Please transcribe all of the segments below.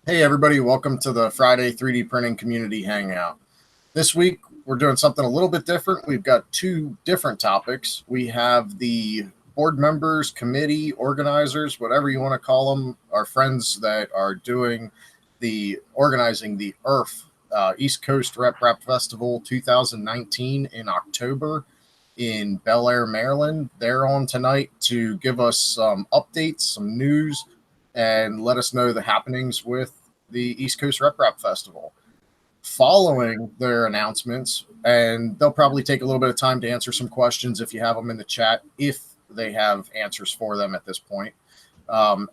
Hey everybody, welcome to the Friday 3D Printing Community Hangout. This week we're doing something a little bit different. We've got two different topics. We have the board members, committee, organizers, whatever you want to call them, our friends that are doing organizing the EARF, East Coast Rep Festival 2019 in October in Bel Air, Maryland. They're on tonight to give us some updates, some news, and let us know the happenings with the East Coast Rep Festival. Following their announcements, and they'll probably take a little bit of time to answer some questions if you have them in the chat, if they have answers for them at this point.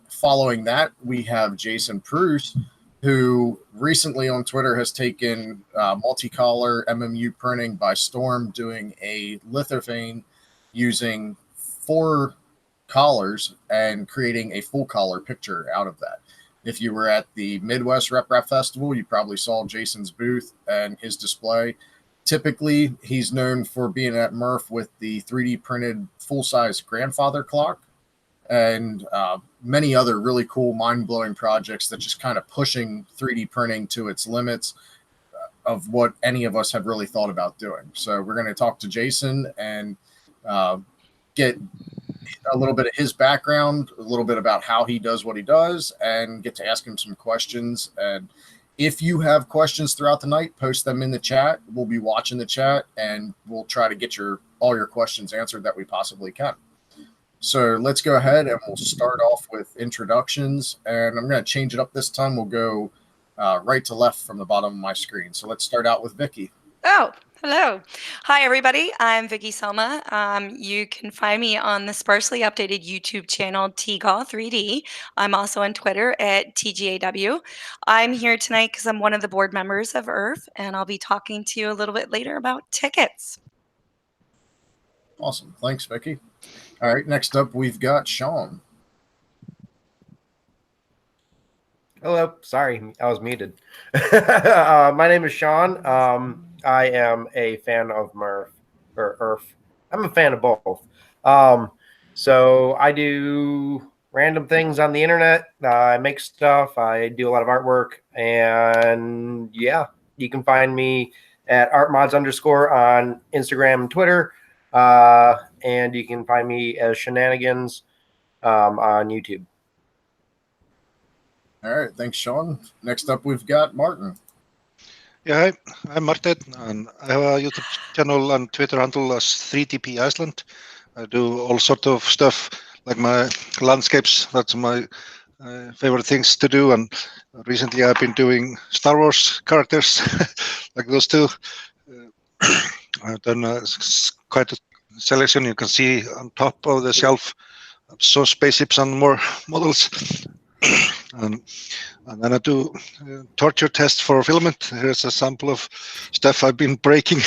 Following that, we have Jason Preuss, who recently on Twitter has taken multicolor MMU printing by storm, doing a lithopane using 4 collars and creating a full color picture out of that. If you were at the Midwest Rep Festival, you probably saw Jason's booth and his display. Typically, he's known for being at MRF with the 3D printed full-size grandfather clock and many other really cool, mind-blowing projects that just kind of pushing 3D printing to its limits of what any of us have really thought about doing. So we're going to talk to Jason and get a little bit of his background, a little bit about how he does what he does, and get to ask him some questions. And if you have questions throughout the night, post them in the chat. We'll be watching the chat, and we'll try to get all your questions answered that we possibly can. So let's go ahead and we'll start off with introductions. And I'm going to change it up this time. We'll go right to left from the bottom of my screen. So let's start out with Vicky. Oh, hello. Hi, everybody. I'm Vicky Soma. You can find me on the sparsely updated YouTube channel, TGAW3D. I'm also on Twitter at TGAW. I'm here tonight because I'm one of the board members of EARF, and I'll be talking to you a little bit later about tickets. Awesome. Thanks, Vicky. All right, next up, we've got Sean. Hello. Sorry, I was muted. My name is Sean. I am a fan of MRF or EARF. I'm a fan of both. So I do random things on the internet. I make stuff. I do a lot of artwork. And yeah, you can find me at artmods_ on Instagram and Twitter. And you can find me as Shenanigans on YouTube. All right, thanks, Sean. Next up, we've got Martin. Yeah, hi, I'm Martin, and I have a YouTube channel and Twitter handle as 3DP Iceland. I do all sort of stuff, like my landscapes. That's my favorite things to do, and recently I've been doing Star Wars characters, like those two. I've done quite a selection. You can see on top of the shelf some spaceships and more models. And then I do torture tests for filament. Here's a sample of stuff I've been breaking.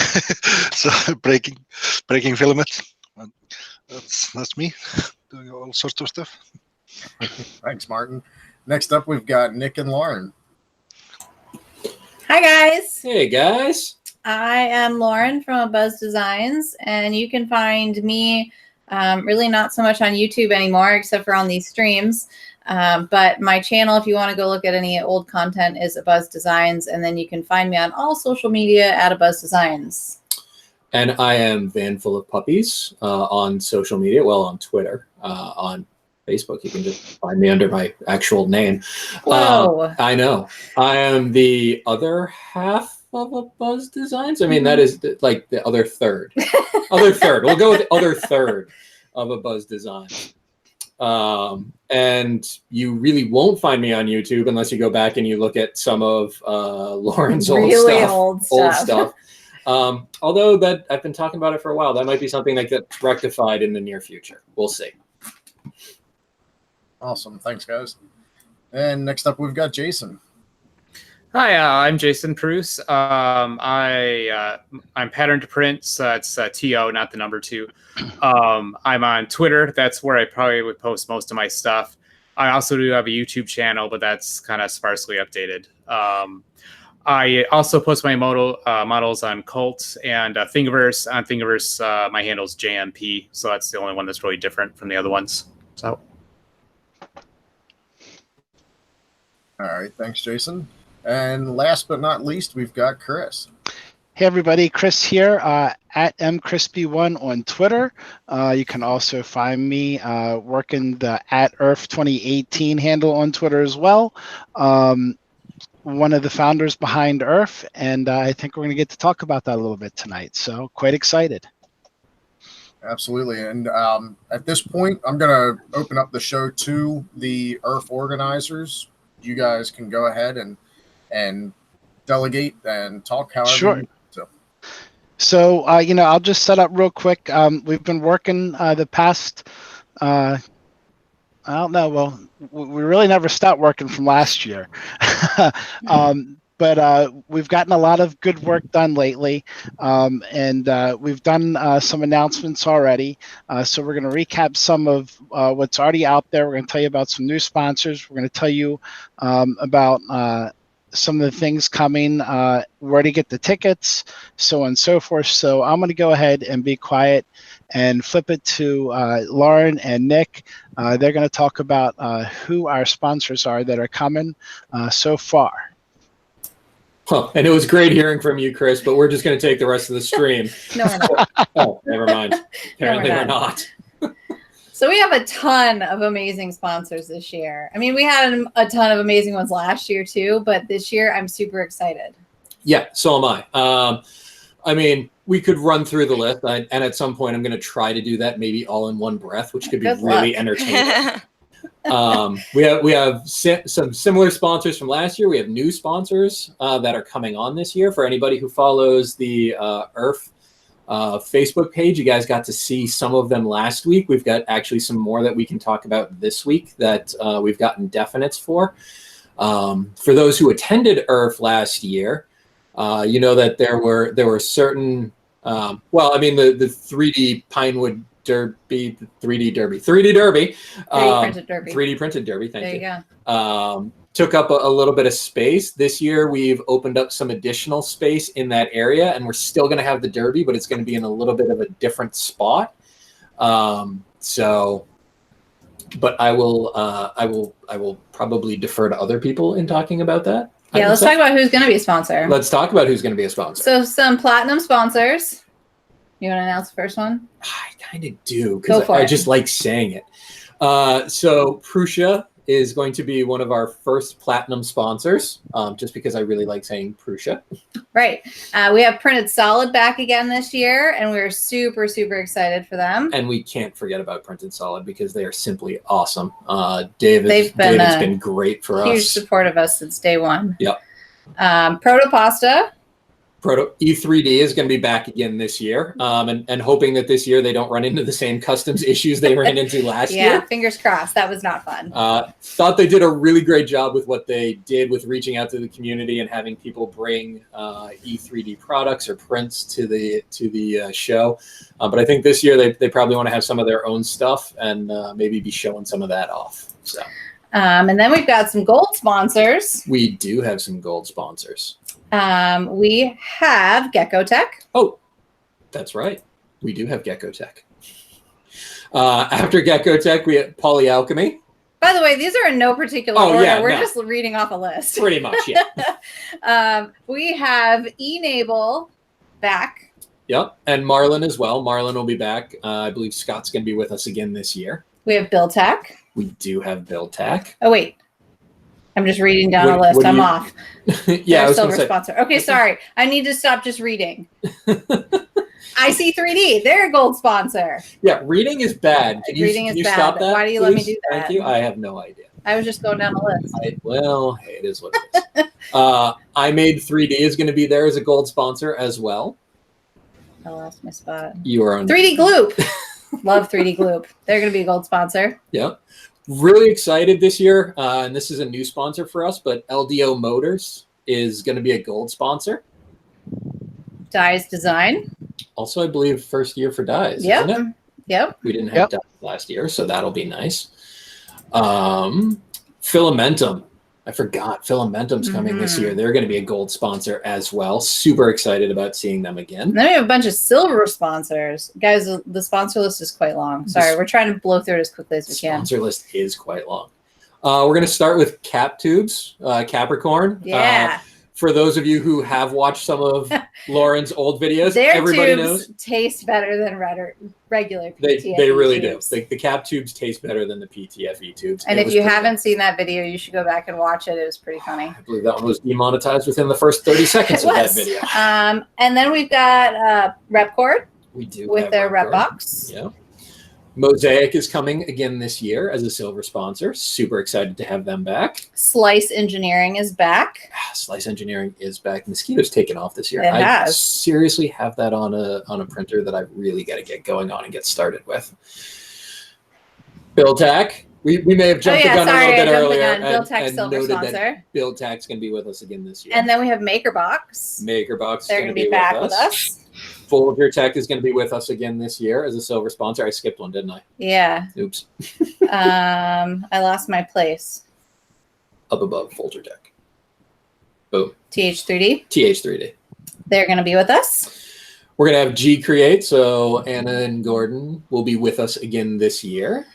So breaking filament. And that's me doing all sorts of stuff. Thanks, Martin. Next up, we've got Nick and Lauren. Hi, guys. Hey, guys. I am Lauren from Buzz Designs, and you can find me really not so much on YouTube anymore, except for on these streams. But my channel, if you want to go look at any old content, is Buzz Designs, and then you can find me on all social media at Buzz Designs. And I am Van Full of Puppies on social media, well, on Twitter, on Facebook. You can just find me under my actual name. Whoa. I know. I am the other half of a Buzz Designs. I mean, that is like the other third. Other third. We'll go with the other third of a Buzz Design. And you really won't find me on YouTube unless you go back and you look at some of Lauren's old stuff. Although that I've been talking about it for a while, that might be something that gets rectified in the near future. We'll see. Awesome. Thanks, guys. And next up, we've got Jason. Hi, I'm Jason Preuss. I'm Pattern to Print, so it's TO, not the number 2. I'm on Twitter. That's where I probably would post most of my stuff. I also do have a YouTube channel, but that's kind of sparsely updated. I also post my models on Cult and Thingiverse. On Thingiverse, my handle's JMP, so that's the only one that's really different from the other ones. So. All right, thanks, Jason. And last but not least, we've got Chris. Hey everybody, Chris here at mcrispy1 on Twitter. You can also find me working the @Earth2018 handle on Twitter as well. One of the founders behind Earth, and I think we're going to get to talk about that a little bit tonight. So quite excited. Absolutely. And at this point, I'm going to open up the show to the Earth organizers. You guys can go ahead and delegate and talk however Sure. you so. So, I'll just set up real quick. We've been working the past, I don't know, well, we really never stopped working from last year. But we've gotten a lot of good work done lately, and we've done some announcements already. So we're going to recap some of what's already out there. We're going to tell you about some new sponsors. We're going to tell you about some of the things coming, where to get the tickets, so on and so forth. So I'm going to go ahead and be quiet and flip it to Lauren and Nick. They're going to talk about who our sponsors are that are coming so far. Huh. And it was great hearing from you, Chris, but we're just going to take the rest of the stream. No, we're not. Oh, never mind. Apparently No, we're not. So we have a ton of amazing sponsors this year. I mean, we had a ton of amazing ones last year too, but this year I'm super excited. Yeah, so am I. I mean, we could run through the list, and at some point I'm going to try to do that maybe all in one breath, which could be Good really luck. entertaining. We have some similar sponsors from last year. We have new sponsors that are coming on this year. For anybody who follows the Earth Facebook page, you guys got to see some of them last week. We've got actually some more that we can talk about this week that we've gotten definites for. For those who attended Earth last year, you know that there were certain the 3D Pinewood Derby, the 3D Derby, 3D Derby, 3D printed derby. 3D printed derby. Thank you. There you go. Took up a little bit of space. This year, we've opened up some additional space in that area, and we're still going to have the derby, but it's going to be in a little bit of a different spot. But I will probably defer to other people in talking about that. Yeah, let's talk about who's going to be a sponsor. Let's talk about who's going to be a sponsor. So some platinum sponsors. You want to announce the first one? I kind of do because I it. just like saying it. So Prussia is going to be one of our first platinum sponsors, just because I really like saying Prussia. Right. We have Printed Solid back again this year, and we're super, super excited for them. And we can't forget about Printed Solid because they are simply awesome. David's been great for us. Huge support of us since day one. Yep. Protopasta. E3D is going to be back again this year, and hoping that this year they don't run into the same customs issues they ran into last year. Yeah, fingers crossed. That was not fun. Thought they did a really great job with what they did with reaching out to the community and having people bring E3D products or prints to the show. But I think this year they probably want to have some of their own stuff and maybe be showing some of that off. So. And then we've got some gold sponsors. We do have some gold sponsors. We have Gecko Tech. Oh, that's right. We do have Gecko Tech. After Gecko Tech, we have Polyalchemy. By the way, these are in no particular order. Yeah, we're just reading off a list. Pretty much, yeah. We have Enable back. Yep, and Marlin as well. Marlin will be back. I believe Scott's going to be with us again this year. We have Bill Tech. We do have Bill Tech. Oh, wait. I'm just reading down a list. I'm off. Yeah, I was silver sponsor. Okay, sorry. I need to stop just reading. IC3D, they're a gold sponsor. Yeah, reading is bad. Can you bad. Stop that? Why do you please? Let me do that? Thank you. I have no idea. I was just going down the list. It is what it is. I Made 3D is going to be there as a gold sponsor as well. I lost my spot. You are on 3D Gloop. Love 3D Gloop. They're going to be a gold sponsor. Yep. Really excited this year, and this is a new sponsor for us, but LDO Motors is going to be a gold sponsor. Dyes Design. Also, I believe first year for Dyes, yep. isn't it? Yep. We didn't have Dyes last year, so that'll be nice. Filamentum. I forgot Filamentum's coming this year. They're going to be a gold sponsor as well. Super excited about seeing them again. And then we have a bunch of silver sponsors. Guys, the sponsor list is quite long. Sorry, we're trying to blow through it as quickly as we can. Sponsor list is quite long. We're going to start with cap tubes, Capricorn. Yeah. For those of you who have watched some of Lauren's old videos, Their everybody tubes knows taste better than regular PTFE they really tubes. do. The cap tubes taste better than the PTFE tubes. And if you haven't seen that video, you should go back and watch it. It was pretty funny. I believe that one was demonetized within the first 30 seconds of that video. And then we've got Repcord. We do with their rep box. Yeah. Mosaic is coming again this year as a silver sponsor. Super excited to have them back. Slice Engineering is back. Slice Engineering is back. Mosquito's taken off this year. It has. I seriously have that on a printer that I really got to get going on and get started with. BuildTak. We may have jumped the gun a little bit earlier. BuildTak silver sponsor. BuildTak's going to be with us again this year. And then we have MakerBox. MakerBox. They're going to be back with us. Folger Tech is going to be with us again this year as a silver sponsor. I skipped one, didn't I? Yeah. Oops. I lost my place. Up above, Folger Tech. Boom. TH3D. TH3D. They're going to be with us. We're going to have G Create. So Anna and Gordon will be with us again this year.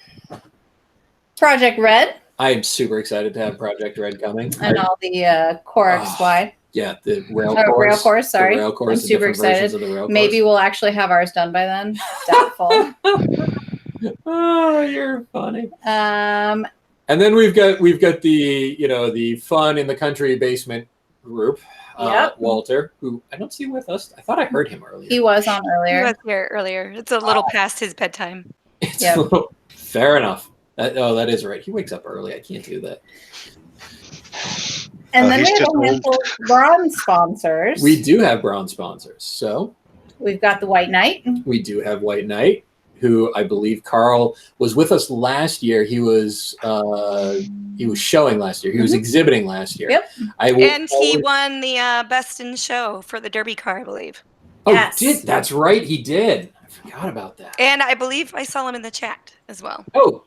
Project Red. I'm super excited to have Project Red coming. And all the Core XY. Yeah, the rail course. Sorry. The rail course, I'm super excited. Maybe we'll actually have ours done by then. Doubtful. Oh, you're funny. And then we've got the the fun in the country basement group. Walter, who I don't see with us. I thought I heard him earlier. He was on earlier. He was here earlier. It's a little past his bedtime. Fair enough. That is right. He wakes up early. I can't do that. And then we have a handful of bronze sponsors. We do have bronze sponsors. So we've got the White Knight. We do have White Knight, who I believe Carl was with us last year. He was showing last year. He was exhibiting last year. Yep. He won the best in show for the Derby car, I believe. Oh, yes. That's right. He did. I forgot about that. And I believe I saw him in the chat as well. Oh,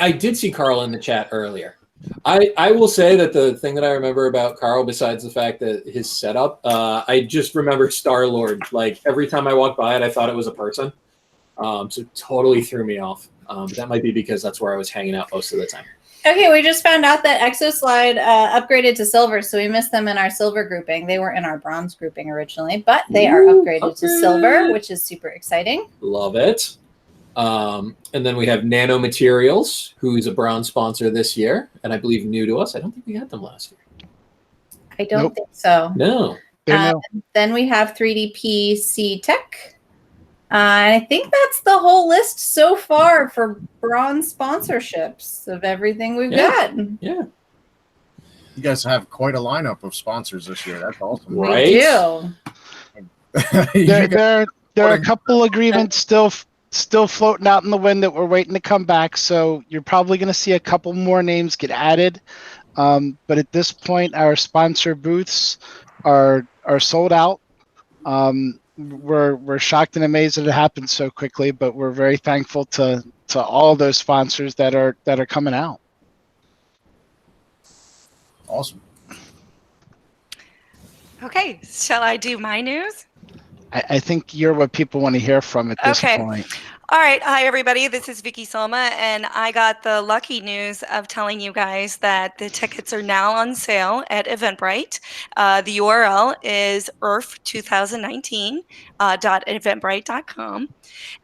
I did see Carl in the chat earlier. I will say that the thing that I remember about Carl, besides the fact that his setup, I just remember Star-Lord. Like every time I walked by it, I thought it was a person. So it totally threw me off. That might be because that's where I was hanging out most of the time. Okay, we just found out that ExoSlide upgraded to silver, so we missed them in our silver grouping. They were in our bronze grouping originally, but they are upgraded to silver, which is super exciting. Love it. And then we have Nanomaterials, who's a bronze sponsor this year, and I believe new to us. I don't think we had them last year. I don't think so. No. Then we have 3DPC Tech. I think that's the whole list so far for bronze sponsorships of everything we've got. Yeah. You guys have quite a lineup of sponsors this year. That's awesome. Right? We do. There are a couple agreements still floating out in the wind that we're waiting to come back. So you're probably going to see a couple more names get added. But at this point, our sponsor booths are sold out. We're shocked and amazed that it happened so quickly, but we're very thankful to all those sponsors that are coming out. Awesome. Okay, shall I do my news? I think you're what people want to hear from at this point. All right. Hi, everybody. This is Vicky Soma, and I got the lucky news of telling you guys that the tickets are now on sale at Eventbrite. The URL is earth2019.eventbrite.com.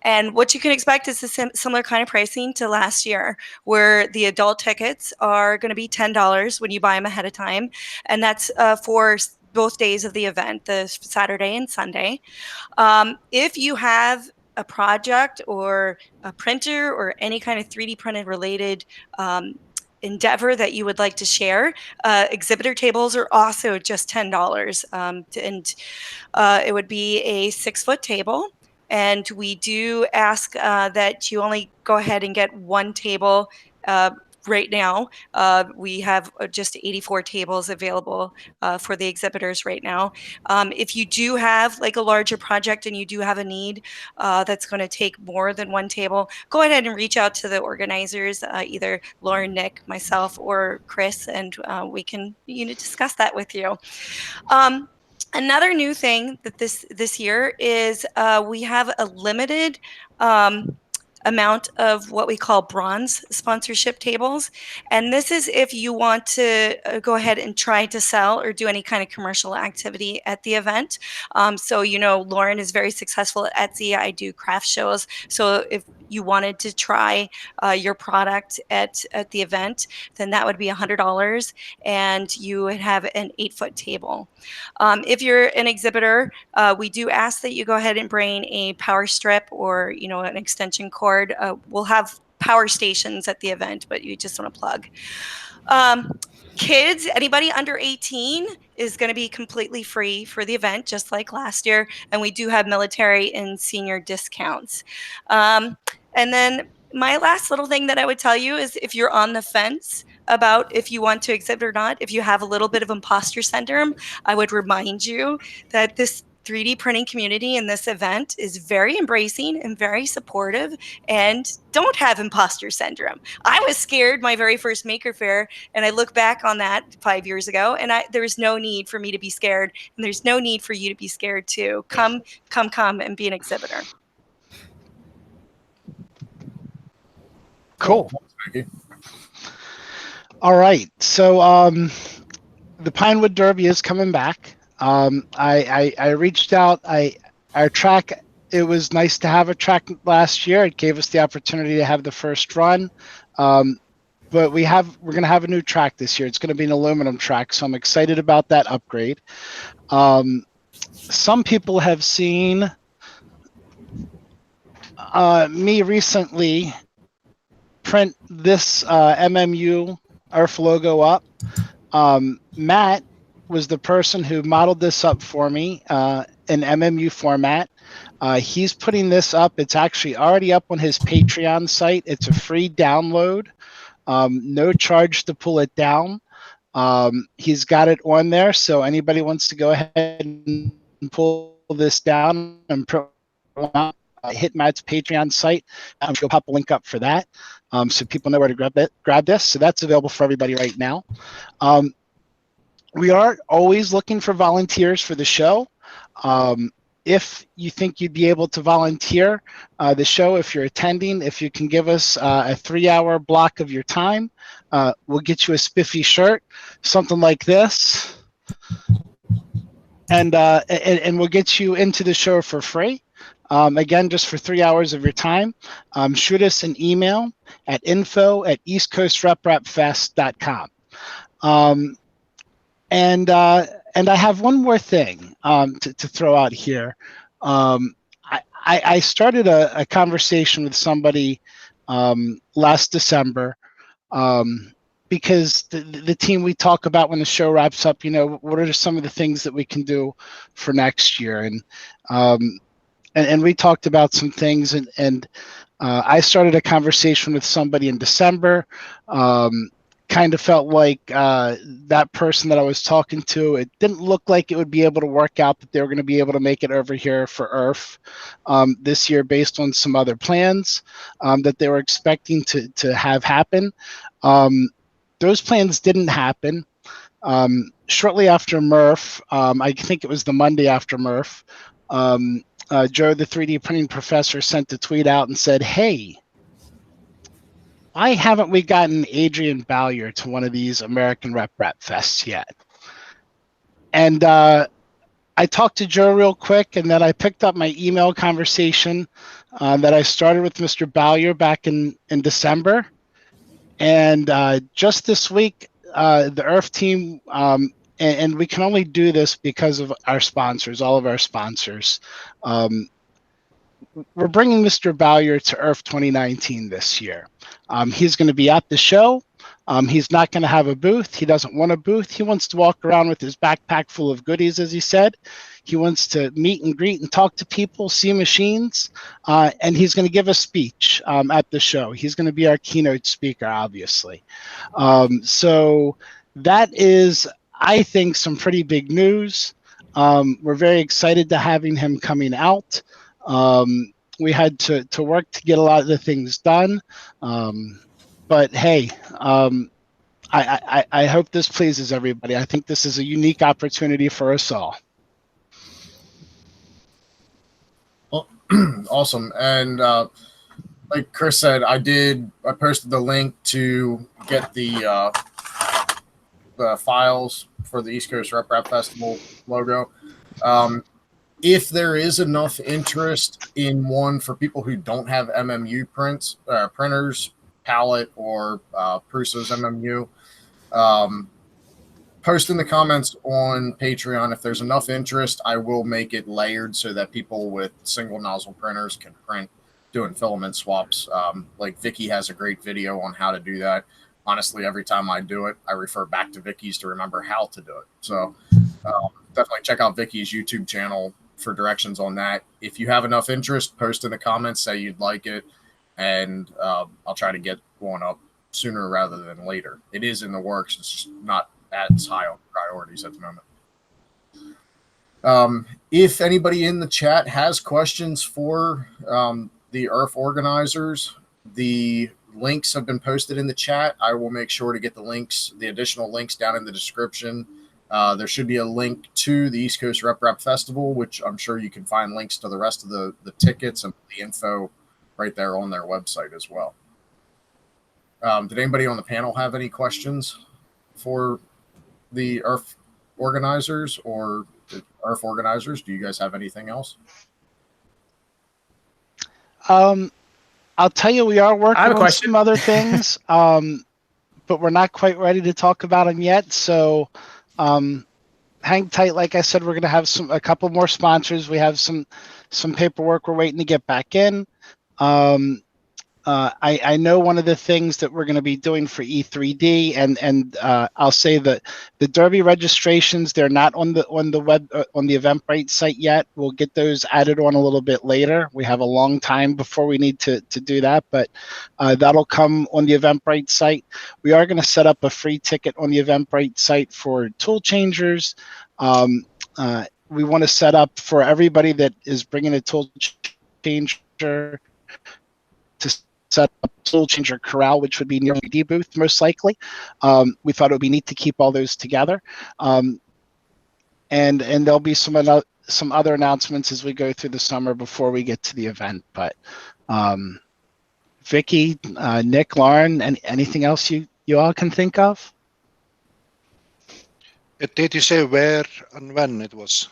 And what you can expect is a similar kind of pricing to last year, where the adult tickets are going to be $10 when you buy them ahead of time. And that's for both days of the event, the Saturday and Sunday. If you have a project or a printer or any kind of 3D printed related endeavor that you would like to share, exhibitor tables are also just $10. And it would be a 6-foot table. And we do ask that you only go ahead and get one table right now. We have just 84 tables available for the exhibitors right now. If you do have like a larger project and you do have a need that's going to take more than one table, go ahead and reach out to the organizers, either Lauren, Nick, myself, or Chris, and we can discuss that with you. Another new thing that this year is we have a limited amount of what we call bronze sponsorship tables. And this is if you want to go ahead and try to sell or do any kind of commercial activity at the event. So, you know, Lauren is very successful at Etsy. I do craft shows. So if you wanted to try your product at the event, then that would be $100, and you would have an 8-foot table. If you're an exhibitor, we do ask that you go ahead and bring a power strip or, you know, an extension cord. We'll have power stations at the event, but you just want to plug. Kids, anybody under 18 is going to be completely free for the event, just like last year. And we do have military and senior discounts. And then my last little thing that I would tell you is if you're on the fence about if you want to exhibit or not, if you have a little bit of imposter syndrome, I would remind you that this 3D printing community in this event is very embracing and very supportive, and don't have imposter syndrome. I was scared my very first Maker Faire, and I look back on that 5 years ago, and there's no need for me to be scared, and there's no need for you to be scared too. Come and be an exhibitor. Cool. All right. So the Pinewood Derby is coming back. I reached out. Our track, it was nice to have a track last year. It gave us the opportunity to have the first run. But we're going to have a new track this year. It's going to be an aluminum track, so I'm excited about that upgrade. Some people have seen me recently print this MMU Earth logo up. Matt was the person who modeled this up for me in MMU format. He's putting this up. It's actually already up on his Patreon site. It's a free download, no charge to pull it down. He's got it on there, so anybody wants to go ahead and pull this down and hit Matt's Patreon site. She'll pop a link up for that, so people know where to grab this. So that's available for everybody right now. We are always looking for volunteers for the show. If you think you'd be able to volunteer the show, if you're attending, if you can give us a 3-hour block of your time, we'll get you a spiffy shirt, something like this, and we'll get you into the show for free. Again, just for 3 hours of your time. Shoot us an email at info@eastcoastrepfest.com. And I have one more thing to throw out here. I started a conversation with somebody last December because the team, we talk about when the show wraps up, you know, what are some of the things that we can do for next year. And we talked about some things, and I started a conversation with somebody in December. Kind of felt like that person that I was talking to, it didn't look like it would be able to work out, that they were going to be able to make it over here for Earth this year based on some other plans that they were expecting to have happen. Those plans didn't happen. Shortly after Murph, I think it was the Monday after Murph, Joe, the 3D printing professor, sent a tweet out and said, "Hey, why haven't we gotten Adrian Bowyer to one of these American Rep Fests yet?" And I talked to Joe real quick, and then I picked up my email conversation that I started with Mr. Bowyer back in December. And just this week, the Earth team, and we can only do this because of our sponsors, all of our sponsors. We're bringing Mr. Bowyer to Earth 2019 this year. He's going to be at the show. He's not going to have a booth. He doesn't want a booth. He wants to walk around with his backpack full of goodies, as he said. He wants to meet and greet and talk to people, see machines, and he's going to give a speech at the show. He's going to be our keynote speaker, obviously. So that is, I think, some pretty big news. We're very excited to having him coming out. We had to work to get a lot of the things done. But hey, I hope this pleases everybody. I think this is a unique opportunity for us all. Well, awesome. And like Chris said, I posted the link to get the files for the East Coast Rep Rap Festival logo. If there is enough interest in one for people who don't have MMU printers, Palette or Prusso's MMU, post in the comments on Patreon. If there's enough interest, I will make it layered so that people with single nozzle printers can print doing filament swaps. Like Vicky has a great video on how to do that. Honestly, every time I do it, I refer back to Vicky's to remember how to do it. So definitely check out Vicky's YouTube channel for directions on that. If you have enough interest, post in the comments, say you'd like it, and I'll try to get one up sooner rather than later. It is in the works. It's just not as high on priorities at the moment. If anybody in the chat has questions for the IRF organizers, the links have been posted in the chat. I will make sure to get the additional links down in the description. There should be a link to the East Coast Rep Rap Festival, which I'm sure you can find links to the rest of the tickets and the info right there on their website as well. Did anybody on the panel have any questions for the IRF organizers or the IRF organizers? Do you guys have anything else? I'll tell you, we are working on some other things, but we're not quite ready to talk about them yet. So hang tight. Like I said, we're going to have a couple more sponsors. We have some paperwork we're waiting to get back in. I know one of the things that we're going to be doing for E3D, and I'll say that the Derby registrations, they're not on the web on the Eventbrite site yet. We'll get those added on a little bit later. We have a long time before we need to do that, but that'll come on the Eventbrite site. We are going to set up a free ticket on the Eventbrite site for tool changers. We want to set up for everybody that is bringing a tool changer to set up a tool changer corral, which would be near the booth most likely. We thought it would be neat to keep all those together, and there'll be some other announcements as we go through the summer before we get to the event. But Vicky, Nick, Lauren, and anything else you all can think of? Did you say where and when it was?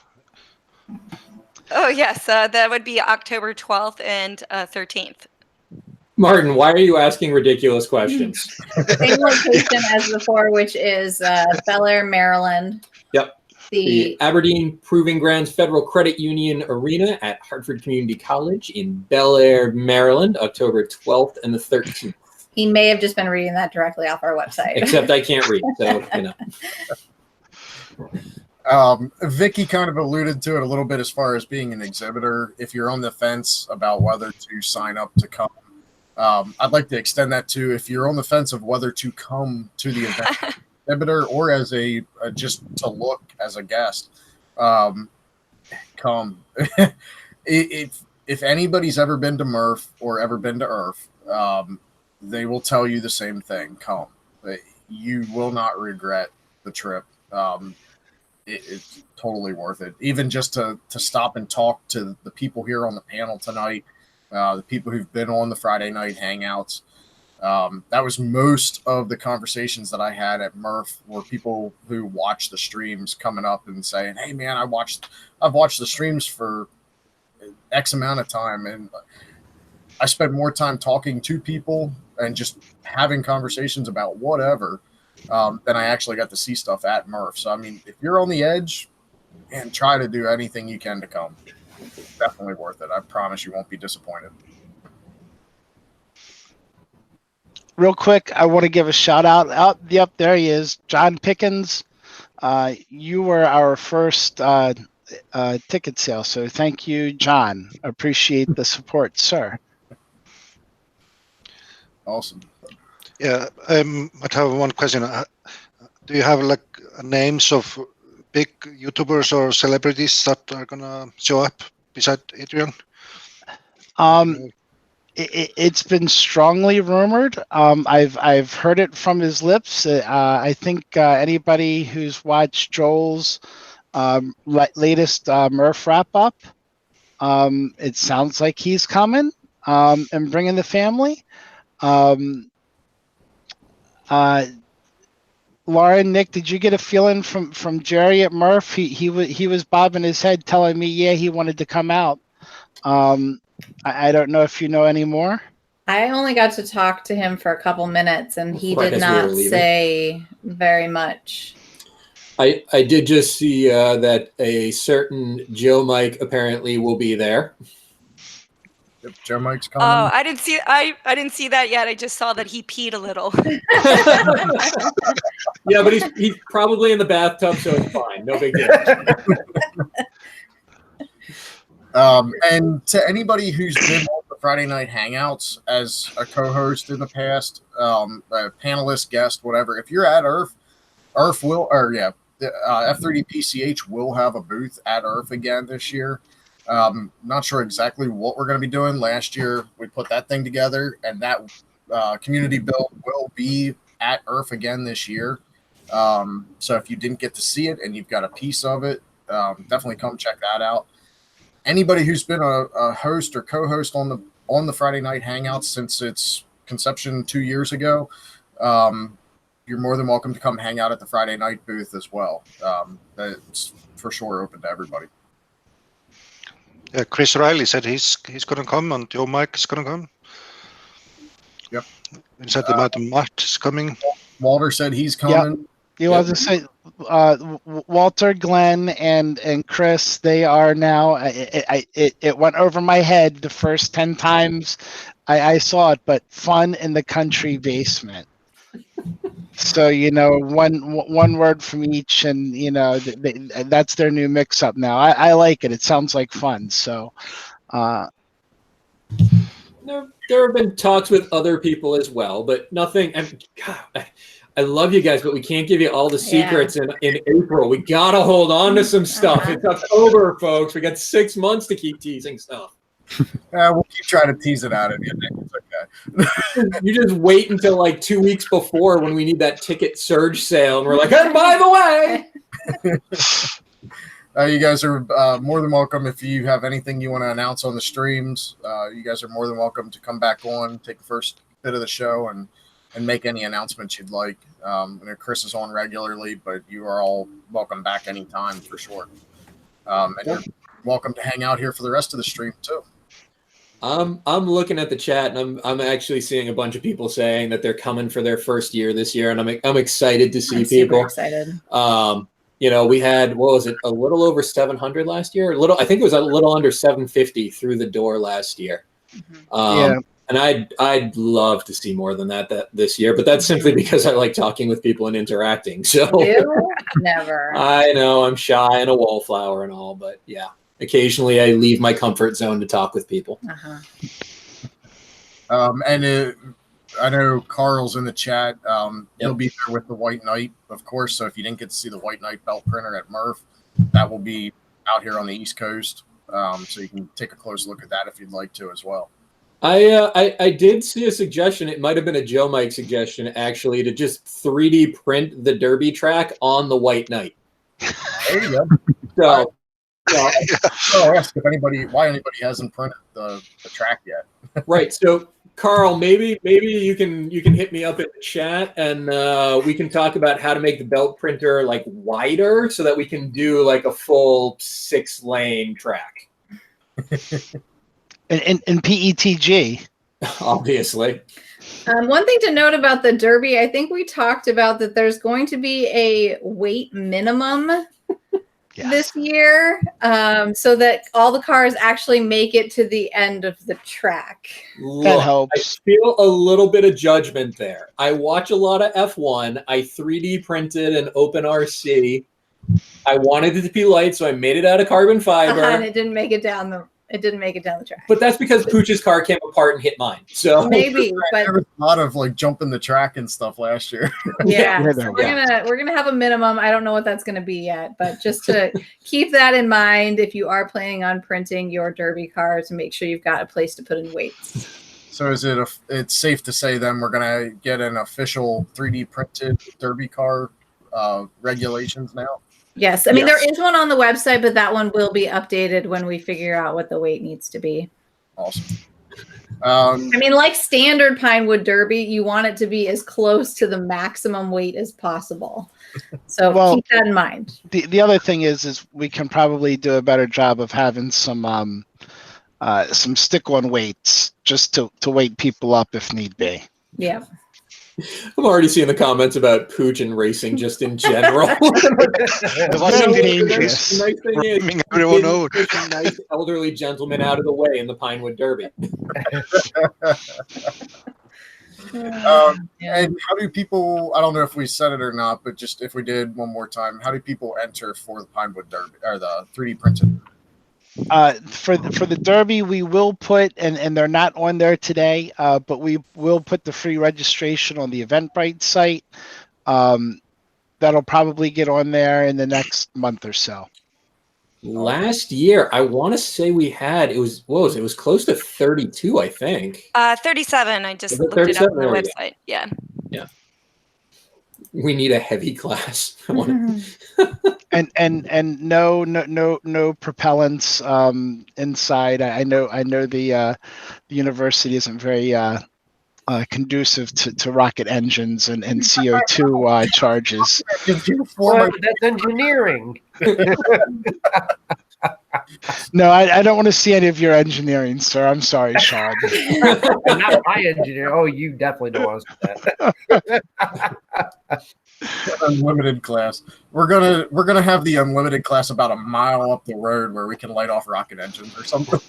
Oh yes, that would be October 12th and 13th. Martin, why are you asking ridiculous questions? Same location as before, which is Bel Air, Maryland. Yep. The Aberdeen Proving Grounds Federal Credit Union Arena at Hartford Community College in Bel Air, Maryland, October 12th and the 13th. He may have just been reading that directly off our website. Except I can't read, so you know. Vicky kind of alluded to it a little bit as far as being an exhibitor. If you're on the fence about whether to sign up to come, I'd like to extend that to if you're on the fence of whether to come to the event exhibitor or as a just to look as a guest. Come. If anybody's ever been to MRF or ever been to IRF, they will tell you the same thing. Come. You will not regret the trip. It's totally worth it. Even just to stop and talk to the people here on the panel tonight, the people who've been on the Friday night hangouts. That was most of the conversations that I had at MRF were people who watch the streams coming up and saying, "Hey man, I've watched the streams for X amount of time, and I spend more time talking to people and just having conversations about whatever than I actually got to see stuff at MRF." So I mean, if you're on the edge, and try to do anything you can to come. It's definitely worth it. I promise you won't be disappointed. Real quick, I want to give a shout out. Yep, there he is, John Pickens. You were our first ticket sale, so thank you, John. Appreciate the support, sir. Awesome. Yeah, I might have one question. Do you have like names of big YouTubers or celebrities that are gonna show up beside Adrian? It's been strongly rumored. I've heard it from his lips. I think anybody who's watched Joel's latest Murph wrap up, it sounds like he's coming. and bringing the family. Lauren, Nick, did you get a feeling from Jerry at Murph? He was bobbing his head, telling me, yeah, he wanted to come out. I don't know if you know any more. I only got to talk to him for a couple minutes, and he did not say very much. I did just see that a certain Joe Mike apparently will be there. Yep, Joe Mike's coming. Oh, I didn't see that yet. I just saw that he peed a little. Yeah, but he's probably in the bathtub, so it's fine. No big deal. And to anybody who's been on the Friday Night Hangouts as a co-host in the past, a panelist, guest, whatever, if you're at F3D PCH will have a booth at IRF again this year. Not sure exactly what we're going to be doing. Last year, we put that thing together, and that community build will be at IRF again this year. So if you didn't get to see it and you've got a piece of it, definitely come check that out. Anybody who's been a host or co-host on the Friday Night Hangouts since its conception 2 years ago, you're more than welcome to come hang out at the Friday night booth as well. It's for sure open to everybody. Yeah, Chris Riley said he's going to come, and Joe Mike is going to come. Yep. He said Matt is coming. Walter said he's coming. Yep. You want to say Walter, Glenn, and Chris? They are now. It went over my head the first 10 times I saw it, but fun in the country basement. So one word from each, and that's their new mix-up now. I like it. It sounds like fun. So there have been talks with other people as well, but nothing. I love you guys, but we can't give you all the secrets in April. We gotta hold on to some stuff. It's October, folks. We got 6 months to keep teasing stuff. We'll keep trying to tease it out of you, Nick. It's okay. You just wait until like 2 weeks before when we need that ticket surge sale, and we're like, and by the way. You guys are more than welcome. If you have anything you want to announce on the streams, you guys are more than welcome to come back on, take the first bit of the show, and make any announcements you'd like. I know Chris is on regularly, but you are all welcome back anytime for sure. And you're welcome to hang out here for the rest of the stream too. I'm looking at the chat, and I'm actually seeing a bunch of people saying that they're coming for their first year this year, and I'm excited to see people. Super excited. We had, what was it, a little over 700 last year? I think it was a little under 750 through the door last year. Yeah. And I'd love to see more than that this year, but that's simply because I like talking with people and interacting. So never. I know I'm shy and a wallflower and all, but yeah, occasionally I leave my comfort zone to talk with people. I know Carl's in the chat. He'll be there with the White Knight, of course. So if you didn't get to see the White Knight belt printer at Murph, that will be out here on the East Coast. So you can take a close look at that if you'd like to as well. I did see a suggestion. It might have been a Joe Mike suggestion, actually, to just 3D print the Derby track on the White Knight. There you go. So, I'll ask if why anybody hasn't printed the track yet. Right. So, Carl, maybe you can hit me up in the chat, and we can talk about how to make the belt printer like wider so that we can do like a full 6-lane track. In PETG, obviously. One thing to note about the Derby, I think we talked about that there's going to be a weight minimum this year, so that all the cars actually make it to the end of the track. That helps. I feel a little bit of judgment there. I watch a lot of F1. I 3D printed an Open RC. I wanted it to be light, so I made it out of carbon fiber. And it didn't make it down the track. But that's because Pooch's car came apart and hit mine. So maybe, but there was a lot of like jumping the track and stuff last year. So we're gonna have a minimum. I don't know what that's gonna be yet, but just to keep that in mind, if you are planning on printing your Derby car, to make sure you've got a place to put in weights. So it's safe to say then we're gonna get an official 3D printed Derby car regulations now? Yes. I mean, there is one on the website, but that one will be updated when we figure out what the weight needs to be. Awesome. I mean, like standard Pinewood Derby, you want it to be as close to the maximum weight as possible. So keep that in mind. The other thing is we can probably do a better job of having some stick-on weights just to weight people up if need be. Yeah. I'm already seeing the comments about pooch and racing just in general. Dangerous. Nice thing is, you push a nice elderly gentleman out of the way in the Pinewood Derby. And how do people, I don't know if we said it or not, but just if we did one more time, how do people enter for the Pinewood Derby or the 3D printed? For the Derby, we will put, and they're not on there today, but we will put the free registration on the Eventbrite site. That'll probably get on there in the next month or so. Last year, I want to say we had, it was close to 32, I think. 37. I just looked it up on the website. Yeah. Yeah. We need a heavy class. and no propellants inside. I know the university isn't very conducive to rocket engines and CO2 charges. Well, that's engineering. No, I don't want to see any of your engineering, sir. I'm sorry, Sean. Not my engineer. Oh, you definitely don't want to see that. Unlimited class. We're gonna have the unlimited class about a mile up the road where we can light off rocket engines or something.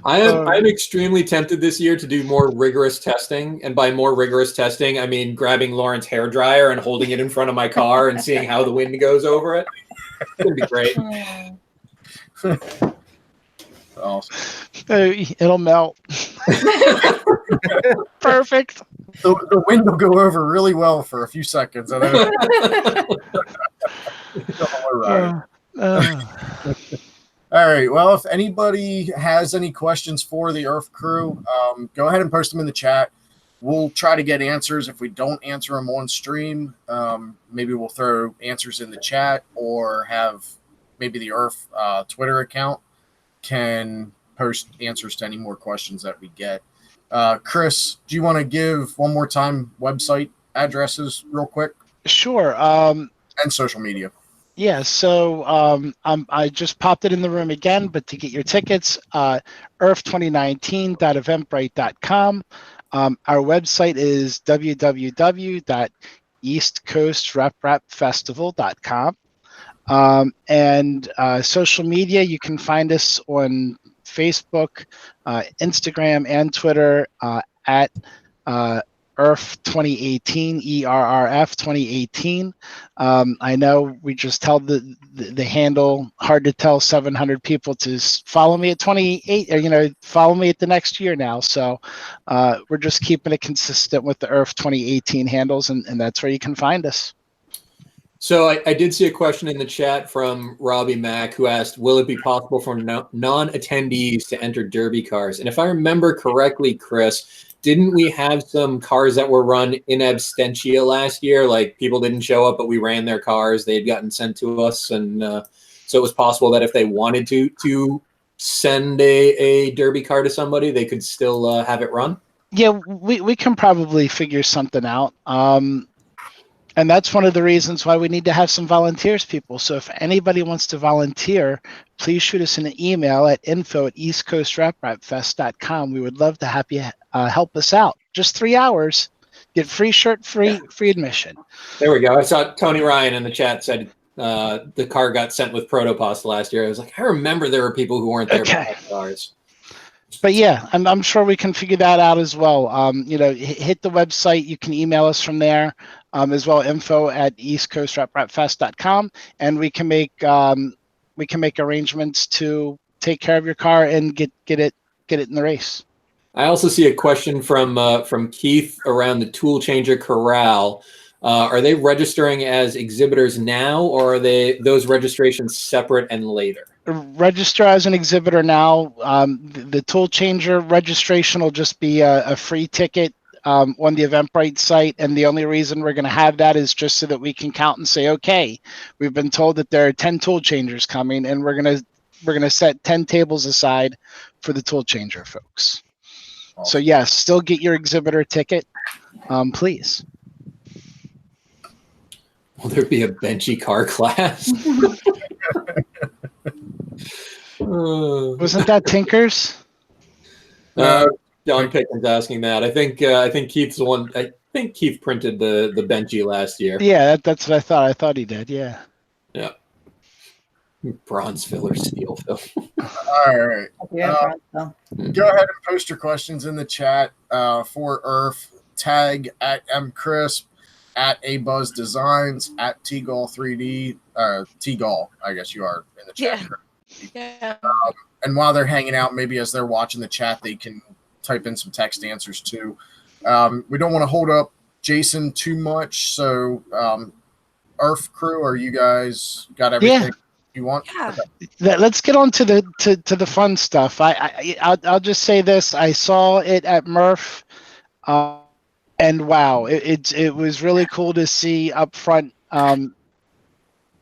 I'm extremely tempted this year to do more rigorous testing, and by more rigorous testing, I mean grabbing Lauren's hairdryer and holding it in front of my car and seeing how the wind goes over it. It's gonna be great. Awesome. It'll melt. Perfect. The wind will go over really well for a few seconds, and then all right. Well, if anybody has any questions for the Earth crew, go ahead and post them in the chat. We'll try to get answers. If we don't answer them on stream, maybe we'll throw answers in the chat, or have maybe the Earth Twitter account can post answers to any more questions that we get. Chris, do you want to give one more time website addresses real quick? Sure. And social media. Yeah, so I just popped it in the room again, but to get your tickets, earth2019.eventbrite.com. Our website is www.eastcoastrepfestival.com. And social media, you can find us on Facebook, Instagram, and Twitter at ERF 2018, ERRF 2018. I know we just held the handle, hard to tell 700 people to follow me at 28, or, follow me at the next year now. So we're just keeping it consistent with the ERF 2018 handles, and that's where you can find us. So I did see a question in the chat from Robbie Mack, who asked, will it be possible for non-attendees to enter Derby cars? And if I remember correctly, Chris, didn't we have some cars that were run in absentia last year? Like people didn't show up, but we ran their cars. They had gotten sent to us. And so it was possible that if they wanted to send a Derby car to somebody, they could still have it run? Yeah, we can probably figure something out. And that's one of the reasons why we need to have some volunteers, people. So if anybody wants to volunteer, please shoot us an email at info@eastcoastrepfest.com. We would love to have you help us out. Just 3 hours, get free shirt, free admission. There we go. I saw Tony Ryan in the chat said the car got sent with Protopost last year. I was like, I remember there were people who weren't there for cars. But yeah, I'm sure we can figure that out as well. Hit the website. You can email us from there as well, info@eastcoastrepfest.com, and we can make arrangements to take care of your car and get it in the race. I also see a question from Keith around the Tool Changer Corral. Are they registering as exhibitors now, or are those registrations separate and later? Register as an exhibitor now. The Tool Changer registration will just be a free ticket on the Eventbrite site, and the only reason we're going to have that is just so that we can count and say, okay, we've been told that there are 10 Tool Changers coming, and we're going to we're going to set 10 tables aside for the tool changer folks. So yes, still get your exhibitor ticket, please. Will there be a benchy car class? Wasn't that Tinker's? John Pickens asking that. I think Keith's the one. I think Keith printed the Benji last year. Yeah, that's what I thought. I thought he did. Yeah. Yeah. Bronze filler steel fill. All right. Go ahead and post your questions in the chat for Earth. Tag at mcrisp, at abuzzdesigns, at tgall3d, tgall, I guess you are in the chat. Yeah. And while they're hanging out, maybe as they're watching the chat, they can type in some text answers too. We don't want to hold up Jason too much. So, Earth crew, are you guys got everything you want? Yeah. Okay. Let's get on to the fun stuff. I'll just say this. I saw it at Murph, and wow, it was really cool to see up front.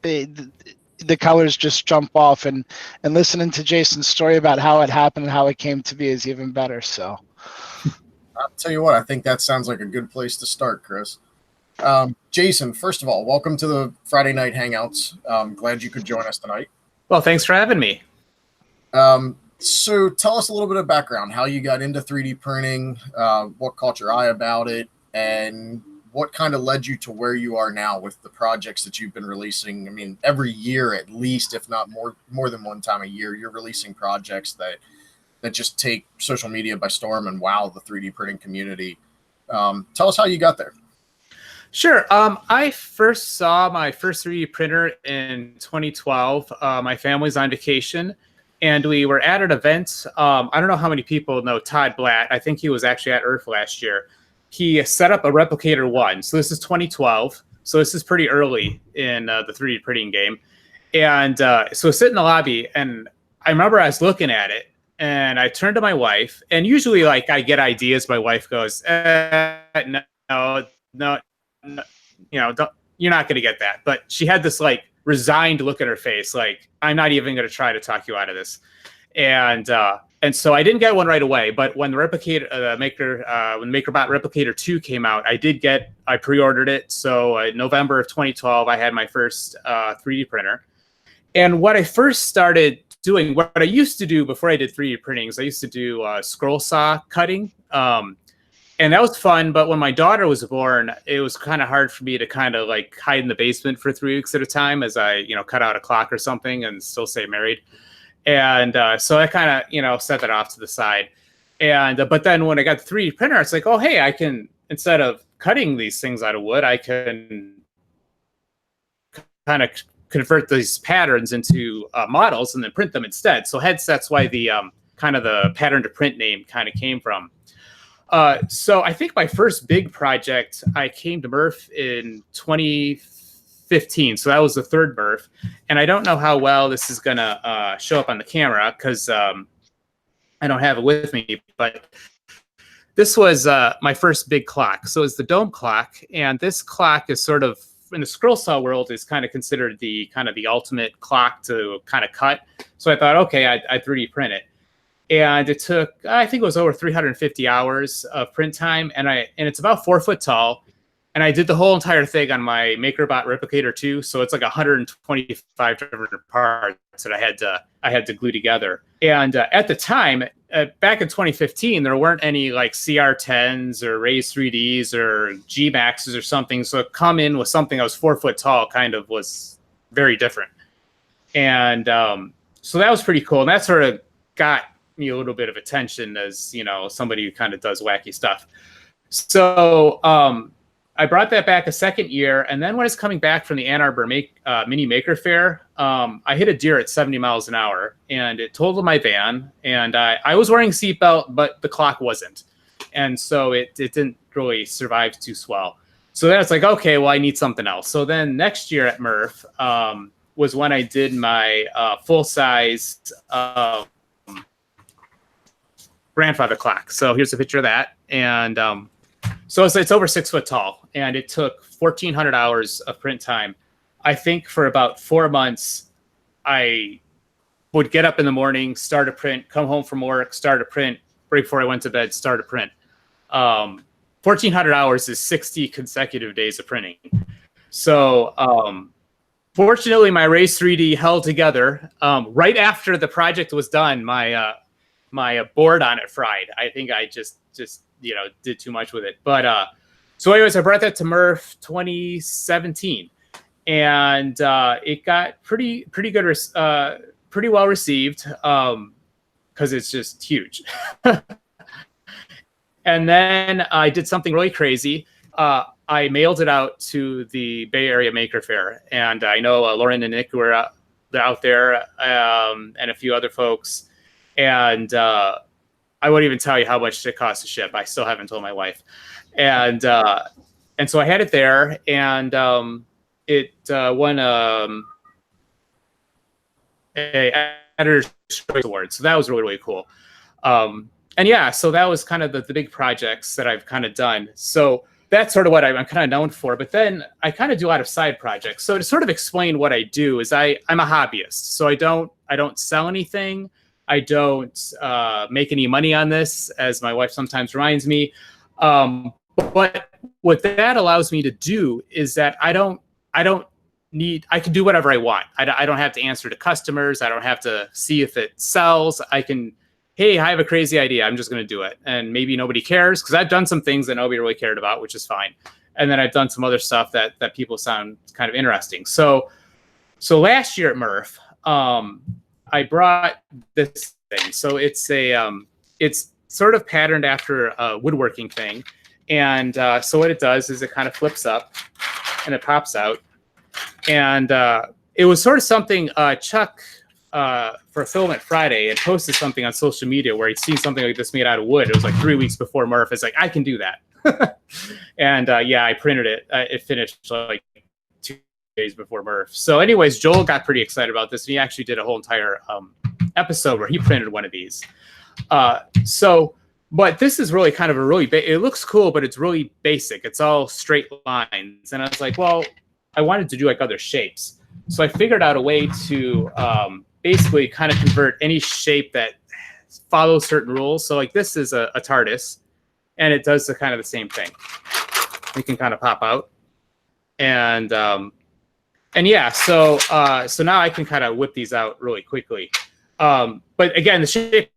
The colors just jump off, and listening to Jason's story about how it happened and how it came to be is even better. So I'll tell you what, I think that sounds like a good place to start, Chris. Jason, first of all, welcome to the Friday Night Hangouts. Glad you could join us tonight. Well, thanks for having me. So tell us a little bit of background, how you got into 3D printing, what caught your eye about it, and what kind of led you to where you are now with the projects that you've been releasing. I mean, every year at least, if not more than one time a year, you're releasing projects that just take social media by storm and wow the 3D printing community. Tell us how you got there. Sure. I first saw my first 3D printer in 2012. My family's on vacation, and we were at an event. I don't know how many people know Todd Blatt. I think he was actually at Earth last year. He set up a Replicator 1. So this is 2012. So this is pretty early in the 3D printing game. And so I sit in the lobby, and I remember I was looking at it, and I turned to my wife. And usually, like, I get ideas. My wife goes, no, you know, you're not going to get that. But she had this, like, resigned look at her face, like, I'm not even going to try to talk you out of this. And so I didn't get one right away, but when the Replicator, when MakerBot Replicator 2 came out, I pre-ordered it. So in November of 2012, I had my first 3D printer. And what I first started doing, what I used to do before I did 3D printing, is I used to do scroll saw cutting. And that was fun, but when my daughter was born, it was kind of hard for me to kind of like hide in the basement for 3 weeks at a time as I, cut out a clock or something and still stay married. And so I kind of, set that off to the side. And but then when I got the 3D printer, it's like, oh, hey, I can, instead of cutting these things out of wood, I can kind of convert these patterns into models and then print them instead. So that's why the kind of the pattern to print name kind of came from. So I think my first big project, I came to Murph in 2015. So that was the third Murph. And I don't know how well this is going to show up on the camera because I don't have it with me. But this was my first big clock. So it's the dome clock. And this clock is sort of, in the scroll saw world, is kind of considered the ultimate clock to kind of cut. So I thought, okay, I'd 3D print it. And it took, I think it was over 350 hours of print time. And it's about 4 foot tall. And I did the whole entire thing on my MakerBot Replicator 2. So it's like 125 different parts that I had to glue together. And at the time, back in 2015, there weren't any like CR10s or Raise 3Ds or G-Maxes or something. So come in with something that was 4 foot tall kind of was very different. And so that was pretty cool. And that sort of got me a little bit of attention as, somebody who kind of does wacky stuff. So I brought that back a second year. And then when I was coming back from the Ann Arbor Mini Maker Fair, I hit a deer at 70 miles an hour and it totaled my van. And I was wearing a seatbelt, but the clock wasn't. And so it didn't really survive too well. So then it's like, okay, well, I need something else. So then next year at Murph was when I did my full-size grandfather clock. So here's a picture of that. And so it's over 6 foot tall, and it took 1,400 hours of print time. I think for about 4 months, I would get up in the morning, start a print, come home from work, start a print, right before I went to bed, start a print. 1,400 hours is 60 consecutive days of printing. So fortunately, my Raise 3D held together. Right after the project was done, my board on it fried. I think I just did too much with it. But so anyways, I brought that to Murph 2017, and it got pretty good, pretty well received, because it's just huge. And then I did something really crazy. I mailed it out to the Bay Area Maker Faire, and I know Lauren and Nick were out there, and a few other folks. And I won't even tell you how much it cost to ship. I still haven't told my wife. And so I had it there, and it won a Editor's Choice Award. So that was really, really cool. And yeah, so that was kind of the big projects that I've kind of done. So that's sort of what I'm kind of known for. But then I kind of do a lot of side projects. So to sort of explain what I do is I'm a hobbyist. So I don't sell anything. I don't make any money on this, as my wife sometimes reminds me. But what that allows me to do is that I can do whatever I want. I don't have to answer to customers. I don't have to see if it sells. I can, hey, I have a crazy idea. I'm just going to do it. And maybe nobody cares, because I've done some things that nobody really cared about, which is fine. And then I've done some other stuff that people sound kind of interesting. So last year at Murph, I brought this thing. So it's it's sort of patterned after a woodworking thing. And so what it does is it kind of flips up and it pops out. And it was sort of something Chuck, for Filament Friday, had posted something on social media where he'd seen something like this made out of wood. It was like 3 weeks before Murph. It's like, I can do that. And yeah, I printed it. It finished like 2 days before Murph. So anyways, Joel got pretty excited about this. And he actually did a whole entire episode where he printed one of these. But this is really kind of it looks cool, but it's really basic. It's all straight lines. And I was like, well, I wanted to do like other shapes. So I figured out a way to basically kind of convert any shape that follows certain rules. So like this is a TARDIS, and it does the kind of the same thing. It can kind of pop out. And yeah, so now I can kind of whip these out really quickly. But again, the shape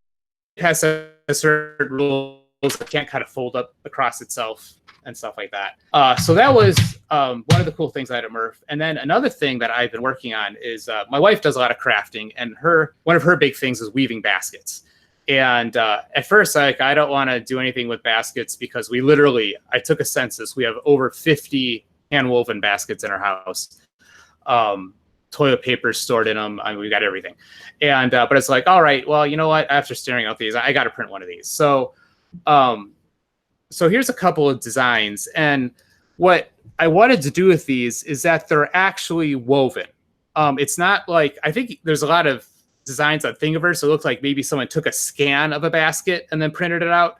has a certain rules. It can't kind of fold up across itself and stuff like that. So that was one of the cool things I had at Murph. And then another thing that I've been working on is my wife does a lot of crafting, and one of her big things is weaving baskets. And at first, I don't want to do anything with baskets, because I took a census. We have over 50 hand-woven baskets in our house. Toilet paper stored in them. I mean, we got everything. And but it's like, all right, well, you know what? After staring at these, I got to print one of these. So here's a couple of designs. And what I wanted to do with these is that they're actually woven. It's not like, I think there's a lot of designs on Thingiverse. So it looks like maybe someone took a scan of a basket and then printed it out.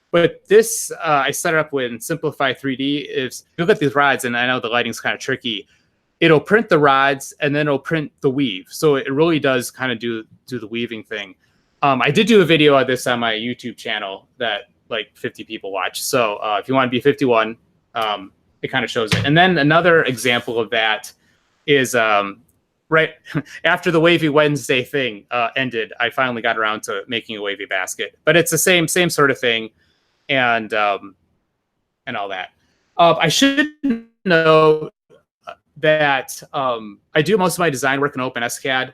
But this, I set it up with Simplify 3D. If you look at these rods, and I know the lighting's kind of tricky, it'll print the rods and then it'll print the weave. So it really does kind of do the weaving thing. I did do a video of this on my YouTube channel that like 50 people watch. So if you want to be 51, it kind of shows it. And then another example of that is right after the Wavy Wednesday thing ended, I finally got around to making a wavy basket. But it's the same sort of thing, and all that. I should know that I do most of my design work in OpenSCAD,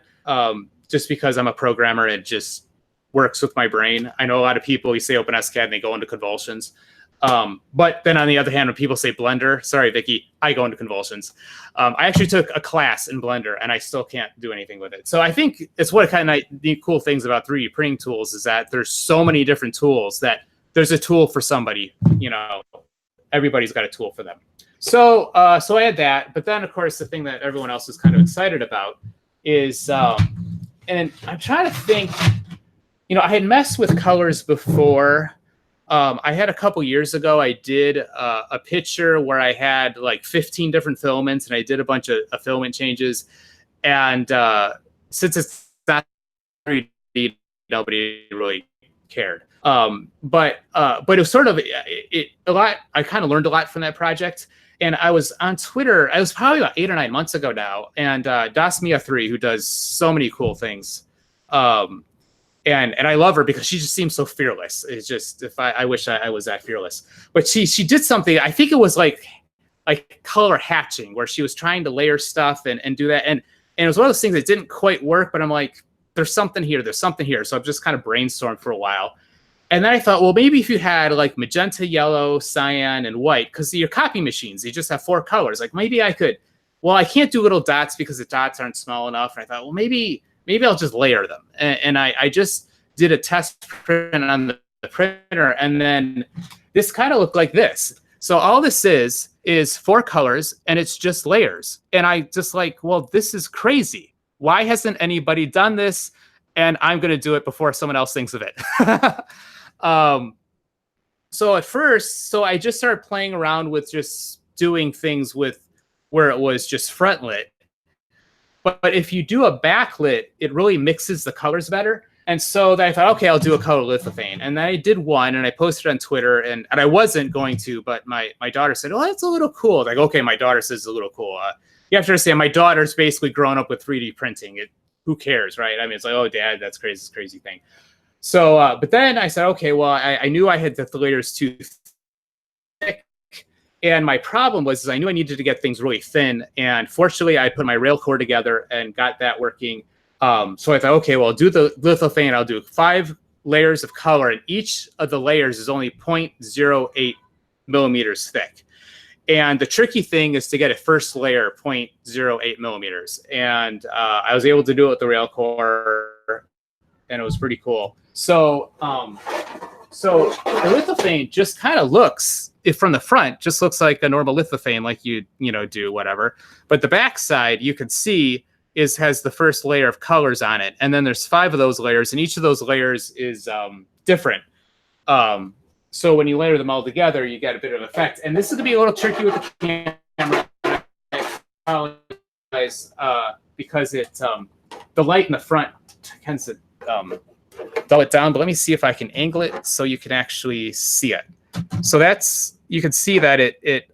just because I'm a programmer. It just works with my brain. I know a lot of people, you say OpenSCAD and they go into convulsions. But then on the other hand, when people say Blender, sorry, Vicky, I go into convulsions. I actually took a class in Blender and I still can't do anything with it. So I think it's what kind of the cool things about 3D printing tools is that there's so many different tools that there's a tool for somebody, everybody's got a tool for them. So I had that, but then of course the thing that everyone else is kind of excited about is, and I'm trying to think, I had messed with colors before. I had a couple years ago, I did a picture where I had like 15 different filaments, and I did a bunch of filament changes. And since it's not 3D, nobody really cared. But it was sort of a lot. I kind of learned a lot from that project. And I was on Twitter. I was probably about 8 or 9 months ago now. And Dasmia3, who does so many cool things, and I love her because she just seems so fearless. It's just, I wish I was that fearless. But she did something. I think it was like color hatching, where she was trying to layer stuff and do that. And it was one of those things that didn't quite work. But I'm like, there's something here. There's something here. So I've just kind of brainstormed for a while. And then I thought, well, maybe if you had like magenta, yellow, cyan, and white, because your copy machines, you just have 4 colors. Like maybe I could, well, I can't do little dots because the dots aren't small enough. And I thought, well, maybe I'll just layer them. And I just did a test print on the printer. And then this kind of looked like this. So all this is 4 colors, and it's just layers. And I just like, well, this is crazy. Why hasn't anybody done this? And I'm going to do it before someone else thinks of it. So at first, I just started playing around with just doing things with where it was just front lit. But if you do a backlit, it really mixes the colors better. And so then I thought, okay, I'll do a color lithophane. And then I did one, and I posted on Twitter, and I wasn't going to, but my daughter said, oh, that's a little cool. Like, okay, my daughter says it's a little cool. You have to understand, my daughter's basically grown up with 3D printing. Who cares, right? I mean, it's like, oh, Dad, that's crazy, this crazy thing. So, but then I said, okay, well, I knew I had the layers too thick. And my problem was I knew I needed to get things really thin. And fortunately, I put my rail core together and got that working. So I thought, okay, well, I'll do the lithophane. I'll do 5 layers of color, and each of the layers is only 0.08 millimeters thick. And the tricky thing is to get a first layer 0.08 millimeters. And I was able to do it with the rail core, and it was pretty cool. So the lithophane just kind of looks, if from the front, just looks like a normal lithophane, like you do whatever. But the back side, you can see, has the first layer of colors on it. And then there's 5 of those layers, and each of those layers is different. So when you layer them all together, you get a bit of effect. And this is going to be a little tricky with the camera, because the light in the front tends to dull it down. But let me see if I can angle it so you can actually see it. So you can see that it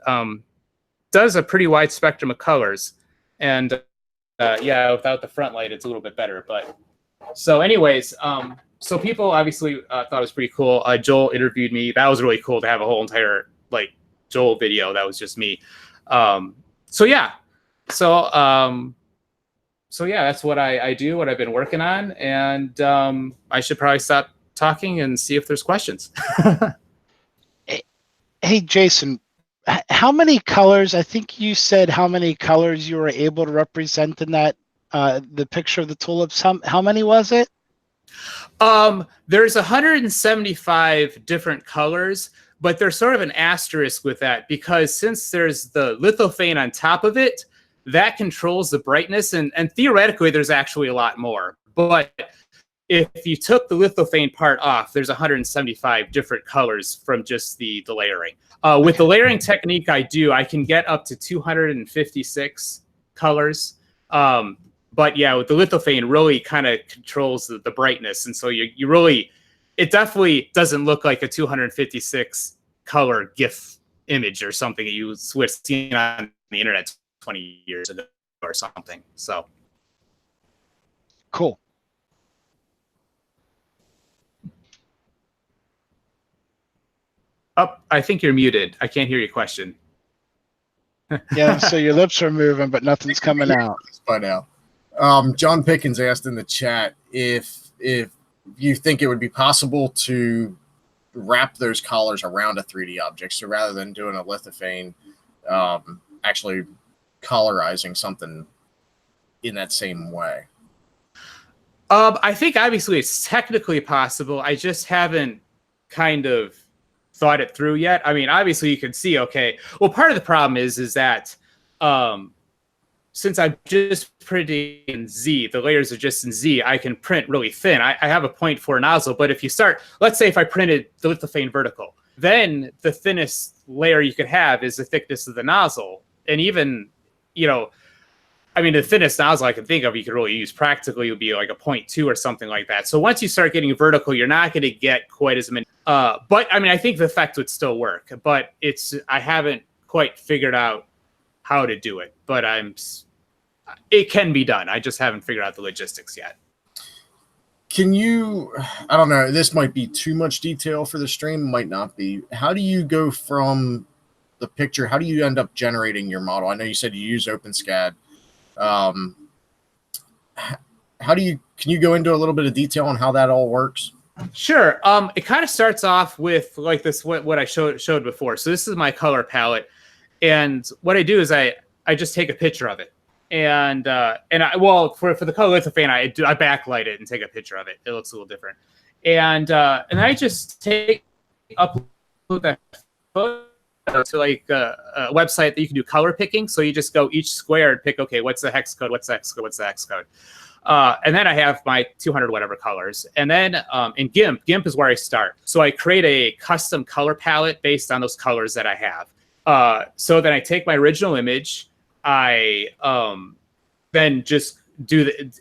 does a pretty wide spectrum of colors. And yeah, without the front light, it's a little bit better. But so anyways, so people obviously thought it was pretty cool. Joel interviewed me. That was really cool to have a whole entire Joel video. That was just me. So yeah, that's what I do, what I've been working on, and I should probably stop talking and see if there's questions. Hey, Jason, how many colors? I think you said how many colors you were able to represent in that the picture of the tulips. How many was it? There's 175 different colors, but there's sort of an asterisk with that, because since there's the lithophane on top of it, that controls the brightness, and theoretically there's actually a lot more. But if you took the lithophane part off, there's 175 different colors from just the layering. With the layering technique I can get up to 256 colors. But yeah, with the lithophane, really kind of controls the brightness. And so you really, it definitely doesn't look like a 256 color GIF image or something that you would have seen on the internet 20 years ago or something. So cool. Oh, I think you're muted. I can't hear your question. Yeah, so your lips are moving, but nothing's coming out. By now. John Pickens asked in the chat if you think it would be possible to wrap those collars around a 3D object. So rather than doing a lithophane, actually colorizing something in that same way. I think obviously it's technically possible. I just haven't kind of thought it through yet. I mean, obviously you can see, okay, well, part of the problem is that since I'm just printing in Z, the layers are just in Z, I can print really thin. I have a 0.4 nozzle, but if you start, let's say if I printed the lithophane vertical, then the thinnest layer you could have is the thickness of the nozzle. And even, I mean, the thinnest nozzle I can think of you could really use practically would be like a 0.2 or something like that. So once you start getting vertical, you're not going to get quite as many. But I mean, I think the effect would still work, but I haven't quite figured out how to do it, but it can be done. I just haven't figured out the logistics yet. Can you, I don't know, this might be too much detail for the stream, might not be. How do you go from the picture? How do you end up generating your model? I know you said you use OpenSCAD. Can you go into a little bit of detail on how that all works? Sure. It kind of starts off with like this, what I showed before. So this is my color palette. And what I do is I just take a picture of it. And for the color lithopane, I backlight it and take a picture of it. It looks a little different. And I just upload that photo to like a website that you can do color picking. So you just go each square and pick, okay, what's the hex code? What's the hex code? What's the hex code? And then I have my 200 whatever colors. And then in GIMP is where I start. So I create a custom color palette based on those colors that I have. So then I take my original image, I then just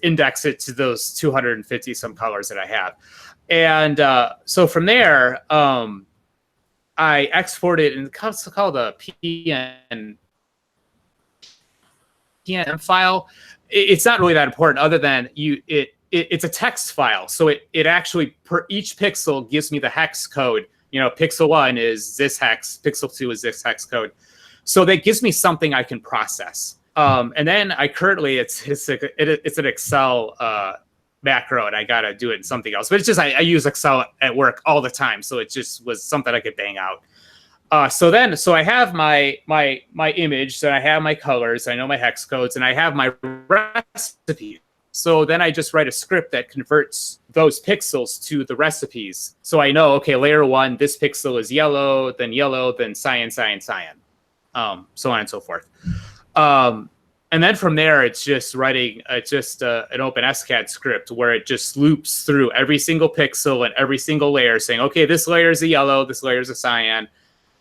index it to those 250 some colors that I have. And so from there, I export it, and it's called a PNG file. It's not really that important, other than it's a text file. So it actually, per each pixel, gives me the hex code. You know, pixel 1 is this hex, pixel 2 is this hex code. So that gives me something I can process. And then I currently, it's an Excel macro, and I got to do it in something else. But it's just, I use Excel at work all the time. So it just was something I could bang out. So I have my image, so I have my colors, I know my hex codes, and I have my recipe. So then I just write a script that converts those pixels to the recipes. So I know, okay, layer 1, this pixel is yellow, then cyan, cyan, cyan. So on and so forth. And then from there, it's just writing an OpenSCAD script where it just loops through every single pixel and every single layer, saying, okay, this layer is a yellow, this layer is a cyan.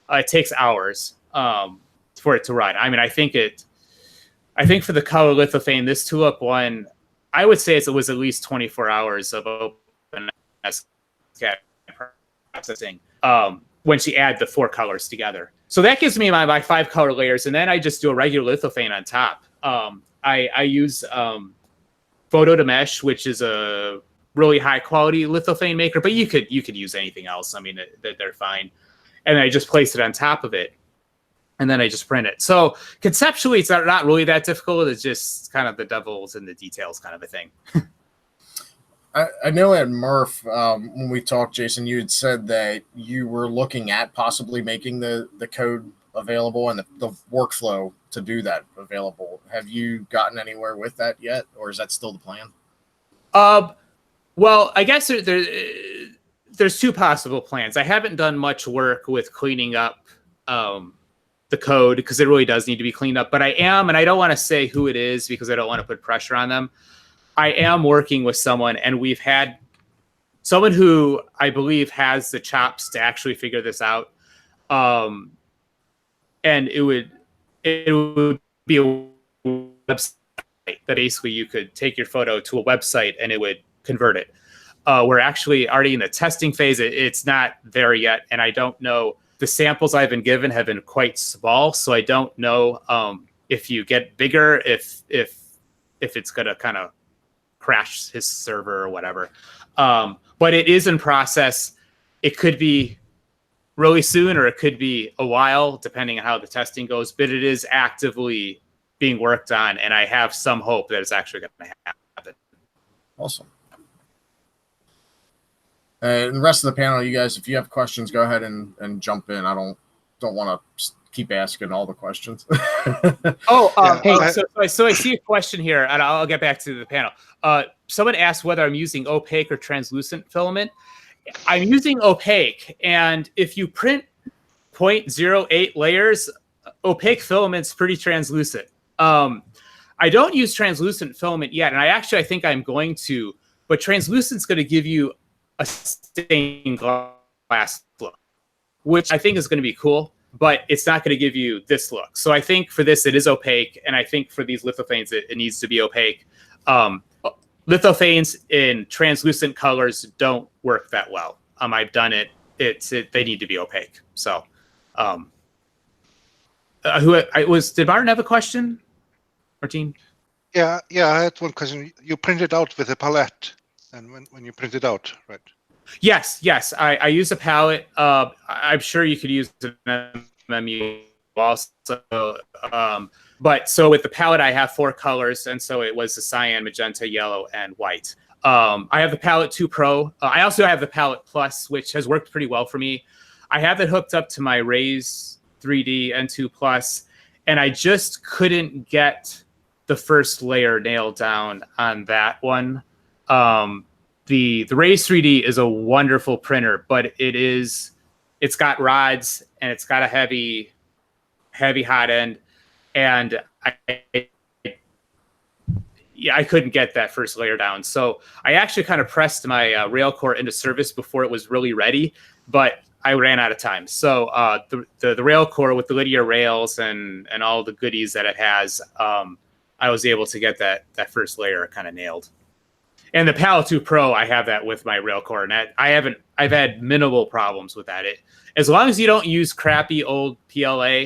It takes hours for it to run. I mean, I think for the color lithophane, this tulip one, I would say it was at least 24 hours of OpenSCAD processing when she add the 4 colors together. So that gives me my 5 color layers, and then I just do a regular lithophane on top. I use Photo to Mesh, which is a really high quality lithophane maker, but you could use anything else. I mean, they're fine. And I just place it on top of it, and then I just print it. So conceptually, it's not really that difficult. It's just kind of the devil's in the details kind of a thing. I know at Murph, when we talked, Jason, you had said that you were looking at possibly making the code available and the workflow to do that available. Have you gotten anywhere with that yet, or is that still the plan? Well, I guess there's 2 possible plans. I haven't done much work with cleaning up the code because it really does need to be cleaned up. But I am, and I don't want to say who it is because I don't want to put pressure on them. I am working with someone, and we've had someone who I believe has the chops to actually figure this out. And it would be a website that basically you could take your photo to a website and it would convert it. We're actually already in the testing phase. It's not there yet, and I don't know. The samples I've been given have been quite small, so I don't know if you get bigger, if it's gonna kind of crash his server or whatever. But it is in process. It could be really soon, or it could be a while, depending on how the testing goes. But it is actively being worked on, and I have some hope that it's actually going to happen. Awesome. And the rest of the panel, you guys, if you have questions, go ahead and jump in. I don't want to keep asking all the questions. So I see a question here, and I'll get back to the panel. Someone asked whether I'm using opaque or translucent filament. I'm using opaque, and if you print 0.08 layers, opaque filament's pretty translucent. I don't use translucent filament yet, and I think I'm going to, but translucent's going to give you a stained glass look, which I think is going to be cool. but it's not going to give you this look. So I think for this, it is opaque. And I think for these lithopanes, it needs to be opaque. Lithopanes in translucent colors don't work that well. I've done it. They need to be opaque. So did Martin have a question? Martin? Yeah, I had one question. You printed out with a palette, and when you print it out, right? Yes. I use a palette. I'm sure you could use an MMU also. But so with the palette, I have 4 colors, and so it was the cyan, magenta, yellow, and white. I have the Palette 2 Pro. I also have the Palette Plus, which has worked pretty well for me. I have it hooked up to my Raise 3D N2 Plus, and I just couldn't get the first layer nailed down on that one. The Raise 3D is a wonderful printer, but it's got rods and it's got a heavy hot end, and I couldn't get that first layer down. So I actually kind of pressed my Railcore into service before it was really ready, but I ran out of time. So the Railcore with the linear rails and all the goodies that it has, I was able to get that first layer kind of nailed. And the Palette 2 Pro, I have that with my Railcore, and I've had minimal problems with that. As long as you don't use crappy old PLA,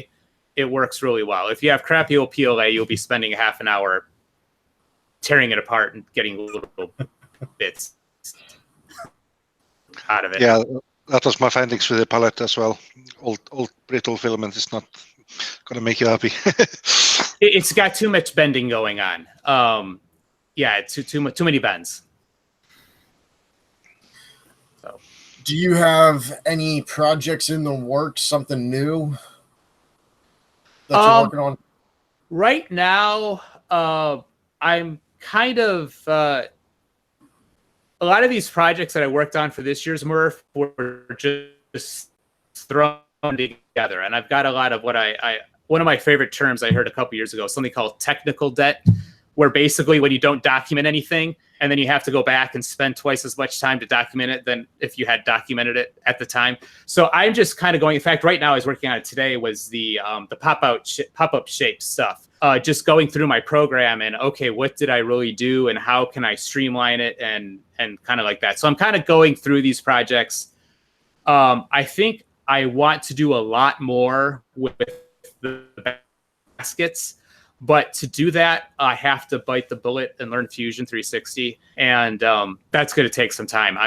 it works really well. If you have crappy old PLA, you'll be spending a half an hour tearing it apart and getting little bits out of it. Yeah, that was my findings with the palette as well. Old brittle filament is not going to make you happy. It's got too much bending going on. Yeah, too many bends. So, do you have any projects in the works? Something new that you're working on? Right now, I'm kind of a lot of these projects that I worked on for this year's Murph were just thrown together, and I've got a lot of what one of my favorite terms I heard a couple years ago, something called technical debt, where basically when you don't document anything and then you have to go back and spend twice as much time to document it than if you had documented it at the time. So I'm just kind of going, in fact, right now I was working on it today, was the pop-up shape stuff. Just going through my program and, okay, what did I really do and how can I streamline it and kind of like that. So I'm kind of going through these projects. I think I want to do a lot more with the baskets. But to do that, I have to bite the bullet and learn Fusion 360. And that's going to take some time.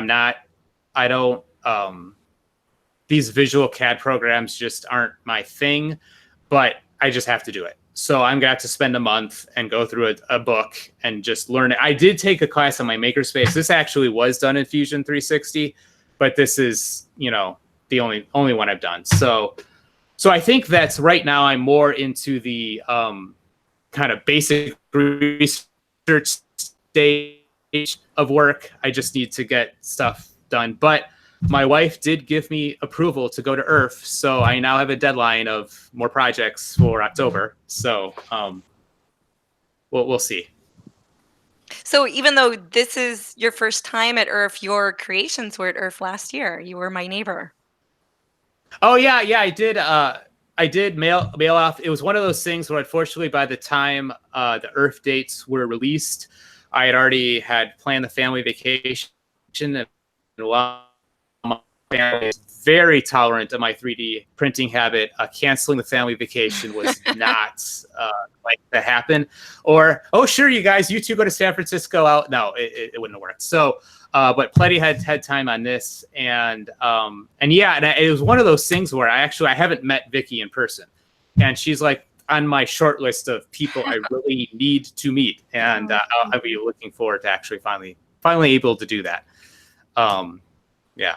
These visual CAD programs just aren't my thing, but I just have to do it. So I'm going to have to spend a month and go through a book and just learn it. I did take a class on my Makerspace. This actually was done in Fusion 360, but this is, the only one I've done. So I think that's right now I'm more into the kind of basic research stage of work. I just need to get stuff done. But my wife did give me approval to go to IRF, so I now have a deadline of more projects for October. So we'll see. So even though this is your first time at IRF, your creations were at IRF last year. You were my neighbor. Oh yeah, I did. I did mail off. It was one of those things where, unfortunately, by the time the IRF dates were released, I had already had planned the family vacation, and while my family is very tolerant of my 3D printing habit, canceling the family vacation was not like to happen. Or, oh, sure, you guys, you two go to San Francisco out. No, it wouldn't have worked. So, but plenty had time on this, and yeah, and it was one of those things where I haven't met Vicky in person, and she's like on my short list of people I really need to meet, and I'll be looking forward to actually finally able to do that. Yeah.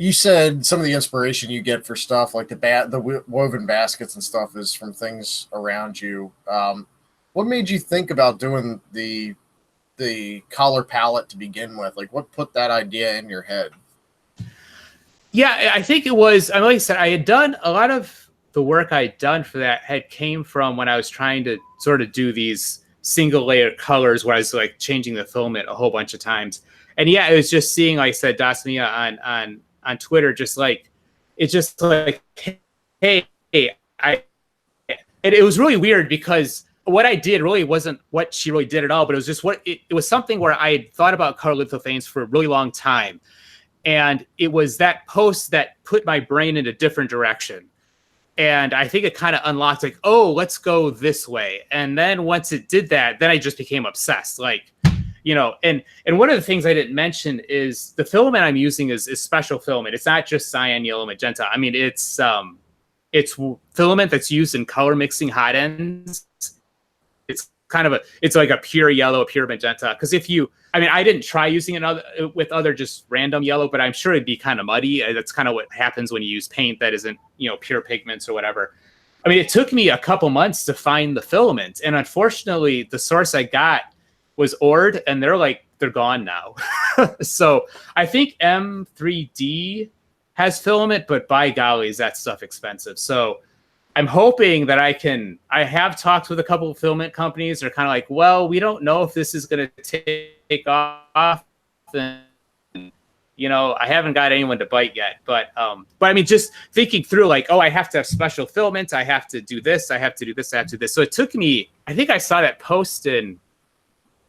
You said some of the inspiration you get for stuff like the woven baskets and stuff is from things around you. What made you think about doing the collar palette to begin with? Like, what put that idea in your head? Yeah, I think it was, like I said, I had done a lot of the work I had done for that came from when I was trying to sort of do these single layer colors where I was like changing the filament a whole bunch of times. And yeah, it was just seeing, like I said, Dasmia on Twitter, it's just like, hey, it was really weird because what I did really wasn't what she really did at all, but it was just it was something where I had thought about color lithophanes for a really long time. And it was that post that put my brain in a different direction. And I think it kind of unlocked like, oh, let's go this way. And then once it did that, then I just became obsessed. Like, you know, and one of the things I didn't mention is the filament I'm using is special filament. It's not just cyan, yellow, magenta. I mean, it's filament that's used in color mixing hot ends. It's like a pure yellow, a pure magenta. Because I didn't try using it with other just random yellow, but I'm sure it'd be kind of muddy. That's kind of what happens when you use paint that isn't, you know, pure pigments or whatever. I mean, it took me a couple months to find the filament. And unfortunately, the source I got was Ord, and they're gone now. So I think M3D has filament, but by golly, is that stuff expensive. So I'm hoping that I have talked with a couple of filament companies. They're kind of like, well, we don't know if this is going to take off. And, you know, I haven't got anyone to bite yet. But I mean, just thinking through like, oh, I have to have special filament. I have to do this. I have to do this. I have to do this. So it took me, I think I saw that post in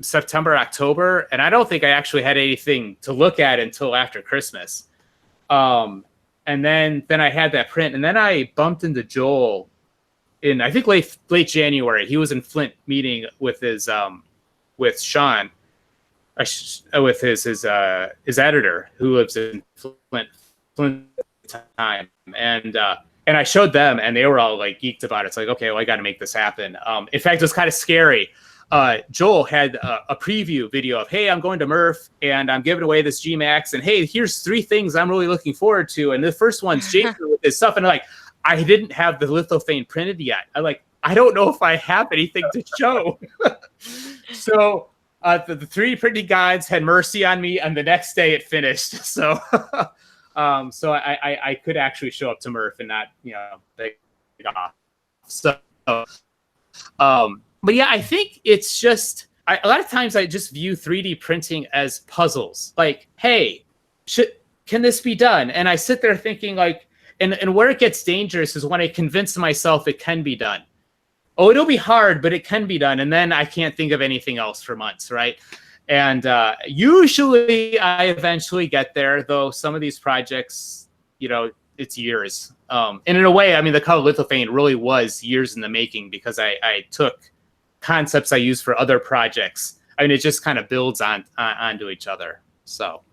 September, October, and I don't think I actually had anything to look at until after Christmas. And then I had that print, and then I bumped into Joel in, I think, late January. He was in Flint meeting with his with Sean, with his editor who lives in Flint time, and I showed them, and they were all like geeked about it. It's like, okay, well, I got to make this happen. In fact, it was kind of scary. Joel had a preview video of, hey, I'm going to Murph and I'm giving away this G-Max, and hey, here's 3 things I'm really looking forward to. And the first one's Jason with his stuff. And like, I didn't have the lithophane printed yet. I don't know if I have anything to show. So the 3 printing guides had mercy on me, and the next day it finished. So so I could actually show up to Murph and not, you know, take off. So but yeah, I think it's just, a lot of times I just view 3D printing as puzzles. Like, hey, can this be done? And I sit there thinking like, and where it gets dangerous is when I convince myself it can be done. Oh, it'll be hard, but it can be done. And then I can't think of anything else for months, right? And usually I eventually get there, though some of these projects, you know, it's years. And in a way, I mean, the color lithophane really was years in the making, because I took concepts I use for other projects. I mean, it just kind of builds onto each other. So,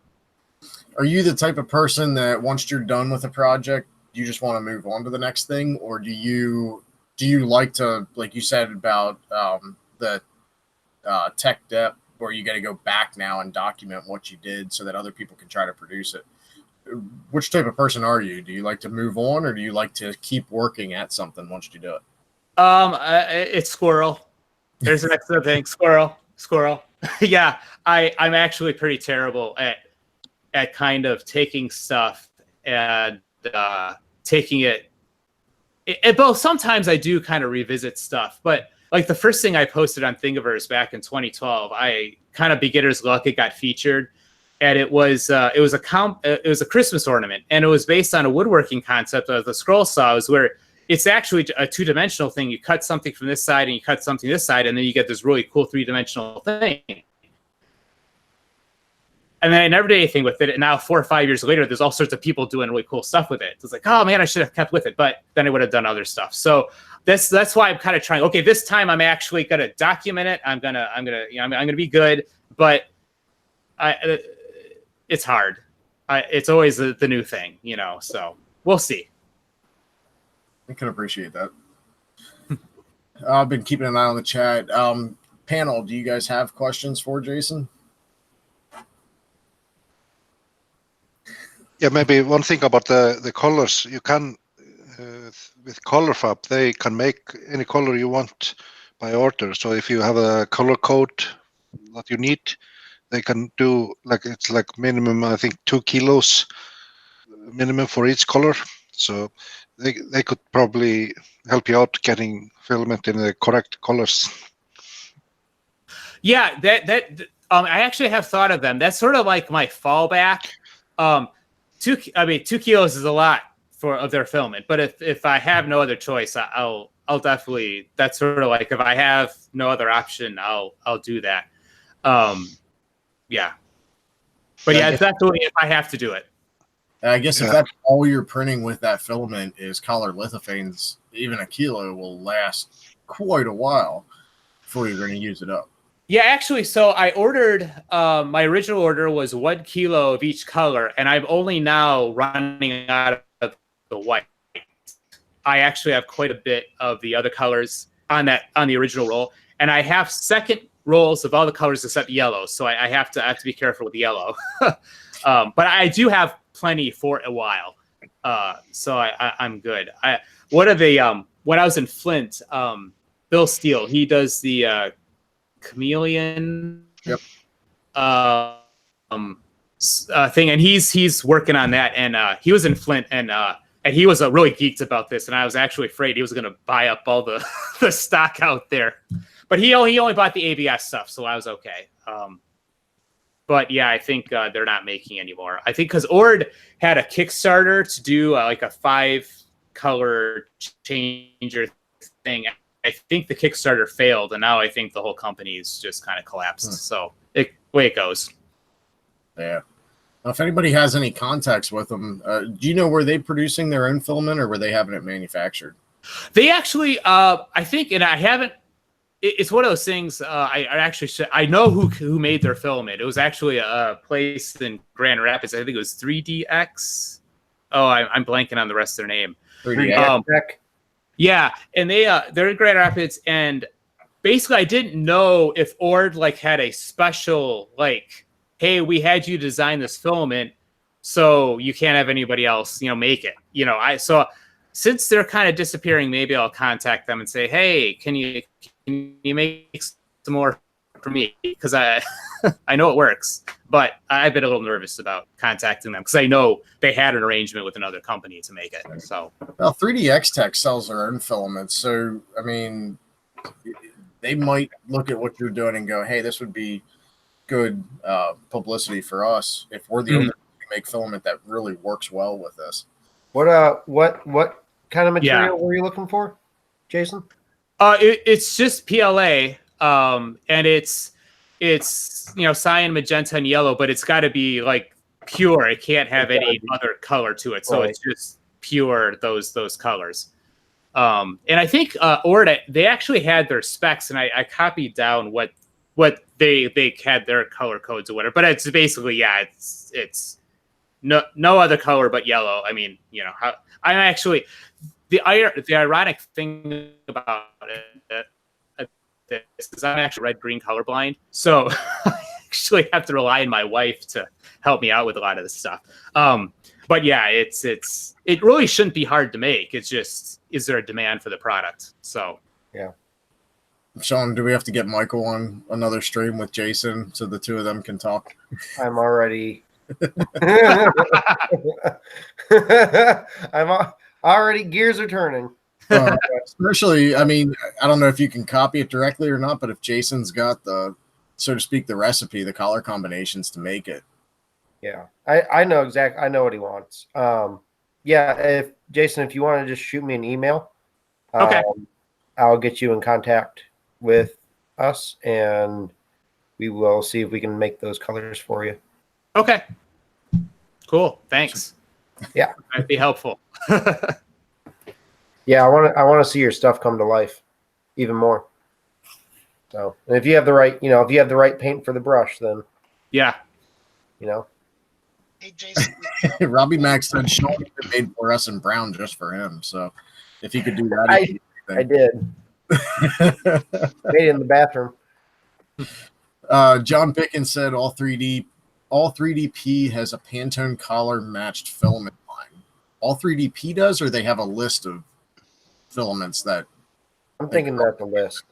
are you the type of person that once you're done with a project, you just want to move on to the next thing, or do you like to, like you said about the tech debt, where you got to go back now and document what you did so that other people can try to produce it? Which type of person are you? Do you like to move on, or do you like to keep working at something once you do it? It's squirrel. There's an extra thing. Squirrel. Yeah, I'm actually pretty terrible at kind of taking stuff and taking it. Both sometimes I do kind of revisit stuff, but like the first thing I posted on Thingiverse back in 2012, I kind of beginner's luck. It got featured, and it was a Christmas ornament, and it was based on a woodworking concept of the scroll saws, where it's actually a 2-dimensional thing. You cut something from this side and you cut something this side, and then you get this really cool 3-dimensional thing. And then I never did anything with it. And now 4 or 5 years later, there's all sorts of people doing really cool stuff with it. It's like, oh man, I should have kept with it, but then I would have done other stuff. So that's why I'm kind of trying. Okay, this time I'm actually gonna document it. I'm gonna be good, but it's hard. It's always the new thing, you know. So we'll see. I can appreciate that. I've been keeping an eye on the chat. Panel, do you guys have questions for Jason? Yeah, maybe one thing about the colors. You can, with ColorFab, they can make any color you want by order. So if you have a color code that you need, they can do, it's like minimum, I think 2 kilos minimum for each color. So they could probably help you out getting filament in the correct colors. Yeah, I actually have thought of them. That's sort of like my fallback. 2 kilos is a lot of their filament, but if I have no other choice, I'll definitely, that's sort of like, if I have no other option, I'll do that. Yeah. But yeah, definitely if I have to do it. I guess if that's all you're printing with that filament is color lithopanes, even a kilo will last quite a while before you're going to use it up. Yeah, actually, so I ordered, my original order was 1 kilo of each color, and I'm only now running out of the white. I actually have quite a bit of the other colors on the original roll, and I have second rolls of all the colors except yellow, so I have to be careful with the yellow. But I do have plenty for a while, so I'm good. When I was in Flint, Bill Steele, he does the chameleon thing, and he's working on that, and he was in Flint, and he was really geeked about this, and I was actually afraid he was going to buy up all the the stock out there, but he only bought the ABS stuff, so I was okay. But yeah, I think they're not making anymore. I think because Ord had a Kickstarter to do like a 5-color changer thing. I think the Kickstarter failed, and now I think the whole company's just kind of collapsed. So way it goes. Yeah. Well, if anybody has any contacts with them, do you know, were they producing their own filament, or were they having it manufactured? They actually, I think, and I haven't. It's one of those things. I know who made their filament. It was actually a place in Grand Rapids. I think it was 3DX. Oh, I'm blanking on the rest of their name. 3DX. Yeah, and they're in Grand Rapids, and basically I didn't know if Ord like had a special like, hey, we had you design this filament, so you can't have anybody else, make it. So since they're kind of disappearing, maybe I'll contact them and say, hey, can you make some more for me? Because I know it works, but I've been a little nervous about contacting them because I know they had an arrangement with another company to make it. So, well, 3DX Tech sells their own filaments, so I mean, they might look at what you're doing and go, "Hey, this would be good publicity for us if we're the only one who make filament that really works well with this." What kind of material were you looking for, Jason? It's just PLA, and it's cyan, magenta, and yellow, but it's got to be like pure. It can't have any other color to it, so it's just pure those colors. And I think Ord, they actually had their specs, and I copied down what they had their color codes or whatever. But it's basically it's no other color but yellow. I mean, I'm actually. The ironic thing about it is I'm actually red-green colorblind, so I actually have to rely on my wife to help me out with a lot of this stuff. But yeah, it really shouldn't be hard to make. It's just, is there a demand for the product? So yeah. Sean, do we have to get Michael on another stream with Jason so the two of them can talk? I'm already. Already gears are turning. Especially, I mean, I don't know if you can copy it directly or not, but if Jason's got the, so to speak, the recipe, the color combinations to make it. Yeah, I know exactly. I know what he wants. Yeah, if Jason, if you want to just shoot me an email, okay, I'll get you in contact with us, and we will see if we can make those colors for you. Okay, cool. Thanks. Yeah, that'd be helpful. Yeah, I want to see your stuff come to life even more. So, and if you have the right, if you have the right paint for the brush, then yeah, Hey, Jason. Robbie Max said Sean made fluorescent brown just for him. So, if he could do that, I did. Made it in the bathroom. John Pickens said all 3DP has a Pantone collar matched filament line. All 3DP does, or they have a list of filaments that. I'm thinking that's the list.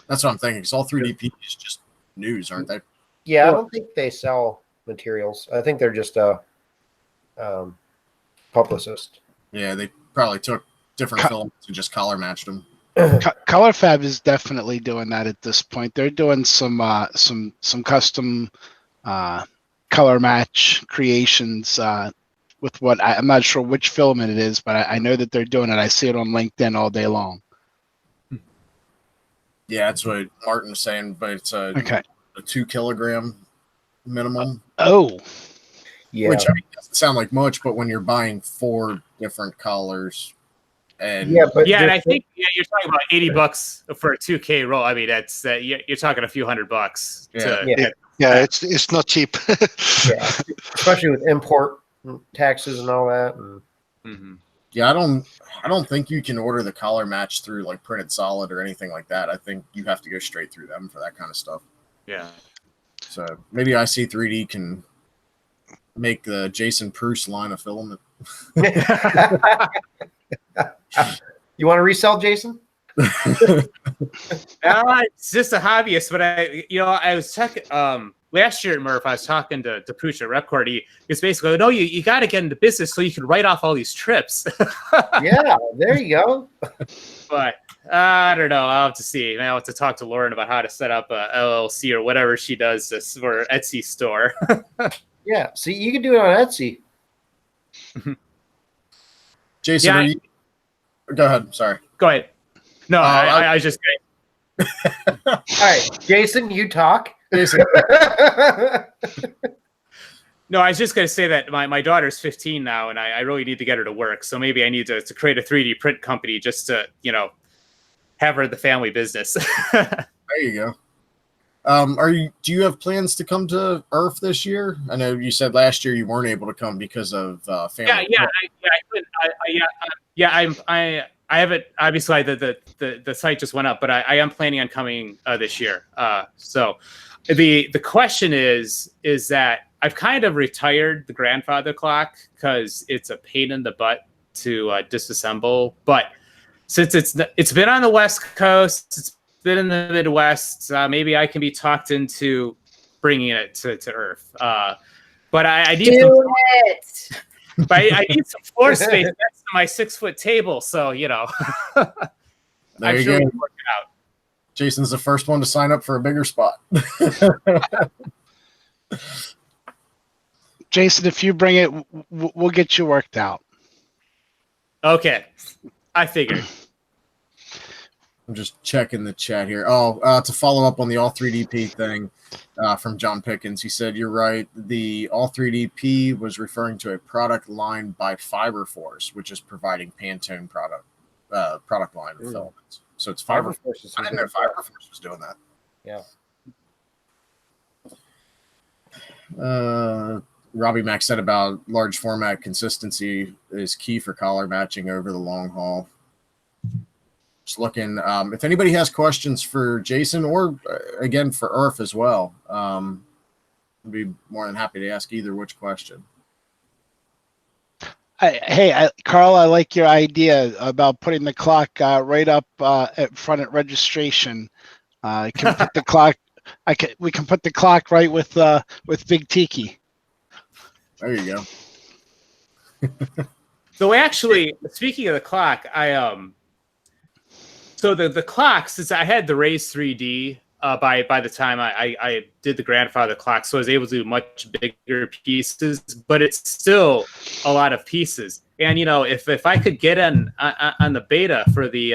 That's what I'm thinking. Because all 3DP is just news, aren't they? Yeah, I don't think they sell materials. I think they're just a publicist. Yeah, they probably took different filaments and just collar matched them. Color Fab is definitely doing that at this point. They're doing some custom color match creations with what I'm not sure which filament it is, but I know that they're doing it. I see it on LinkedIn all day long. Yeah, that's what Martin was saying, but it's a 2 kilogram minimum. Oh, Yeah. Which, I mean, doesn't sound like much, but when you're buying 4 different colors, and and I think you're talking about $80 for a 2K roll. I mean, that's you're talking a few $100. It's not cheap. Yeah, especially with import taxes and all that. Yeah, I don't think you can order the color match through like Printed Solid or anything like that. I think you have to go straight through them for that kind of stuff. Yeah. So maybe IC3D can make the Jason Preuss line of filament. You want to resell, Jason? It's just a hobbyist, but I was checking last year at Murph. I was talking to Pooch at Repcord. He was basically, no, you got to get into business so you can write off all these trips. Yeah, there you go. But I don't know. I'll have to see. I'll have to talk to Lauren about how to set up a LLC or whatever she does for Etsy store. Yeah, see, you can do it on Etsy. Jason, go ahead. Sorry. Go ahead. No, I was just kidding. All right, Jason, you talk. Jason. No, I was just going to say that my daughter's 15 now, and I really need to get her to work. So maybe I need to create a 3D print company just to, have her the family business. There you go. Do you have plans to come to Earth this year? I know you said last year you weren't able to come because of family. I haven't, obviously the site just went up, but I am planning on coming this year. So the question is that I've kind of retired the grandfather clock because it's a pain in the butt to disassemble. But since it's been on the West Coast, it's been in the Midwest, maybe I can be talked into bringing it to Earth. But I need But I need some floor space next to my 6-foot table, so There I'm you sure go. we can work it out. Jason's the first one to sign up for a bigger spot. Jason, if you bring it, we'll get you worked out. Okay, I figured. I'm just checking the chat here. To follow up on the All 3DP thing from John Pickens, he said, you're right. The All 3DP was referring to a product line by Fiber Force, which is providing Pantone product line of filaments. So it's Fiber Force. I didn't know Fiber Force was doing that. Yeah. Robbie Mack said about large format consistency is key for collar matching over the long haul. Just looking, if anybody has questions for Jason or again for Earth as well, I'd be more than happy to ask either which question. Carl, I like your idea about putting the clock right up at front at registration. I can put the clock. We can put the clock right with Big Tiki. There you go. So actually, speaking of the clock, so the clock, since I had the Raise 3D by the time I did the grandfather clock, so I was able to do much bigger pieces, but it's still a lot of pieces. And if I could get on the beta for the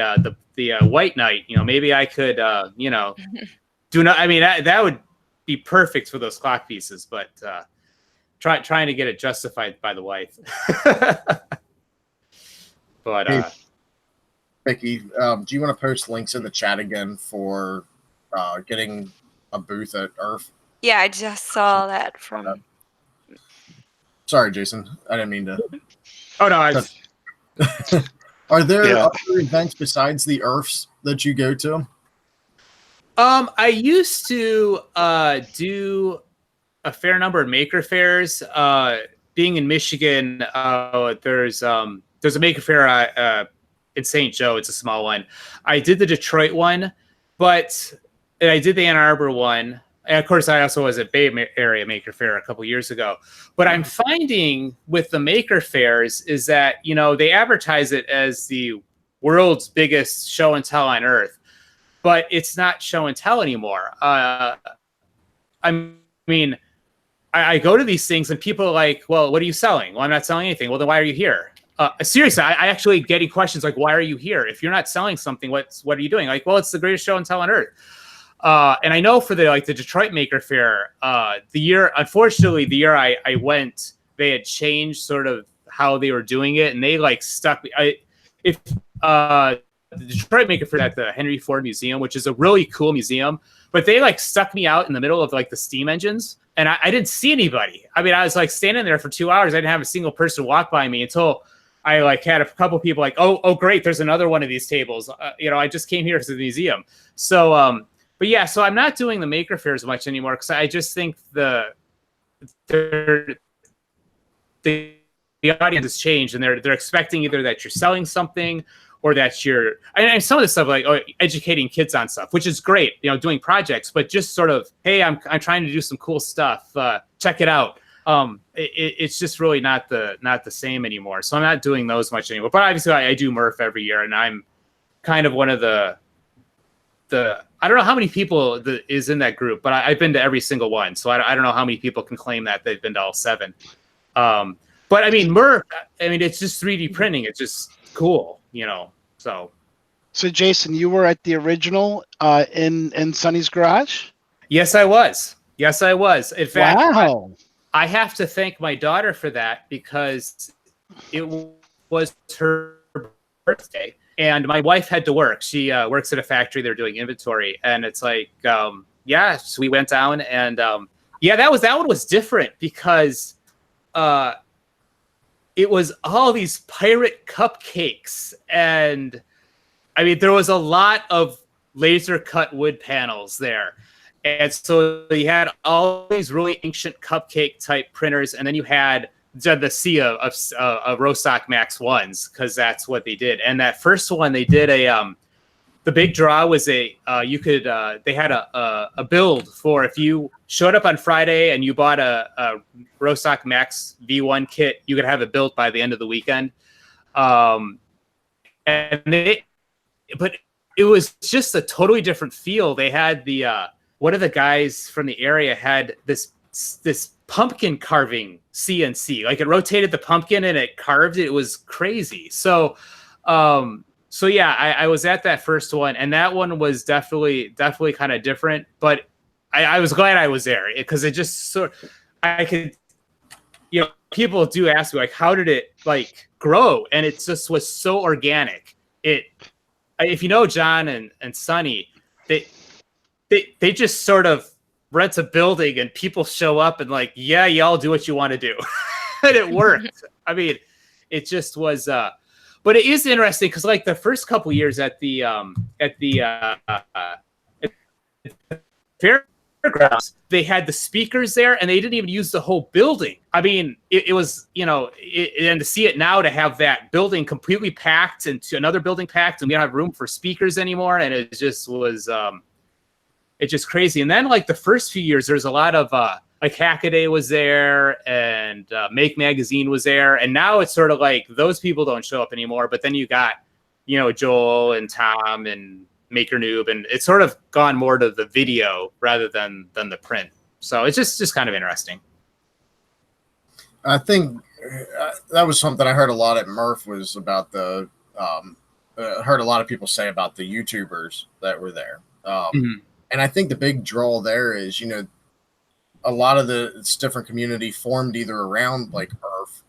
White Knight, maybe I could that would be perfect for those clock pieces, but trying to get it justified by the wife. But hey, Vicky, do you want to post links in the chat again for getting a booth at Earth? Yeah, I just saw that from. Sorry, Jason. I didn't mean to. Oh no, Are there other events besides the Earths that you go to? I used to do a fair number of maker fairs. Being in Michigan, there's a maker fair in St. Joe. It's a small one. I did the Detroit one, and I did the Ann Arbor one. And of course, I also was at Bay Area Maker Fair a couple years ago. But I'm finding with the maker fairs is that, they advertise it as the world's biggest show and tell on Earth, but it's not show and tell anymore. I mean, I go to these things and people are like, well, what are you selling? Well, I'm not selling anything. Well, then why are you here? Seriously, I actually getting questions like, why are you here? If you're not selling something, what are you doing? Like, well, it's the greatest show and tell on earth. And I know for the Detroit Maker Faire, unfortunately, the year I went, they had changed sort of how they were doing it, and they like stuck me. The Detroit Maker Faire at the Henry Ford Museum, which is a really cool museum, but they like stuck me out in the middle of like the steam engines, and I didn't see anybody. I mean, I was like standing there for 2 hours. I didn't have a single person walk by me until I like had a couple people like, oh, great, there's another one of these tables. I just came here to the museum. So, but yeah, so I'm not doing the Maker Fairs much anymore because I just think the audience has changed, and they're expecting either that you're selling something or that you're, and some of the stuff like educating kids on stuff, which is great, doing projects, but just sort of, hey, I'm trying to do some cool stuff. Check it out. It's just really not the same anymore. So I'm not doing those much anymore. But obviously I do Murph every year, and I'm kind of one of the I don't know how many people is in that group, but I've been to every single one. So I don't know how many people can claim that they've been to all 7. But I mean, Murph, it's just 3D printing. It's just cool, so. So Jason, you were at the original in Sonny's garage? Yes, I was. In fact, wow. I have to thank my daughter for that because it was her birthday and my wife had to work. She works at a factory. They're doing inventory, and it's like, so we went down, and that one was different because it was all these pirate cupcakes, and there was a lot of laser cut wood panels there. And so you had all these really ancient cupcake type printers, and then you had the sea of Rostock Max 1s, because that's what they did. And that first one they did the big draw was they had a build for if you showed up on Friday and you bought a Rostock Max V1 kit, you could have it built by the end of the weekend. But it was just a totally different feel. They had one of the guys from the area had this pumpkin carving CNC. Like, it rotated the pumpkin and it carved it. It was crazy. So I was at that first one, and that one was definitely kind of different. But I was glad I was there because it just I could, people do ask me like, how did it like grow? And it just was so organic. If you know John and Sonny, they just sort of rent a building and people show up and like, yeah, y'all do what you want to do. And it worked. It just was, but it is interesting because like the first couple years at the fairgrounds, they had the speakers there and they didn't even use the whole building. It was, and to see it now, to have that building completely packed into another building packed, and we don't have room for speakers anymore. And it just was, it's just crazy. And then like the first few years, there's a lot of like Hackaday was there, and Make Magazine was there. And now it's sort of like those people don't show up anymore. But then you got, Joel and Tom and Maker Noob, and it's sort of gone more to the video rather than the print. So it's just kind of interesting. I think that was something I heard a lot at Murph was about heard a lot of people say about the YouTubers that were there. And I think the big draw there is, a lot of the different community formed either around like Murph,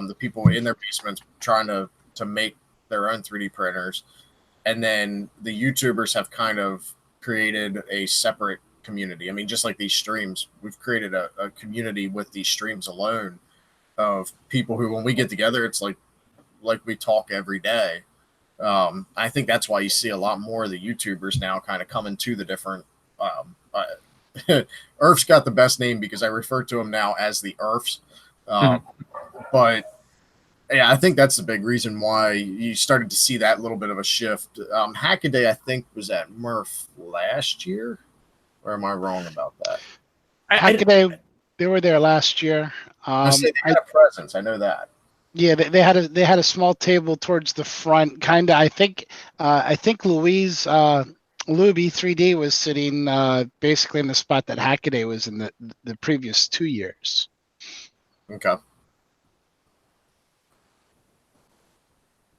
the people in their basements trying to make their own 3D printers. And then the YouTubers have kind of created a separate community. Just like these streams, we've created a community with these streams alone of people who, when we get together, it's like we talk every day. I think that's why you see a lot more of the YouTubers now kind of coming to the different. Earth's got the best name because I refer to them now as the Earths. But yeah, I think that's the big reason why you started to see that little bit of a shift. Hackaday, I think, was at Murph last year, or am I wrong about that? Hackaday, they were there last year. They had a presence. I know that. Yeah, they had a small table towards the front, kind of. I think Louise Luby 3D was sitting basically in the spot that Hackaday was in the previous 2 years. Okay.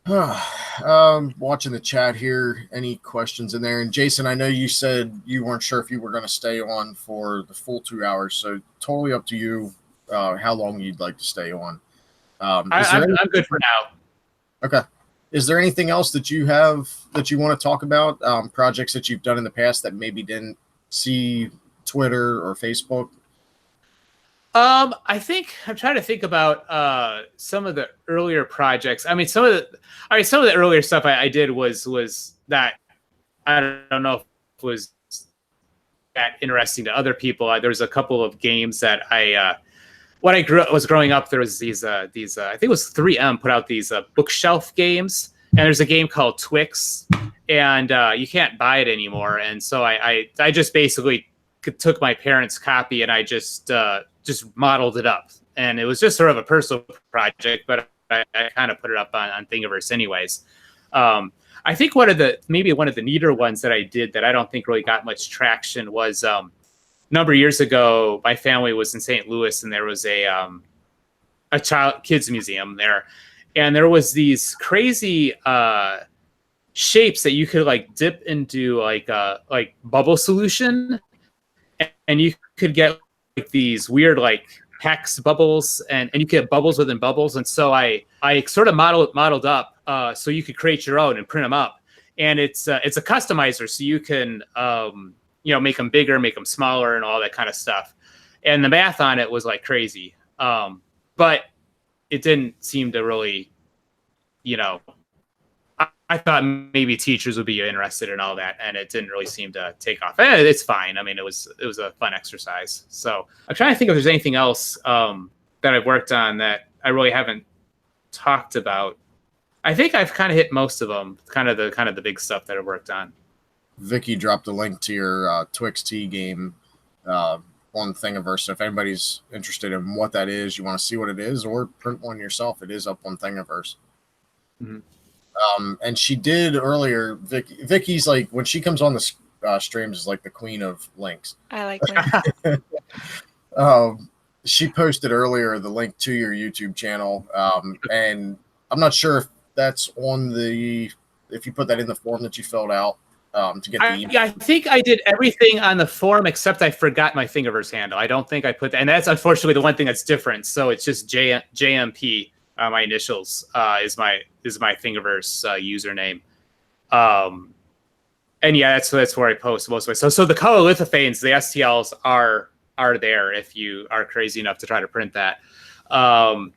Watching the chat here. Any questions in there? And Jason, I know you said you weren't sure if you were going to stay on for the full 2 hours, so totally up to you how long you'd like to stay on. I'm good for now. Okay. Is there anything else that you have that you want to talk about? Projects that you've done in the past that maybe didn't see Twitter or Facebook? I think I'm trying to think about some of the earlier projects. I mean, some of the earlier stuff I did was that I don't know if it was that interesting to other people. There was a couple of games that when I was growing up, there was these I think it was 3M put out these bookshelf games, and there's a game called Twix, and you can't buy it anymore. And so I just basically took my parents' copy and I just modeled it up, and it was just sort of a personal project, but I kind of put it up on Thingiverse anyways. I think one of the neater ones that I did that I don't think really got much traction was a number of years ago. My family was in St. Louis, and there was a kids museum there, and there was these crazy shapes that you could like dip into like bubble solution, and you could get like these weird like hex bubbles, and you get bubbles within bubbles. And so I sort of modeled up so you could create your own and print them up. And it's a customizer, so you can make them bigger, make them smaller, and all that kind of stuff. And the math on it was like crazy, but it didn't seem to really, I thought maybe teachers would be interested in all that, and it didn't really seem to take off. It's fine. I mean, it was a fun exercise. So I'm trying to think if there's anything else that I've worked on that I really haven't talked about. I think I've kind of hit most of them. Kind of the big stuff that I've worked on. Vicky dropped a link to your Twix T game on Thingiverse. So if anybody's interested in what that is, you want to see what it is, or print one yourself, it is up on Thingiverse. Mm-hmm. And she did earlier. Vicky's like, when she comes on the streams, is like the queen of links. I like links. She posted earlier the link to your YouTube channel, and I'm not sure if that's if you put that in the form that you filled out to get the email. I think I did everything on the form except I forgot my Thingiverse handle. I don't think I put that, and that's unfortunately the one thing that's different. So it's just JMP. My initials is my Thingiverse username, and yeah, that's where I post most of it. So the color lithopanes, the STLs are there if you are crazy enough to try to print that, and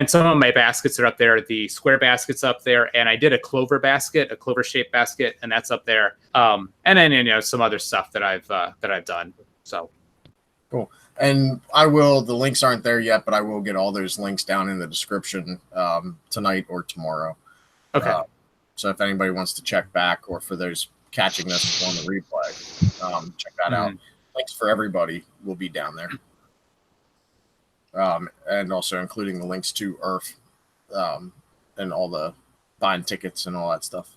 some of my baskets are up there. The square basket's up there, and I did a clover shaped basket, and that's up there. And then some other stuff that I've done. So cool. And the links aren't there yet, but I will get all those links down in the description tonight or tomorrow. Okay. So if anybody wants to check back, or for those catching this on the replay, check that out. Links for everybody will be down there. And also including the links to IRF and all the buying tickets and all that stuff.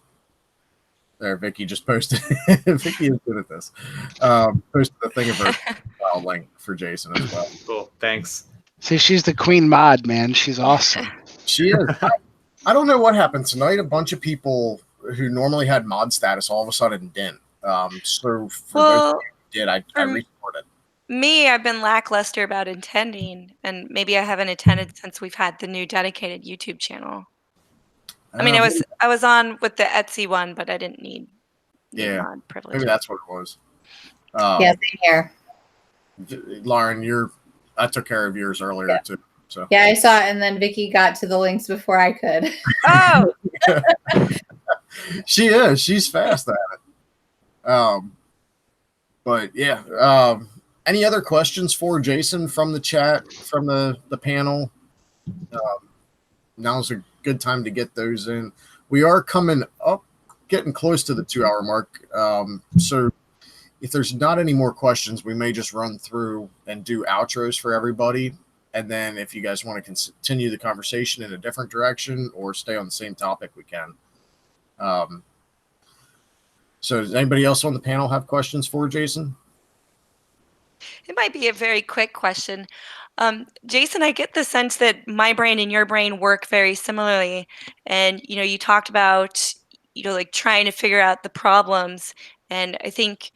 There, Vicky just posted. Vicky is good at this. Posted the Thingiverse link for Jason as well. Cool, thanks. See, she's the queen mod, man. She's awesome. She is. I don't know what happened tonight. A bunch of people who normally had mod status all of a sudden didn't. So for those who did, I reported. Me, I've been lackluster about attending, and maybe I haven't attended since we've had the new dedicated YouTube channel. I mean, I was on with the Etsy one, but I didn't need mod privilege. Maybe that's what it was. Yeah, same here. Lauren, I took care of yours earlier too. So yeah, I saw it, and then Vicky got to the links before I could. Oh, she is. She's fast at it. But yeah. Any other questions for Jason from the chat, from the panel? Now's a good time to get those in. We are coming up, getting close to the 2 hour mark. So if there's not any more questions, we may just run through and do outros for everybody. And then if you guys want to continue the conversation in a different direction or stay on the same topic, we can. So does anybody else on the panel have questions for Jason? It might be a very quick question. Jason, I get the sense that my brain and your brain work very similarly. And, you talked about, like trying to figure out the problems. And I think,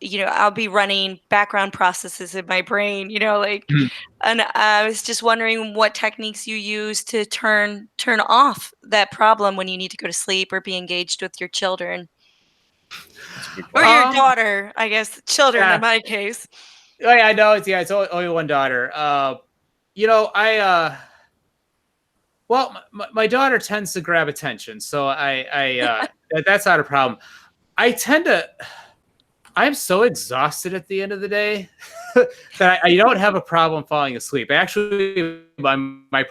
I'll be running background processes in my brain, and I was just wondering what techniques you use to turn off that problem when you need to go to sleep or be engaged with your children. Or your daughter, I guess, children in my case. Oh, yeah, I know. It's only one daughter. Well, my daughter tends to grab attention, so that's not a problem. I'm so exhausted at the end of the day that I don't have a problem falling asleep. Actually, my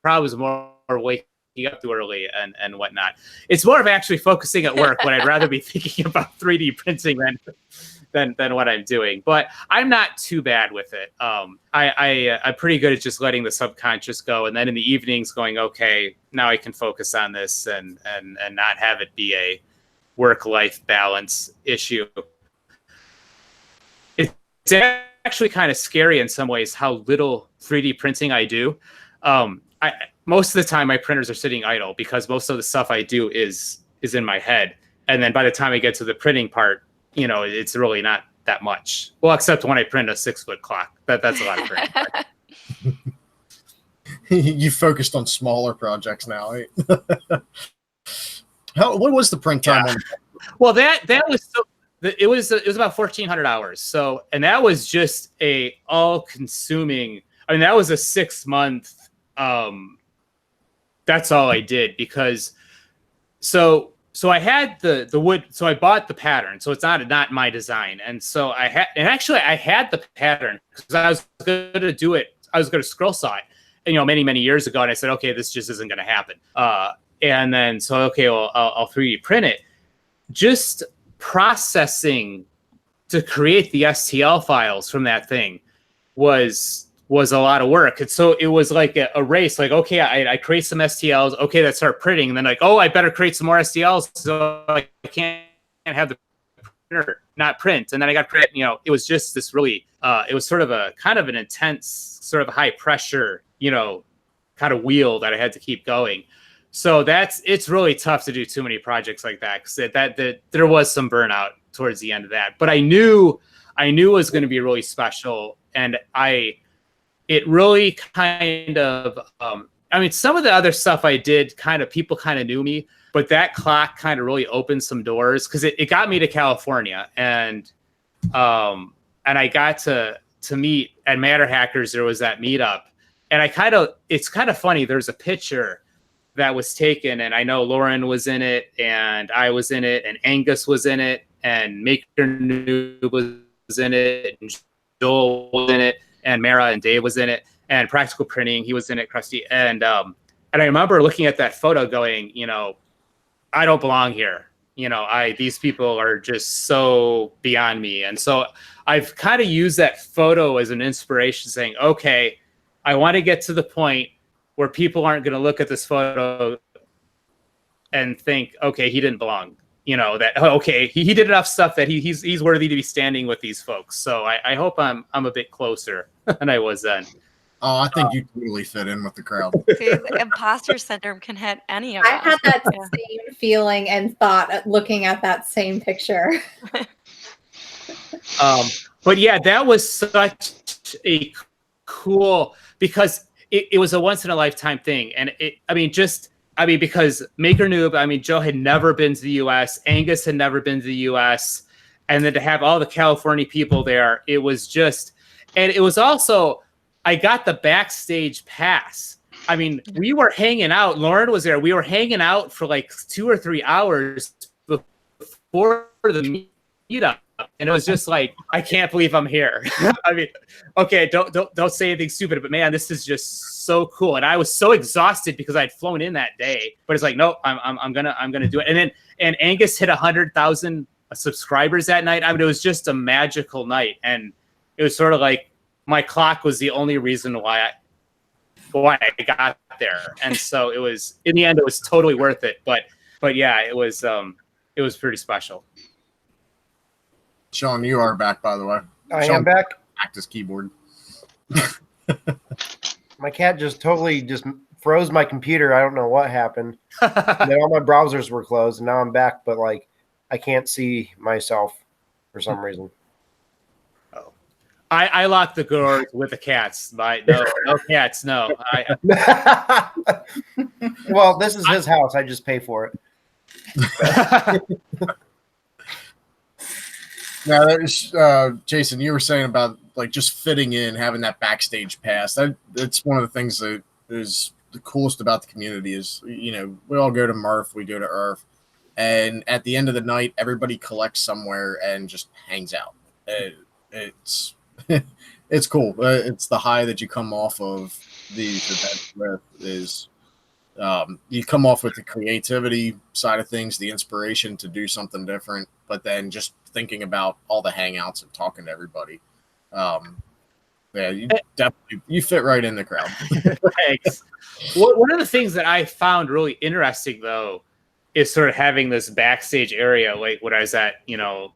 problem is more waking up too early and whatnot. It's more of actually focusing at work when I'd rather be thinking about 3D printing than what I'm doing. But I'm not too bad with it. I'm pretty good at just letting the subconscious go, and then in the evenings going, okay, now I can focus on this and not have it be a work-life balance issue. It's actually kind of scary in some ways how little 3D printing I do. Most of the time my printers are sitting idle because most of the stuff I do is in my head. And then by the time I get to the printing part, it's really not that much. Well, except when I print a 6-foot clock. That's a lot of printing. You focused on smaller projects now, right? What was the print time on? Well, that was so. It was about 1,400 hours. So, and that was just a all-consuming. I mean, that was a 6-month. That's all I did because. So I had the wood. So I bought the pattern. So it's not my design. And so I had the pattern because I was going to do it. I was going to scroll saw it, many years ago. And I said, okay, this just isn't going to happen. And then okay, well, I'll 3D print it. Just processing to create the STL files from that thing was a lot of work. And so it was like a race, like, okay, I create some STLs. Okay, let's start printing. And then like, oh, I better create some more STLs. So I can't have the printer not print. And then I got print, it was just this really, it was sort of a kind of an intense, sort of high pressure, kind of wheel that I had to keep going. So it's really tough to do too many projects like that because that there was some burnout towards the end of that. But I knew it was going to be really special, and it really kind of some of the other stuff I did people kind of knew me, but that clock kind of really opened some doors because it got me to California, and I got to meet at Matter Hackers. There was that meetup, and it's kind of funny. There's a picture that was taken, and I know Lauren was in it, and I was in it, and Angus was in it, and Maker Noob was in it, and Joel was in it, and Mara and Dave was in it, and Practical Printing, he was in it, Krusty, and I remember looking at that photo going, I don't belong here. These people are just so beyond me. And so I've kind of used that photo as an inspiration, saying, okay, I want to get to the point where people aren't going to look at this photo and think, okay, he didn't belong. Okay, he did enough stuff that he's worthy to be standing with these folks. So I hope I'm a bit closer than I was then. Oh, I think you totally fit in with the crowd. See, imposter syndrome can hit any of us. I had that same feeling and thought looking at that same picture. But yeah, that was such a cool, because it was a once in a lifetime thing. And because Maker Noob, Joe had never been to the US, Angus had never been to the US. And then to have all the California people there, it was just, and it was also, I got the backstage pass. We were hanging out. Lauren was there. We were hanging out for like 2 or 3 hours before the meetup. And it was just like, I can't believe I'm here. Okay, don't say anything stupid, but man, this is just so cool. And I was so exhausted because I'd flown in that day. But it's like, no, I'm gonna do it. And Angus hit 100,000 subscribers that night. It was just a magical night. And it was sort of like my clock was the only reason why I got there. And so it was, in the end, it was totally worth it. But but yeah, it was pretty special. Sean, you are back, by the way. I Sean am back. Back his keyboard. My cat just totally just froze my computer. I don't know what happened. And then all my browsers were closed, and now I'm back, but like I can't see myself for some reason. Oh, I locked the doors with the cats. No cats. No. Well, this is his house. I just pay for it. Now, Jason, you were saying about like just fitting in, having that backstage pass. That's one of the things that is the coolest about the community is, you know, we all go to Murph, we go to Earth, and at the end of the night, everybody collects somewhere and just hangs out. It's it's cool. It's the high that you come off of these events with is you come off with the creativity side of things, the inspiration to do something different, but then just thinking about all the hangouts and talking to everybody. Yeah, you fit right in the crowd. Thanks. One of the things that I found really interesting though is sort of having this backstage area, like when I was at, you know,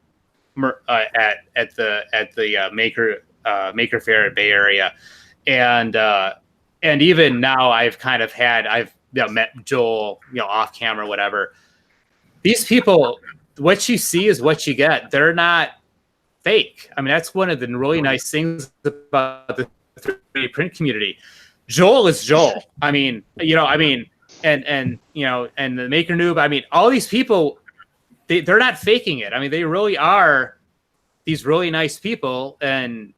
at the Maker Faire at Bay Area, and even now I've met Joel, you know, off camera, whatever. These people, what you see is what you get. They're not fake. I mean, that's one of the really nice things about the 3D print community. Joel is Joel. I mean, you know, and you know, and the Maker Noob. I mean, all these people, they're not faking it. I mean, they really are these really nice people, and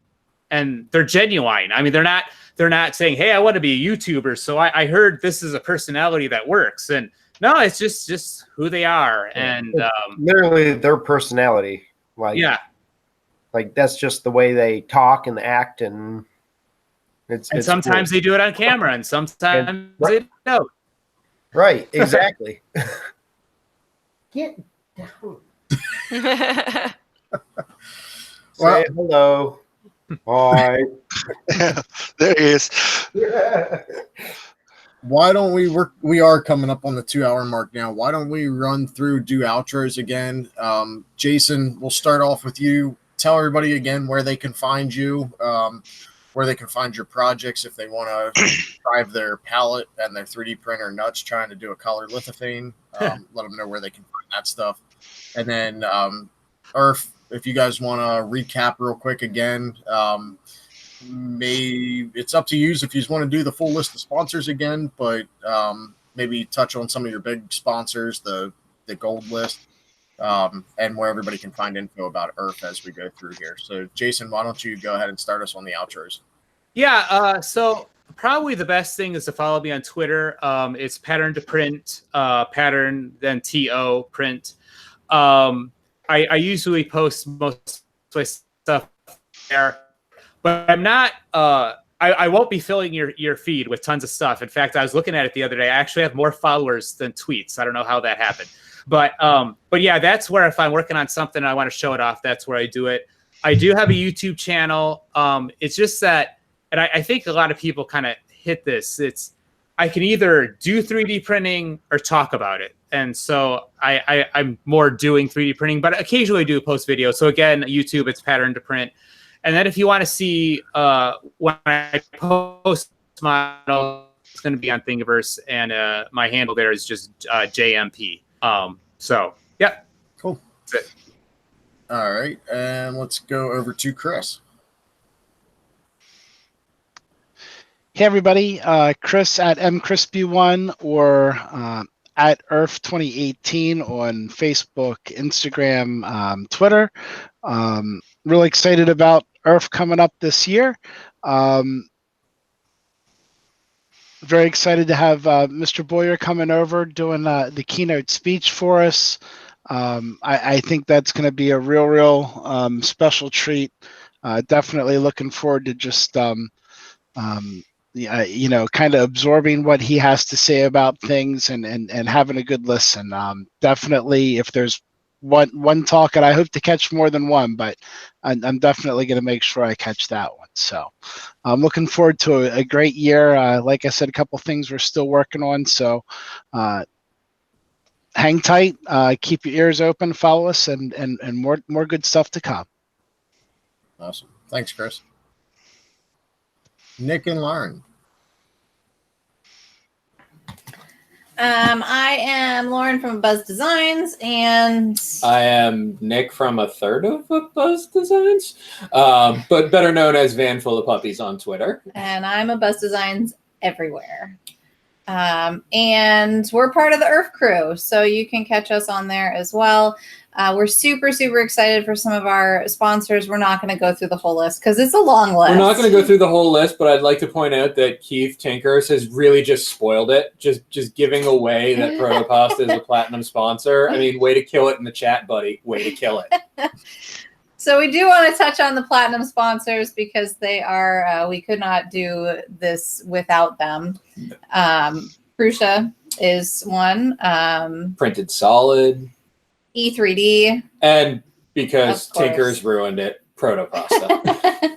they're genuine. I mean, they're not saying, "Hey, I want to be a YouTuber, so I heard this is a personality that works." And no, it's just who they are, and literally their personality. Like, yeah, like that's just the way they talk and act, and it's sometimes cool. they do it on camera, and sometimes they don't. Right, exactly. Get down. Say hello. Hi. There he is. Why don't we are coming up on the 2-hour mark now. Why don't we run through, do outros again? Jason, we'll start off with you. Tell everybody again where they can find you, where they can find your projects if they want to drive their palette and their 3D printer nuts trying to do a color lithophane. Let them know where they can find that stuff. And then Earth, if you guys want to recap real quick again, it's up to you if you want to do the full list of sponsors again, but maybe touch on some of your big sponsors, the gold list, and where everybody can find info about Earth as we go through here. So Jason, why don't you go ahead and start us on the outros? Yeah, so probably the best thing is to follow me on Twitter. It's Pattern to Print, Pattern, then TO Print. I usually post most of my stuff there, but I'm not. I won't be filling your feed with tons of stuff. In fact, I was looking at it the other day. I actually have more followers than tweets. I don't know how that happened, but yeah, that's where if I'm working on something and I want to show it off, that's where I do it. I do have a YouTube channel. It's just that, and I think a lot of people kind of hit this. I can either do 3D printing or talk about it. And so I'm more doing 3D printing, but occasionally do post videos. So again, YouTube, it's Pattern to Print. And then if you want to see when I post model, it's going to be on Thingiverse, and my handle there is just JMP. So yeah, cool. That's it. All right, and let's go over to Chris. Hey everybody, Chris at mcrispy1 or at Earth 2018 on Facebook, Instagram, Twitter. Really excited about Earth coming up this year. Very excited to have Mr. Boyer coming over doing the keynote speech for us. I think that's going to be a real special treat. Definitely looking forward to just you know, kind of absorbing what he has to say about things and having a good listen. Definitely, if there's one talk, and I hope to catch more than one, but I'm definitely going to make sure I catch that one. So I'm looking forward to a great year. Like I said, a couple things we're still working on. So hang tight, keep your ears open, follow us, and more good stuff to come. Awesome. Thanks, Chris. Nick and Lauren. I am Lauren from Buzz Designs, and I am Nick from a third of Buzz Designs, but better known as Van Full of Puppies on Twitter. And I'm a Buzz Designs everywhere. And we're part of the Earth crew, so you can catch us on there as well. We're super, super excited for some of our sponsors. We're not going to go through the whole list because it's a long list. We're not going to go through the whole list, but I'd like to point out that Keith Tinkers has really just spoiled it, just giving away that Protopasta is a platinum sponsor. I mean, way to kill it in the chat, buddy. Way to kill it. So we do want to touch on the platinum sponsors because they are, we could not do this without them. Prusa is one. Printed Solid. E3D. And because Tinkers ruined it, Protopasta.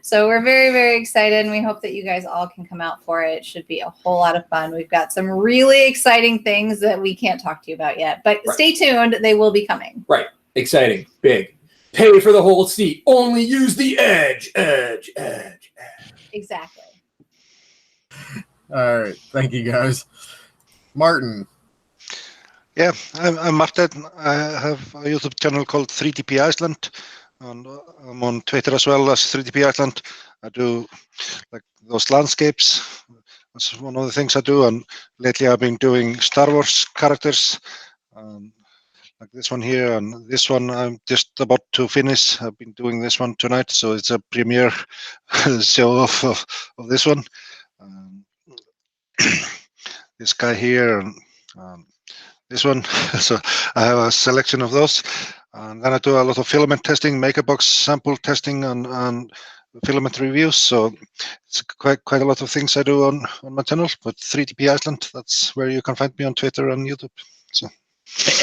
So we're very, very excited, and we hope that you guys all can come out for it. It should be a whole lot of fun. We've got some really exciting things that we can't talk to you about yet, but stay tuned. They will be coming. Right. Exciting. Big. Pay for the whole seat. Only use the edge. Edge. Exactly. All right. Thank you, guys. Martin. Yeah, I'm Martin. I have a YouTube channel called 3DP Iceland, and I'm on Twitter as well as 3DP Iceland. I do like those landscapes. That's one of the things I do. And lately I've been doing Star Wars characters, like this one here, and this one I'm just about to finish. I've been doing this one tonight, so it's a premiere show of this one. This guy here, and this one. So I have a selection of those, and then I do a lot of filament testing, maker box sample testing, and filament reviews. So it's quite a lot of things I do on my channel. But 3DP Iceland, that's where you can find me on Twitter and YouTube. So.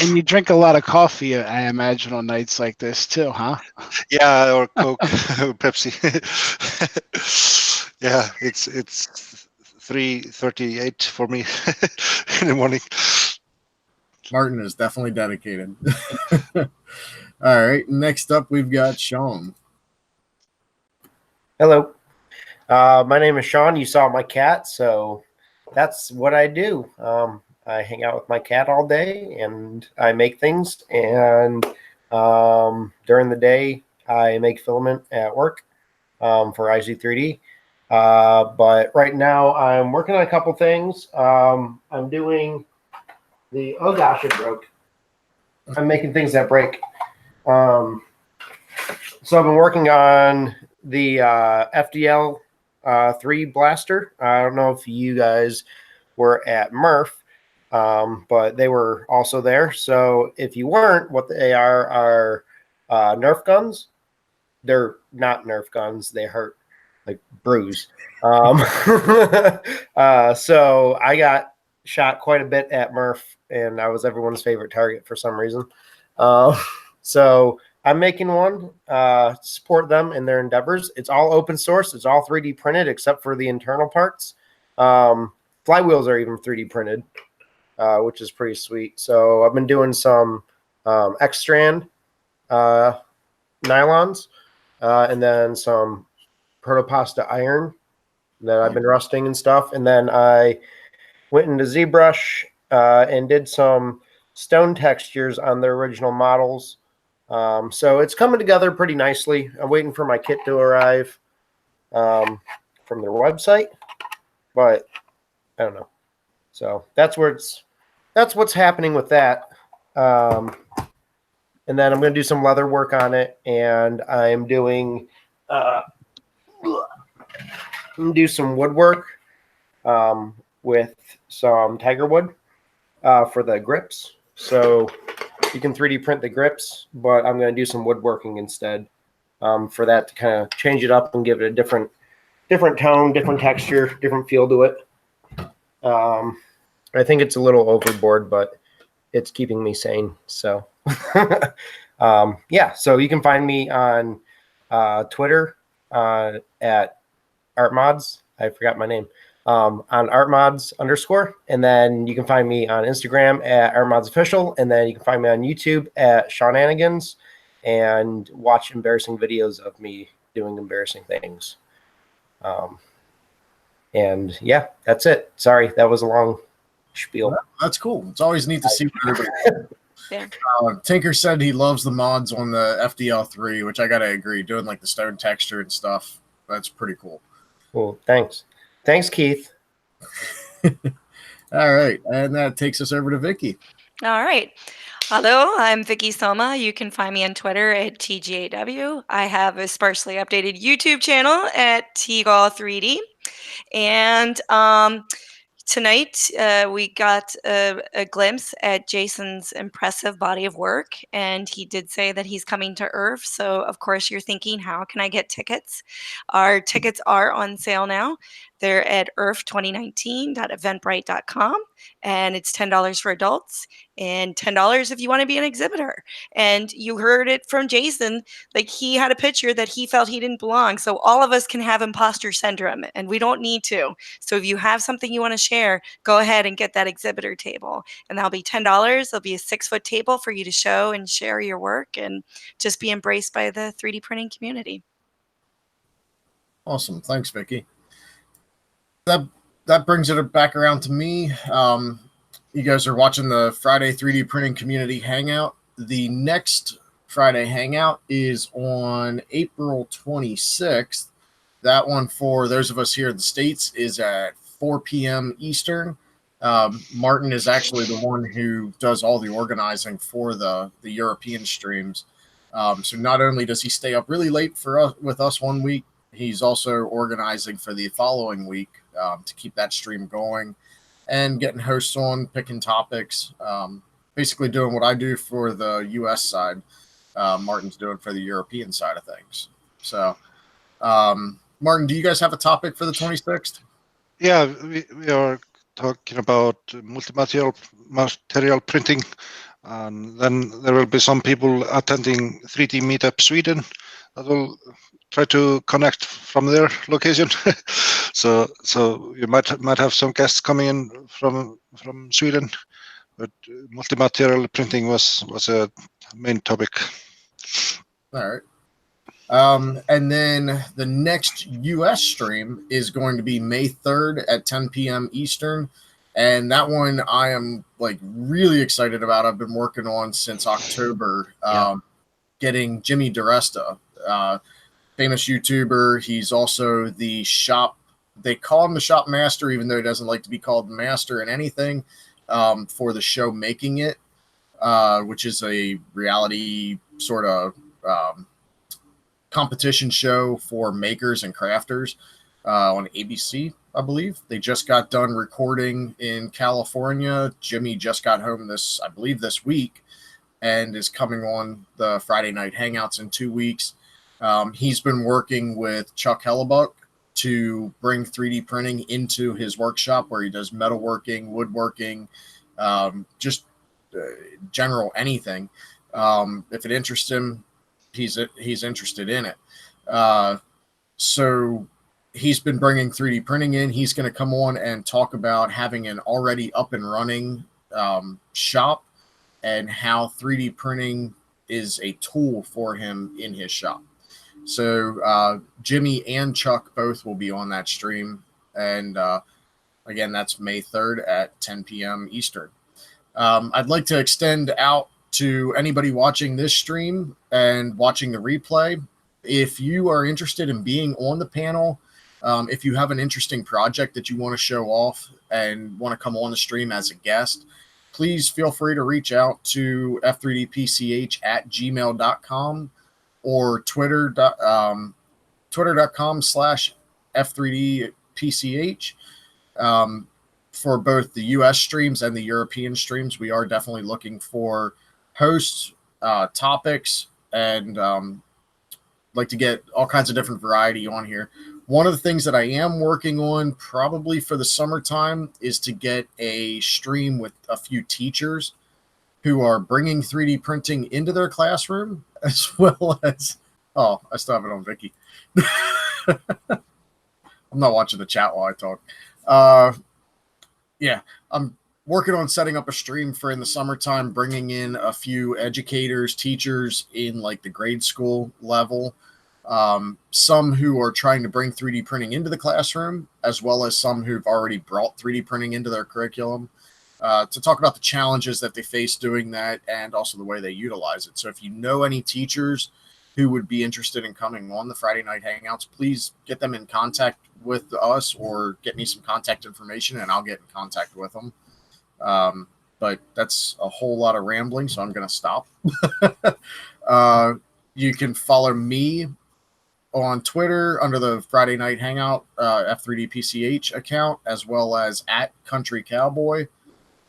And you drink a lot of coffee, I imagine, on nights like this too, huh? Yeah, or Coke, Pepsi. Yeah, it's 3:38 for me in the morning. Martin is definitely dedicated. All right. Next up, we've got Sean. Hello. My name is Sean. You saw my cat, so that's what I do. I hang out with my cat all day, and I make things. And during the day, I make filament at work for IZ3D. But right now, I'm working on a couple things. I'm doing oh gosh, it broke. I'm making things that break. So I've been working on the FDL 3 blaster. I don't know if you guys were at Murph, but they were also there. So if you weren't, what they are Nerf guns. They're not Nerf guns. They hurt, like bruise. So I got shot quite a bit at Murph, and I was everyone's favorite target for some reason. So I'm making one, support them in their endeavors. It's all open source. It's all 3D printed except for the internal parts. Flywheels are even 3D printed, which is pretty sweet. So I've been doing some X-strand nylons, and then some Protopasta iron that I've been rusting and stuff. And then I went into ZBrush and did some stone textures on the original models. So it's coming together pretty nicely. I'm waiting for my kit to arrive from their website, but I don't know. So that's what's happening with that. And then I'm going to do some leather work on it, and I'm doing do some woodwork with some tiger wood for the grips. So you can 3D print the grips, but I'm going to do some woodworking instead for that to kind of change it up and give it a different tone, different texture, different feel to it. I think it's a little overboard, but it's keeping me sane. So yeah, so you can find me on Twitter at ArtMods. I forgot my name. on artmods_, and then you can find me on Instagram at artmodsofficial, and then you can find me on YouTube at Seananigans, and watch embarrassing videos of me doing embarrassing things. And yeah, that's it. Sorry, that was a long spiel. That's cool. It's always neat to see what everybody. Yeah. Tinker said he loves the mods on the FDL3, which I gotta agree. Doing like the stone texture and stuff, that's pretty cool. Cool. Thanks, Keith. All right, and that takes us over to Vicky. All right. Hello, I'm Vicky Soma. You can find me on Twitter at TGAW. I have a sparsely updated YouTube channel at TGAW3D. And tonight, we got a glimpse at Jason's impressive body of work, and he did say that he's coming to IRF. So, of course, you're thinking, how can I get tickets? Our tickets are on sale now. They're at irf2019.eventbrite.com, and it's $10 for adults and $10 if you want to be an exhibitor. And you heard it from Jason, like he had a picture that he felt he didn't belong. So all of us can have imposter syndrome, and we don't need to. So if you have something you want to share, go ahead and get that exhibitor table, and that'll be $10. There'll be a 6-foot table for you to show and share your work and just be embraced by the 3D printing community. Awesome. Thanks, Vicky. That brings it back around to me. You guys are watching the Friday 3D Printing Community Hangout. The next Friday Hangout is on April 26th. That one, for those of us here in the States, is at 4 p.m. Eastern. Martin is actually the one who does all the organizing for the European streams. So not only does he stay up really late with us one week, he's also organizing for the following week to keep that stream going and getting hosts on, picking topics, basically doing what I do for the U.S. side. Martin's doing for the European side of things. So, Martin, do you guys have a topic for the 26th? Yeah, we are talking about material printing, and then there will be some people attending 3D Meetup Sweden that will try to connect from their location. so you might have some guests coming in from Sweden, but multi-material printing was a main topic. All right. And then the next US stream is going to be May 3rd at 10 p.m. Eastern. And that one I am like really excited about. I've been working on since October, getting Jimmy DiResta, famous YouTuber. He's also the shop. They call him the shop master, even though he doesn't like to be called master in anything, for the show Making It, which is a reality sort of competition show for makers and crafters on ABC, I believe. They just got done recording in California. Jimmy just got home this week, and is coming on the Friday night hangouts in 2 weeks. He's been working with Chuck Hellebuck to bring 3D printing into his workshop, where he does metalworking, woodworking, just general anything. If it interests him, he's interested in it. So he's been bringing 3D printing in. He's going to come on and talk about having an already up and running shop, and how 3D printing is a tool for him in his shop. So Jimmy and Chuck both will be on that stream. And again, that's May 3rd at 10 p.m. Eastern. I'd like to extend out to anybody watching this stream and watching the replay. If you are interested in being on the panel, if you have an interesting project that you want to show off and want to come on the stream as a guest, please feel free to reach out to f3dpch@gmail.com or twitter.com/f3dpch. For both the US streams and the European streams, we are definitely looking for hosts, topics, and like to get all kinds of different variety on here. One of the things that I am working on probably for the summertime is to get a stream with a few teachers who are bringing 3D printing into their classroom, as well as, oh, I still have it on Vicky. I'm not watching the chat while I talk. Yeah, I'm working on setting up a stream for in the summertime, bringing in a few educators, teachers in like the grade school level, some who are trying to bring 3D printing into the classroom, as well as some who've already brought 3D printing into their curriculum, to talk about the challenges that they face doing that and also the way they utilize it. So if you know any teachers who would be interested in coming on the Friday night hangouts, please get them in contact with us or get me some contact information and I'll get in contact with them. But that's a whole lot of rambling, so I'm going to stop. You can follow me on Twitter under the Friday Night Hangout F3DPCH account, as well as at Country Cowboy.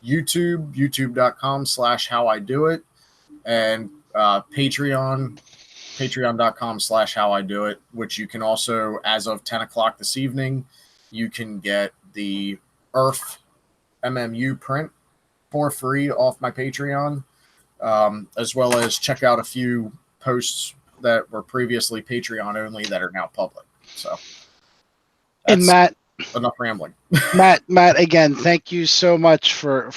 YouTube, youtube.com/howidoit, and Patreon, patreon.com/howidoit, which you can also, as of 10 o'clock this evening, you can get the EARF MMU print for free off my Patreon, as well as check out a few posts that were previously Patreon only that are now public. So, and Matt, enough rambling. Matt, again, thank you so much for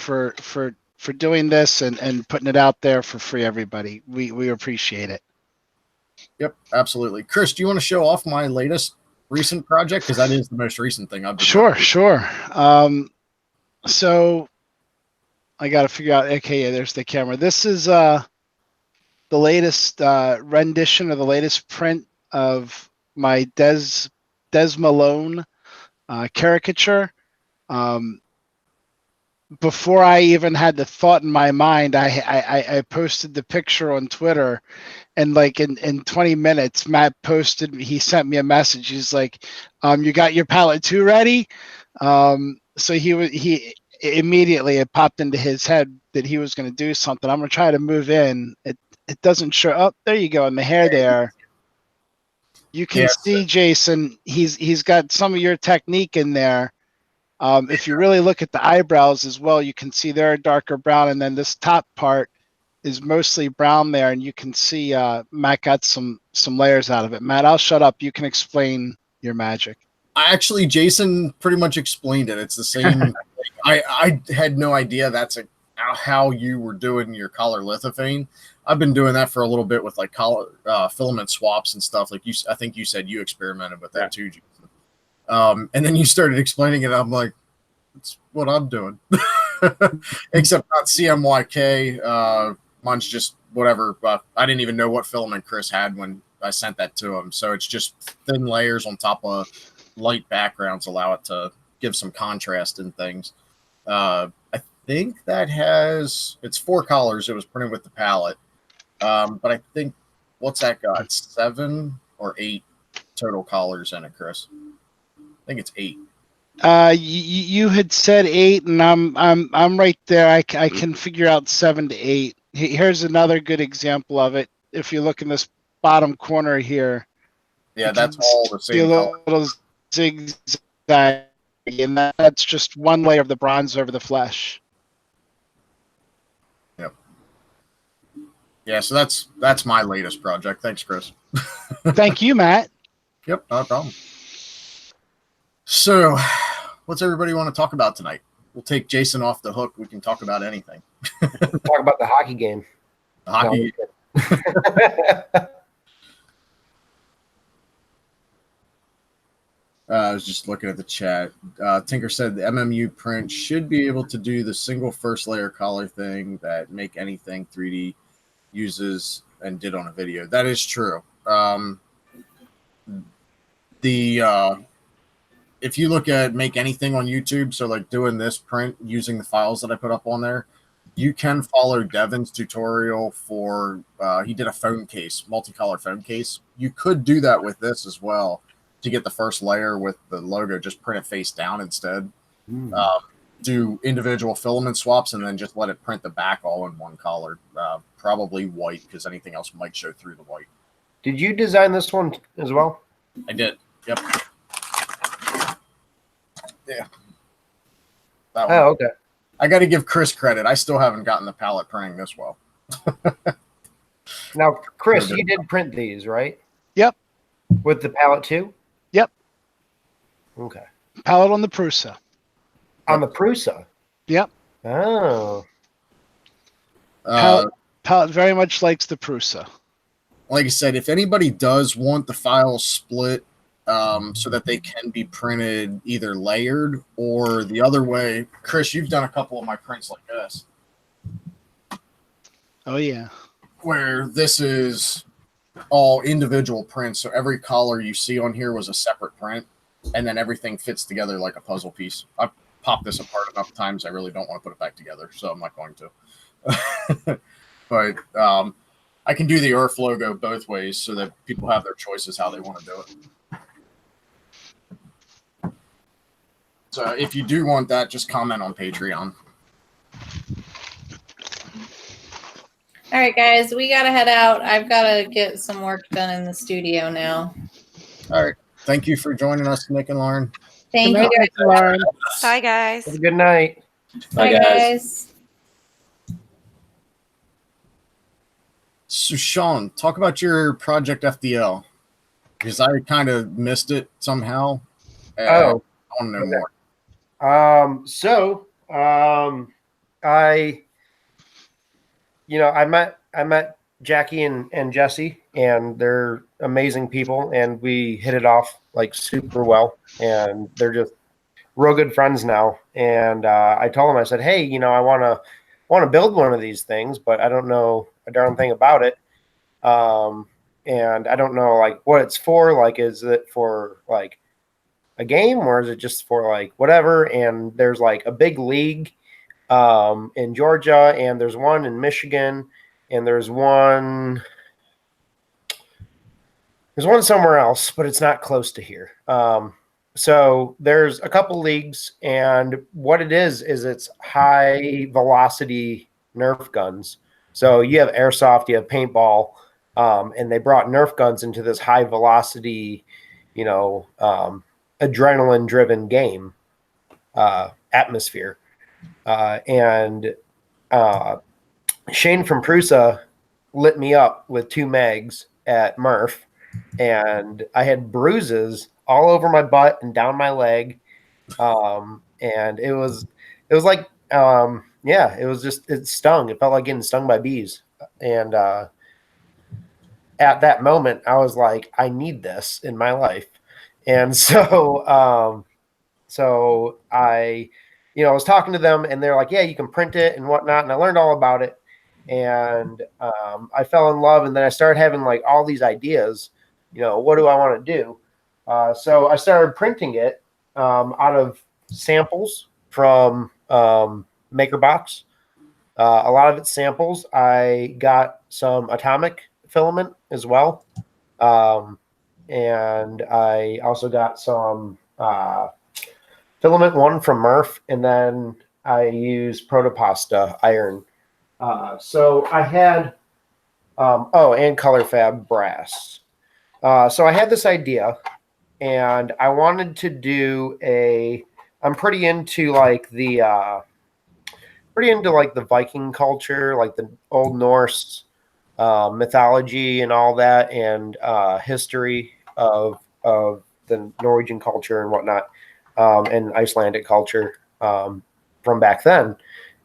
doing this and putting it out there for free, everybody. We appreciate it. Yep, absolutely. Chris, do you want to show off my latest recent project? Because that is the most recent thing I've been Sure. So I got to figure out. Okay, yeah, there's the camera. This is the latest rendition of the latest print of my Des Malone caricature. Before I even had the thought in my mind, I posted the picture on Twitter, and like in 20 minutes, Matt posted. He sent me a message. He's like, "You got your palette 2 ready?" So he immediately, it popped into his head that he was going to do something. I'm going to try to move in. It doesn't show up. There you go, in the hair there. You can see, Jason, he's got some of your technique in there. If you really look at the eyebrows as well, you can see they're a darker brown, and then this top part is mostly brown there, and you can see Matt got some layers out of it. Matt, I'll shut up. You can explain your magic. Actually, Jason pretty much explained it. It's the same. I had no idea that's how you were doing your color lithophane. I've been doing that for a little bit with like color filament swaps and stuff. Like I think you said you experimented with that too, Jason. And then you started explaining it. I'm like, that's what I'm doing, except not CMYK. Mine's just whatever. I didn't even know what filament Chris had when I sent that to him. So it's just thin layers on top of light backgrounds, allow it to give some contrast and things. I think that it's 4 colors. It was printed with the palette. But I think, what's that got? 7 or 8 total colors in it, Chris? I think it's 8. You had said 8, and I'm right there. I can figure out 7 to 8. Here's another good example of it. If you look in this bottom corner here, yeah, that's all the same color. Little zigzag, and that's just one layer of the bronze over the flesh. Yep. Yeah, so that's my latest project. Thanks, Chris. Thank you, Matt. Yep, no problem. So, what's everybody want to talk about tonight? We'll take Jason off the hook. We can talk about anything. Talk about the hockey game. The hockey. I was just looking at the chat. Tinker said the MMU print should be able to do the single first layer color thing that Make Anything 3D uses and did on a video. That is true. If you look at Make Anything on YouTube, so like doing this print using the files that I put up on there, you can follow Devin's tutorial for, he did a phone case, multicolor phone case. You could do that with this as well to get the first layer with the logo, just print it face down instead. Do individual filament swaps and then just let it print the back all in one color, probably white because anything else might show through the white. Did you design this one as well? I did. Yep. Yeah. That one. Oh, okay. I got to give Chris credit. I still haven't gotten the palette printing this well. Now, Chris, you did print these, right? Yep. With the palette too? Yep. Okay. Palette on the Prusa. On the Prusa. Yep. Oh. Palette very much likes the Prusa. Like I said, if anybody does want the files split so that they can be printed either layered or the other way, Chris, you've done a couple of my prints like this. Oh, yeah. Where this is all individual prints. So every collar you see on here was a separate print, and then everything fits together like a puzzle piece. I've popped this apart enough times I really don't want to put it back together, so I'm not going to. But I can do the Earth logo both ways so that people have their choices how they want to do it. So if you do want that, just comment on Patreon. All right, guys, we got to head out. I've got to get some work done in the studio now. All right. Thank you for joining us, Nick and Lauren. Thank Good you, night, guys. Lauren. Bye, guys. Have a good night. Bye, guys. So, Sean, talk about your project FDL, because I kind of missed it somehow. I want to know more. I met Jackie and Jesse, and they're amazing people, and we hit it off like super well, and they're just real good friends now. And I told them, I said, hey, I want to build one of these things, but I don't know a darn thing about it. And I don't know like what it's for. Like, is it for like a game, or is it just for like whatever? And there's like a big league in Georgia, and there's one in Michigan, and there's one somewhere else, but it's not close to here. So there's a couple leagues, and what it is it's high velocity Nerf guns. So you have airsoft, you have paintball, and they brought Nerf guns into this high velocity, adrenaline driven game atmosphere. And Shane from Prusa lit me up with 2 megs at Murph, and I had bruises all over my butt and down my leg. And it was like, it stung. It felt like getting stung by bees. And at that moment, I was like, I need this in my life. And so I, was talking to them, and they're like, yeah, you can print it and whatnot. And I learned all about it. And I fell in love. And then I started having like all these ideas, what do I want to do? So I started printing it out of samples from MakerBox. A lot of it's samples. I got some atomic filament as well. And I also got some filament one from Murph, and then I use Protopasta iron. So I had, and Color Fab brass. So I had this idea, and I wanted to do I'm pretty into like the Viking culture, like the Old Norse mythology and all that, and history of the Norwegian culture and whatnot, and Icelandic culture from back then.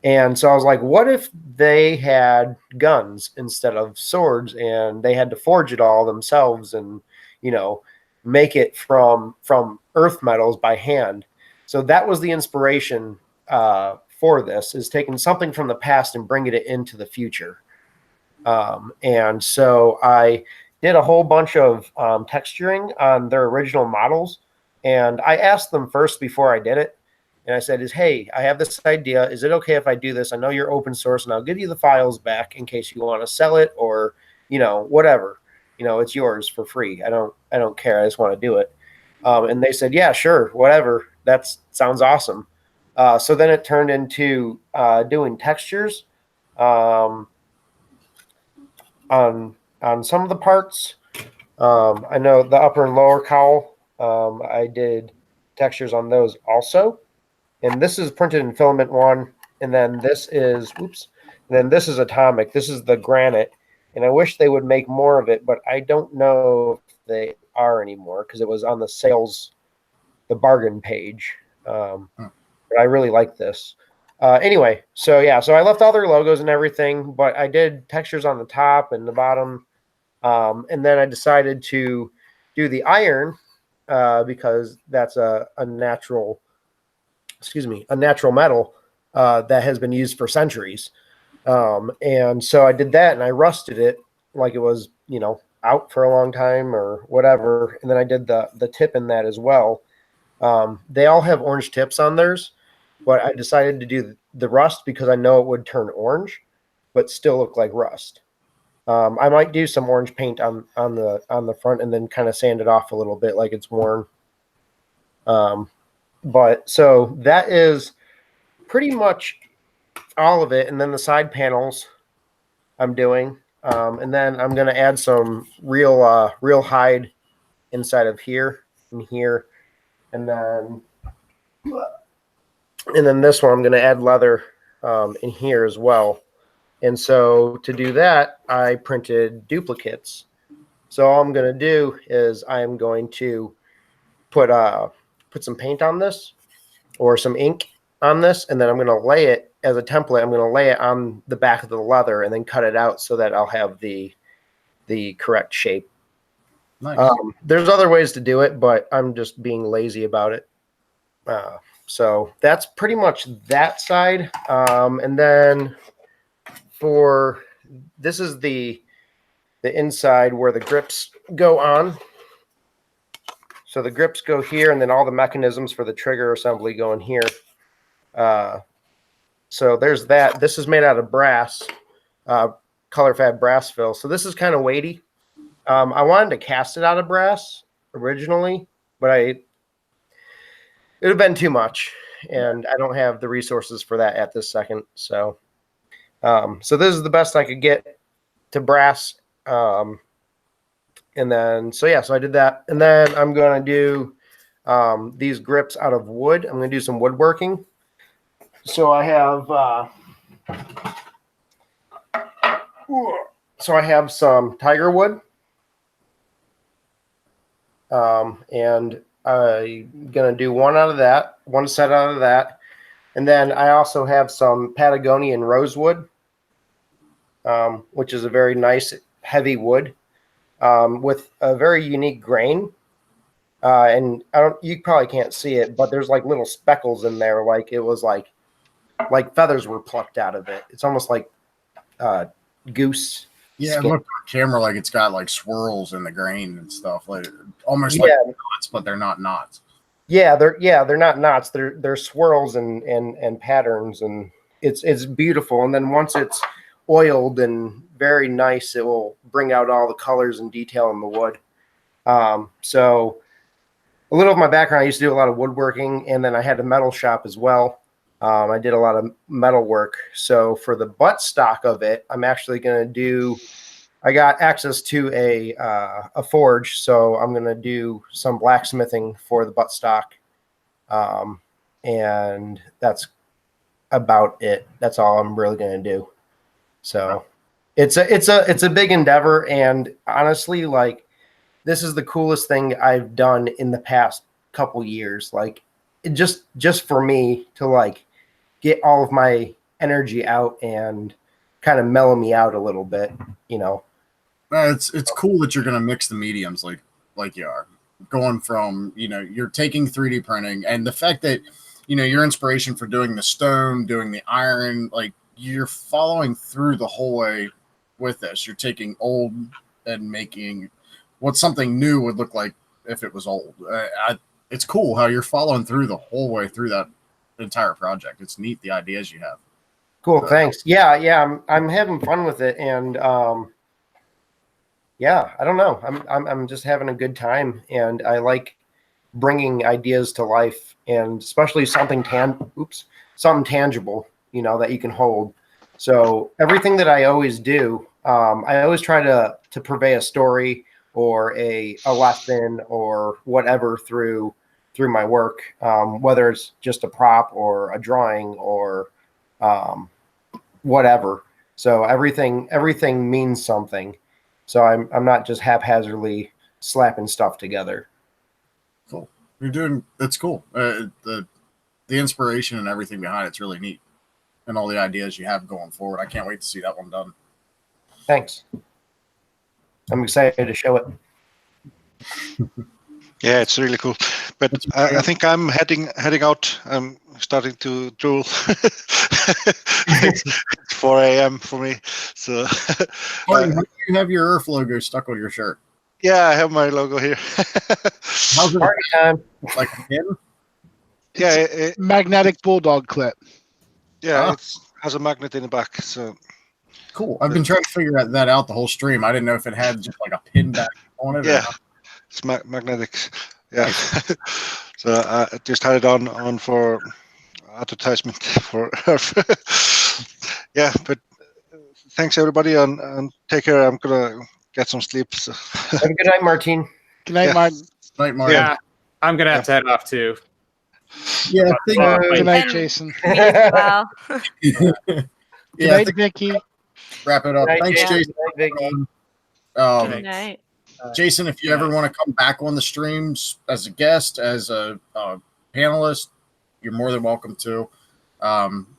And so I was like, what if they had guns instead of swords, and they had to forge it all themselves and, make it from earth metals by hand. So that was the inspiration for this, is taking something from the past and bringing it into the future. And so I did a whole bunch of texturing on their original models. And I asked them first before I did it. And I said, hey, I have this idea. Is it okay if I do this? I know you're open source, and I'll give you the files back in case you want to sell it, or, whatever. It's yours for free. I don't care. I just want to do it. And they said, yeah, sure, whatever. That sounds awesome. So then it turned into doing textures on some of the parts. I know the upper and lower cowl, I did textures on those also. And this is printed in filament one. And then this is, this is atomic. This is the granite. And I wish they would make more of it, but I don't know if they are anymore, because it was on the sales, the bargain page. Or but I really like this. Anyway, so yeah, so I left all their logos and everything, but I did textures on the top and the bottom. And then I decided to do the iron because that's a natural, a natural metal that has been used for centuries. And so I did that and I rusted it like it was, out for a long time or whatever. And then I did the tip in that as well. They all have orange tips on theirs, but I decided to do the rust because I know it would turn orange, but still look like rust. I might do some orange paint on the front and then kind of sand it off a little bit like it's worn. But so that is pretty much all of it. And then the side panels I'm doing. And then I'm going to add some real hide inside of here and here. And then this one, I'm going to add leather in here as well. And so to do that, I printed duplicates. So all I'm going to do is I'm going to put some paint on this or some ink on this, and then I'm going to lay it as a template. I'm going to lay it on the back of the leather and then cut it out so that I'll have the correct shape. Nice. There's other ways to do it, but I'm just being lazy about it. So that's pretty much that side. And then this is the inside where the grips go on. So the grips go here, and then all the mechanisms for the trigger assembly go in here. So there's that. This is made out of brass, color fab brass fill. So this is kind of weighty. I wanted to cast it out of brass originally, but it would have been too much, and I don't have the resources for that at this second. So, so this is the best I could get to brass. And then, so yeah, so I did that. And then I'm going to do these grips out of wood. I'm going to do some woodworking. So I have some tiger wood. And I'm going to do one set out of that. And then I also have some Patagonian rosewood, which is a very nice heavy wood with a very unique grain. And you probably can't see it, but there's like little speckles in there. Like it was like feathers were plucked out of it. It's almost like goose. Yeah, skin. it looked on camera like it's got like swirls in the grain and stuff, like almost like knots, but they're not knots. Yeah, they're not knots. They're swirls and patterns, and it's beautiful. And then once it's oiled and very nice, it will bring out all the colors and detail in the wood. So a little of my background, I used to do a lot of woodworking, and then I had a metal shop as well. I did a lot of metal work. So for the butt stock of it, I'm actually going to do, I got access to a forge. So I'm going to do some blacksmithing for the butt stock. And that's about it. That's all I'm really going to do. So it's a big endeavor. And honestly, like, this is the coolest thing I've done in the past couple years. Like, just for me to like get all of my energy out and kind of mellow me out a little bit, you know. It's cool that you're going to mix the mediums like you are, going from, you're taking 3D printing, and the fact that, your inspiration for doing the stone, doing the iron, like you're following through the whole way with this. You're taking old and making what something new would look like if it was old. It's cool how you're following through the whole way through that entire project. It's neat, the ideas you have. Cool. Thanks. Yeah. I'm having fun with it. And, yeah, I don't know. I'm just having a good time, and I like bringing ideas to life, and especially something tangible, that you can hold. So everything that I always do, I always try to purvey a story or a lesson or whatever through my work, whether it's just a prop or a drawing or whatever. So everything means something. So I'm not just haphazardly slapping stuff together. Cool. That's cool. the inspiration and everything behind it's really neat, and all the ideas you have going forward. I can't wait to see that one done. Thanks. I'm excited to show it. Yeah, it's really cool. But I think I'm heading out. I'm starting to drool. It's 4 a.m. for me. So Martin, you have your Earth logo stuck on your shirt. yeah, I have my logo here. How's it? Party time. Like a pin? Yeah, Magnetic bulldog clip. yeah, Ah. it has a magnet in the back. So Cool. I've been trying to figure that out the whole stream. I didn't know if it had just like a pin back on it. yeah, Or not. it's magnetic. Yeah. So I just had it on for advertisement for yeah, but thanks everybody and take care. I'm gonna get some sleep. So. Have a good night, Martine. Good night, Yeah. Martin. Night, Martin. Yeah, I'm gonna have to head off too. Yeah, I think, Good night, And- Jason. Me as well. Good yeah, I night, think Vicky. wrap it up. Good night, Thanks, Jason. Jason. Good night, Vicky. Good Um, night. Jason, if you ever want to come back on the streams as a guest, as a panelist, you're more than welcome to.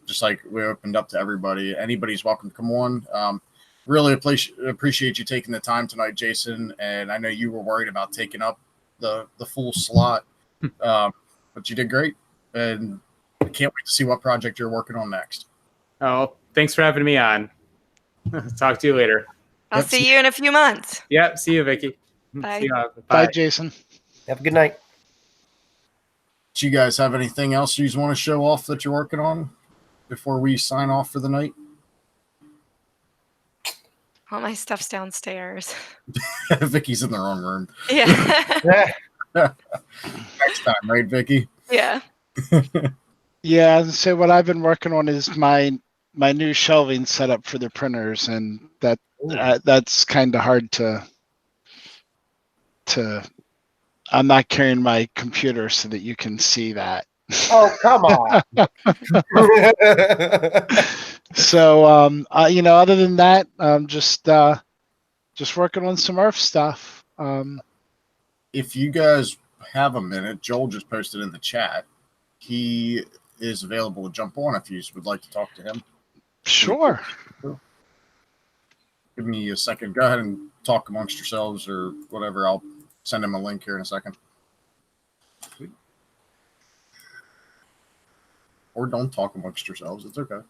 Just like we opened up to everybody, anybody's welcome to come on. Really appreciate you taking the time tonight, Jason. And I know you were worried about taking up the full slot, but you did great. And I can't wait to see what project you're working on next. Oh, thanks for having me on. Talk to you later. I'll Yep. see you in a few months. Yep. See you, Vicky. Bye. See you. Bye, Jason. Have a good night. Do you guys have anything else you want to show off that you're working on before we sign off for the night? All my stuff's downstairs. Vicky's in the wrong room. Yeah. Next time, right, Vicky? Yeah. Yeah, so what I've been working on is my new shelving setup for the printers, and that's kind of hard to. I'm not carrying my computer so that you can see that. Oh, come on. So, other than that, just working on some Earth stuff. If you guys have a minute, Joel just posted in the chat. He is available to jump on if you would like to talk to him. Sure. Give me a second. Go ahead and talk amongst yourselves or whatever. I'll send him a link here in a second. Or don't talk amongst yourselves. It's okay.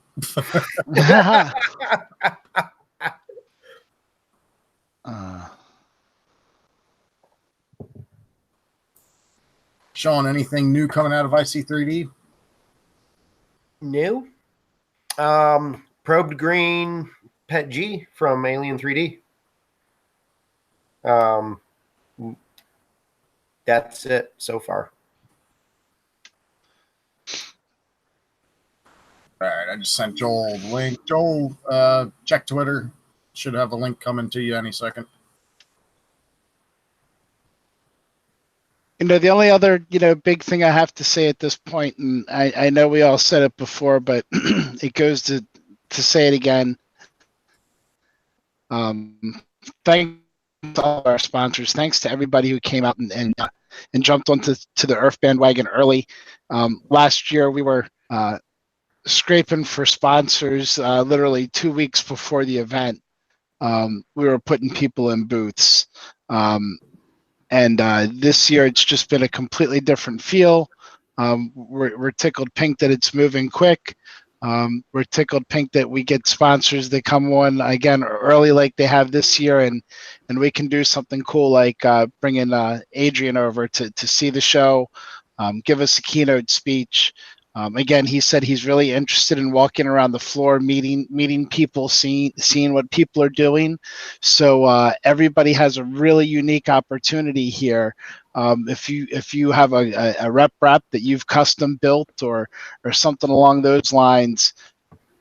Sean, anything new coming out of IC3D? New? Probed Green Pet G from Alien 3D. That's it so far. All right, I just sent Joel the link. Joel, check Twitter. Should have a link coming to you any second. The only other, big thing I have to say at this point, and I know we all said it before, but it goes to say it again. Thanks to all our sponsors. Thanks to everybody who came out and jumped onto the Earth bandwagon early. Last year, we were scraping for sponsors literally 2 weeks before the event. We were putting people in booths. And this year, it's just been a completely different feel. We're tickled pink that it's moving quick. We're tickled pink that we get sponsors that come on again early like they have this year, and we can do something cool like bringing Adrian over to see the show, give us a keynote speech. Again, he said he's really interested in walking around the floor, meeting people, seeing what people are doing. So everybody has a really unique opportunity here. If you have a rep wrap that you've custom built or something along those lines,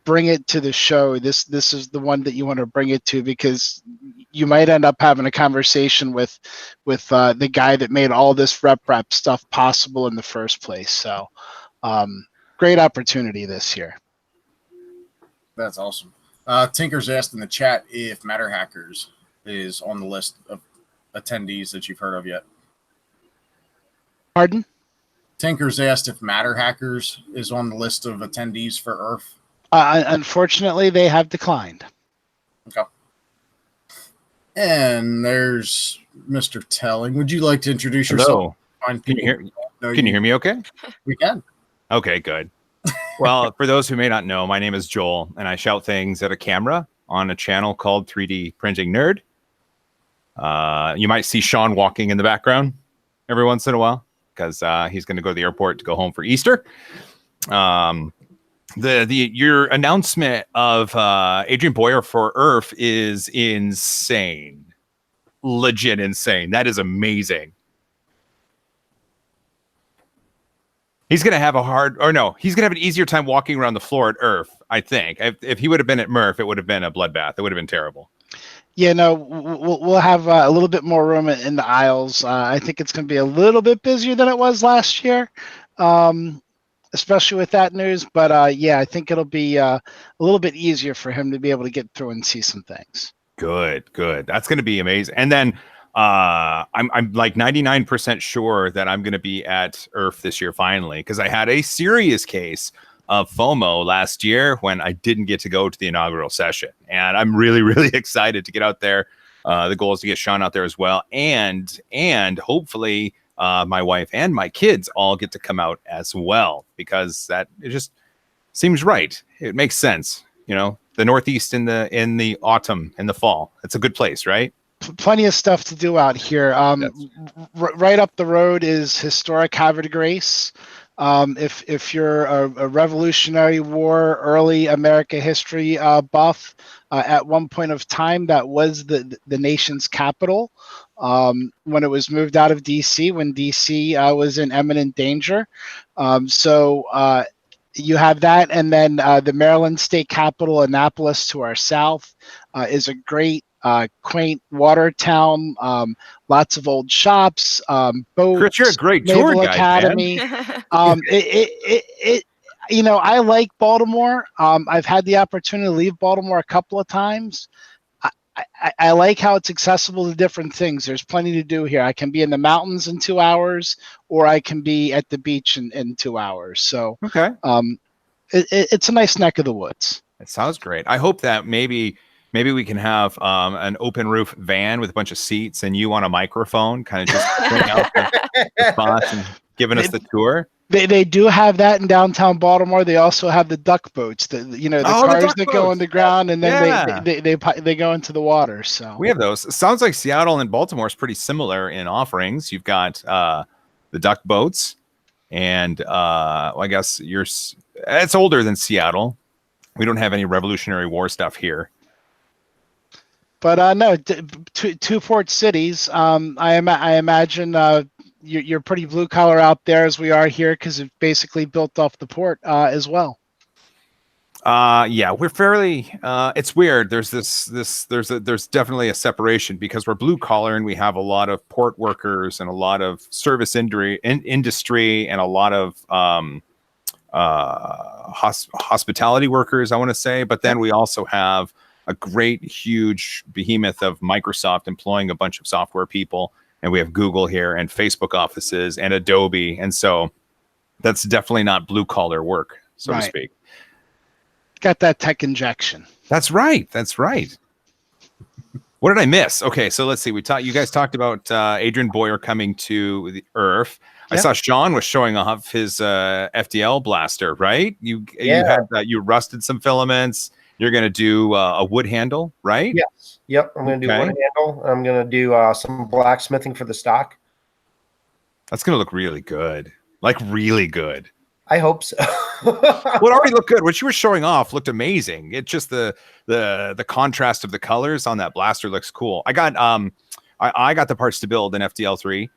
bring it to the show. This is the one that you want to bring it to, because you might end up having a conversation with the guy that made all this rep wrap stuff possible in the first place. So. Great opportunity this year. That's awesome. Tinker's asked in the chat if Matter Hackers is on the list of attendees that you've heard of yet. Pardon? Tinker's asked if Matter Hackers is on the list of attendees for ERF. Unfortunately, they have declined. Okay. And there's Mr. Telling. Would you like to introduce yourself? Can you hear me okay? We can. Okay, good. Well, for those who may not know, my name is Joel, and I shout things at a camera on a channel called 3D Printing Nerd. You might see Sean walking in the background every once in a while because he's going to go to the airport to go home for Easter. Your announcement of Adrian Boyer for ERF is insane. Legit insane. That is amazing. He's going to have he's going to have an easier time walking around the floor at ERF, I think. If he would have been at Murph, it would have been a bloodbath. It would have been terrible. Yeah, no, we'll have a little bit more room in the aisles. I think it's going to be a little bit busier than it was last year, especially with that news. But yeah, I think it'll be a little bit easier for him to be able to get through and see some things. Good. That's going to be amazing. And then I'm like 99% sure that I'm going to be at ERF this year finally, because I had a serious case of FOMO last year when I didn't get to go to the inaugural session. And I'm really, really excited to get out there. The goal is to get Sean out there as well. And hopefully my wife and my kids all get to come out as well, because it just seems right. It makes sense. You know, the Northeast in the autumn and the fall. It's a good place, right? Plenty of stuff to do out here. Right up the road is historic Havre de Grace. If you're a Revolutionary War, early America history buff, at one point of time that was the nation's capital when it was moved out of D.C., when D.C. Was in imminent danger. So you have that, and then the Maryland state capital, Annapolis, to our south, is a great quaint water town, lots of old shops, boats. Chris, you're a great Naval tour guide, Academy. You know, I like Baltimore. I've had the opportunity to leave Baltimore a couple of times. I like how it's accessible to different things. There's plenty to do here. I can be in the mountains in 2 hours, or I can be at the beach in 2 hours. So okay, it's a nice neck of the woods. It sounds great. I hope that maybe we can have an open roof van with a bunch of seats and you on a microphone, kind of just putting out the spots and giving us the tour. They do have that in downtown Baltimore. They also have the duck boats, cars that go on the ground, and then they go into the water. So we have those. It sounds like Seattle and Baltimore is pretty similar in offerings. You've got the duck boats, and I guess it's older than Seattle. We don't have any Revolutionary War stuff here. But no, two port cities. I imagine you're pretty blue collar out there as we are here, because it's basically built off the port as well. Yeah, we're fairly. It's weird. There's there's definitely a separation, because we're blue collar and we have a lot of port workers and a lot of service industry and a lot of hospitality workers, I want to say. But then we also have a great, huge behemoth of Microsoft employing a bunch of software people. And we have Google here and Facebook offices and Adobe. And so that's definitely not blue collar work, so to speak. Got that tech injection. That's right. What did I miss? Okay, so let's see. You guys talked about Adrian Boyer coming to the ERF. Yep. I saw Sean was showing off his FDL blaster, right? You rusted some filaments. You're going to do a wood handle, right? Yes. Yep. I'm going to do a wood handle. I'm going to do some blacksmithing for the stock. That's going to look really good. Like really good. I hope so. Well, it already looked good. What you were showing off looked amazing. It just the contrast of the colors on that blaster looks cool. I got I got the parts to build an FDL3.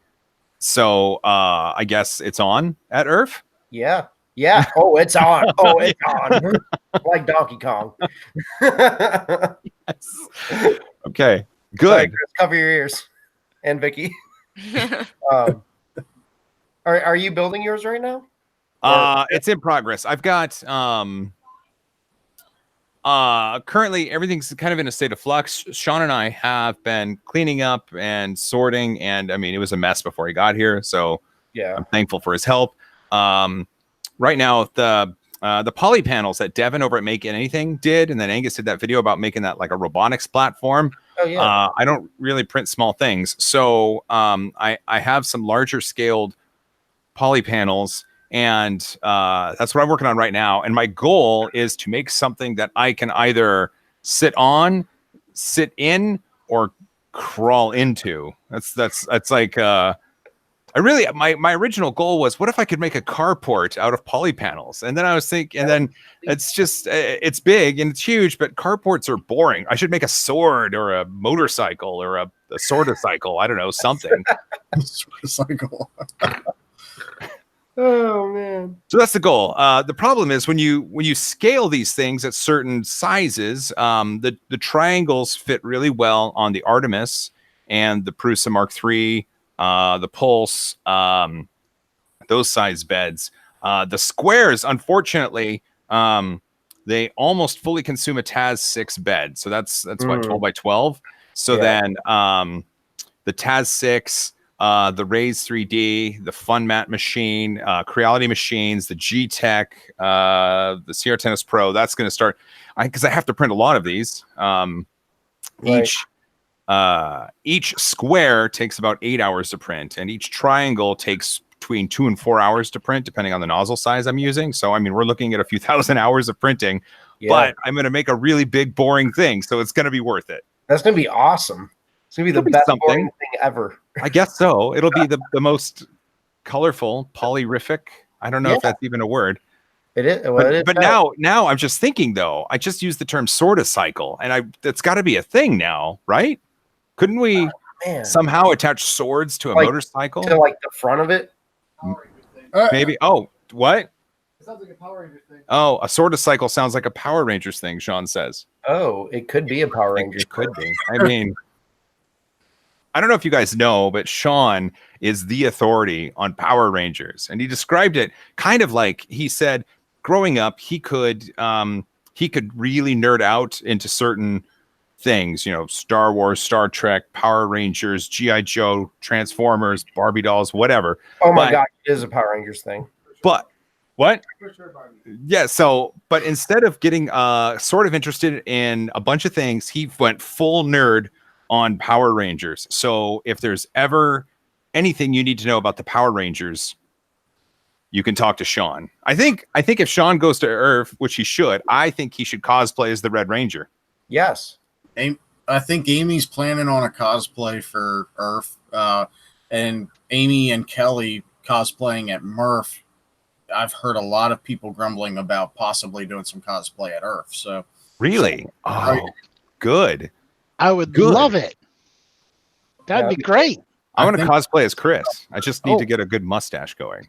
So I guess it's on at ERF? Yeah. Yeah. Oh, it's on. Oh, it's on. Like Donkey Kong. Yes. Okay. Good. Sorry, Chris, cover your ears. And Vicky. Are you building yours right now? It's in progress. I've got currently everything's kind of in a state of flux. Sean and I have been cleaning up and sorting, and I mean it was a mess before he got here. So yeah, I'm thankful for his help. right now the poly panels that Devin over at Make Anything did, and then Angus did that video about making that like a robotics platform. Oh yeah. I don't really print small things, so I have some larger scaled poly panels, and that's what I'm working on right now. And my goal is to make something that I can either sit on, sit in, or crawl into. That's like my original goal was, what if I could make a carport out of poly panels? And then I was thinking, and then it's just it's big and it's huge, but carports are boring. I should make a sword or a motorcycle or a sorta-cycle. I don't know, something. Sorta-cycle. Oh man. So that's the goal. The problem is when you scale these things at certain sizes, the triangles fit really well on the Artemis and the Prusa Mark III, the Pulse, those size beds. The squares, unfortunately, they almost fully consume a TAS 6 bed. So that's what, 12 by 12. So then the TAS 6, the Raise 3D, the Fun Mat machine, Creality machines, the G-Tech, the Sierra Tennis Pro, that's going to start, because I have to print a lot of these. Each square takes about 8 hours to print, and each triangle takes between 2 and 4 hours to print, depending on the nozzle size I'm using. So, I mean, we're looking at a few thousand hours of printing, but I'm going to make a really big, boring thing. So it's going to be worth it. That's going to be awesome. It's going to be the best boring thing ever. I guess so. It'll be the most colorful, polyrific. I don't know if that's even a word. It is. Well, but now I'm just thinking, though, I just used the term sorta-cycle, and that's got to be a thing now, right? Couldn't we somehow attach swords to a motorcycle? To like the front of it? Maybe. Oh, what? It sounds like a Power Rangers thing. Oh, a sorta-cycle sounds like a Power Rangers thing, Sean says. Oh, it could be a Power Rangers. It could be. I mean, I don't know if you guys know, but Sean is the authority on Power Rangers. And he described it kind of like, he said, growing up, he could really nerd out into certain things, you know, Star Wars, Star Trek, Power Rangers, G.I. Joe, Transformers, Barbie dolls, whatever. Oh my God, it is a Power Rangers thing. But what? Yeah, so, but instead of getting sort of interested in a bunch of things, he went full nerd on Power Rangers. So if there's ever anything you need to know about the Power Rangers, you can talk to Sean. I think if Sean goes to Earth, which he should, I think he should cosplay as the Red Ranger. Yes. I think Amy's planning on a cosplay for Earth, and Amy and Kelly cosplaying at Murph. I've heard a lot of people grumbling about possibly doing some cosplay at Earth. So really, good. I would love it. That'd be great. I want to cosplay as Chris. I just need to get a good mustache going.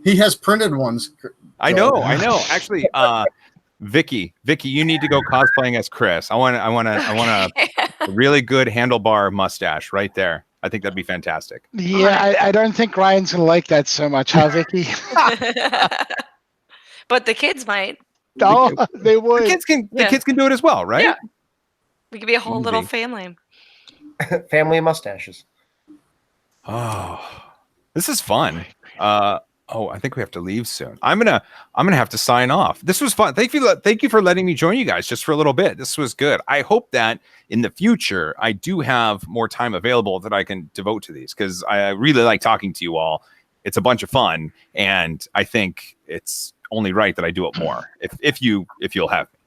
He has printed ones. I know. Actually, Vicky, you need to go cosplaying as Chris. I want a really good handlebar mustache right there. I think that'd be fantastic. Yeah, I don't think Ryan's gonna like that so much, huh, Vicky? But the kids might. Oh, they would. The kids can do it as well, right? Yeah. We could be a whole little family. Family of mustaches. Oh, this is fun. I think we have to leave soon. I'm gonna have to sign off. This was fun. Thank you for letting me join you guys just for a little bit. This was good. I hope that in the future I do have more time available that I can devote to these, because I really like talking to you all. It's a bunch of fun, and I think it's only right that I do it more. If you'll have me.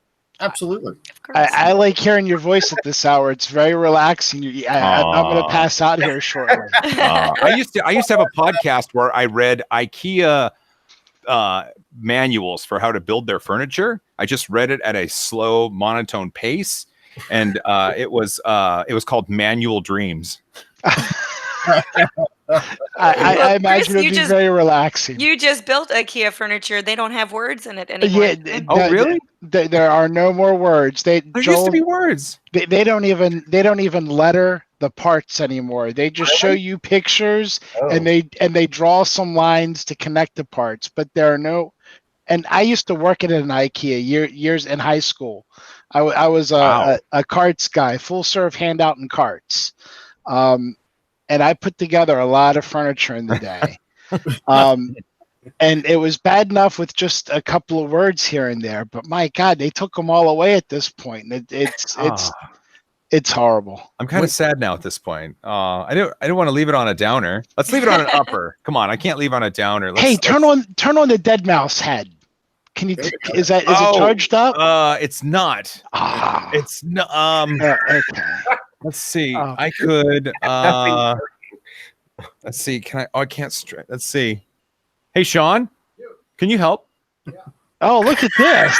Absolutely. I like hearing your voice at this hour. It's very relaxing. I'm going to pass out here shortly. I used to have a podcast where I read IKEA manuals for how to build their furniture. I just read it at a slow, monotone pace, and it was called Manual Dreams. I imagine it'd be very relaxing. You just built IKEA furniture. They don't have words in it anymore. Yeah, really? There are no more words. There used to be words. They don't even letter the parts anymore. They just show you pictures and they draw some lines to connect the parts. But there are no. And I used to work at an IKEA years in high school. I was a carts guy, full serve handout and carts. and I put together a lot of furniture in the day. And it was bad enough with just a couple of words here and there, but my God, they took them all away at this point. And it's horrible. I'm kind of sad now at this point. I don't want to leave it on a downer. Let's leave it on an upper. Come on, I can't leave on a downer. Turn on the dead mouse head. Can you? Is it charged up? It's not. It's not. Okay. Let's see. I could. Let's see. Can I? Oh, I can't. Let's see. Hey, Sean, can you help? Oh, look at this.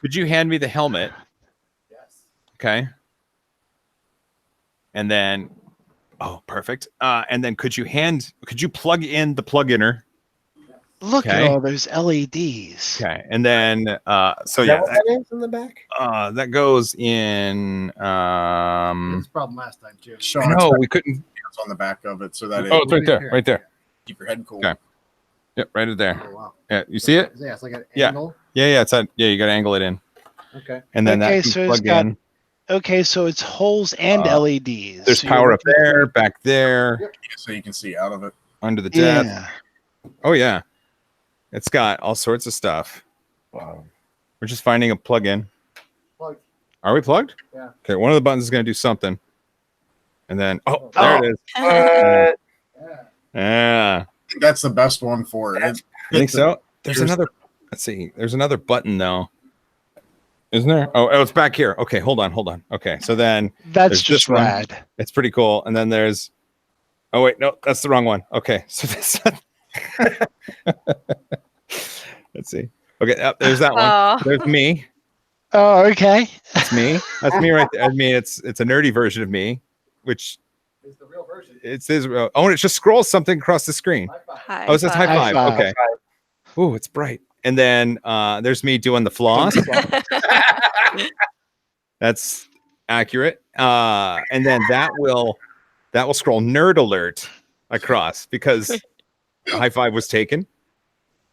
Could you hand me the helmet? Yes. Okay. And then, oh, perfect. And then could you plug in the plug-inner? Look at all those LEDs. Okay. And then, so Is that what that is in the back? that goes in, That's the problem last time too. Sean, no, we couldn't. it's on the back of it so that It's right there, right there. keep your head cool. Okay. Yep, right there. Oh, wow. Yeah, you see it? Yeah, it's like an Yeah. angle. Yeah, it's you got to angle it in. Okay. And then Okay, that can so it's plug got in. Okay, so it's holes and LEDs. There's So power you're up there, back there, Yep. So you can see out of it. under the desk. Yeah. Oh yeah, it's got all sorts of stuff. Wow. We're just finding a plug-in. Plug. Are we plugged? Yeah. Okay, one of the buttons is going to do something, and then there it is. Yeah. Yeah, I think that's the best one for it. I think so. There's another. Let's see. There's another button though. Isn't there? Oh, it's back here. Okay, hold on. Okay, so then That's there's just this one. rad. It's pretty cool. And then there's. Oh wait, no, that's the wrong one. Okay, so this. Let's see. Okay, there's that one. Oh. There's me. Oh, okay. That's me. That's me right there. I mean, it's a nerdy version of me, which It's the real version. it says. Oh, and it just scrolls something across the screen. High Oh, it says high High five. five. Okay. Ooh, it's bright. And then there's me doing the floss. That's accurate. And then that will scroll nerd alert across because high five was taken.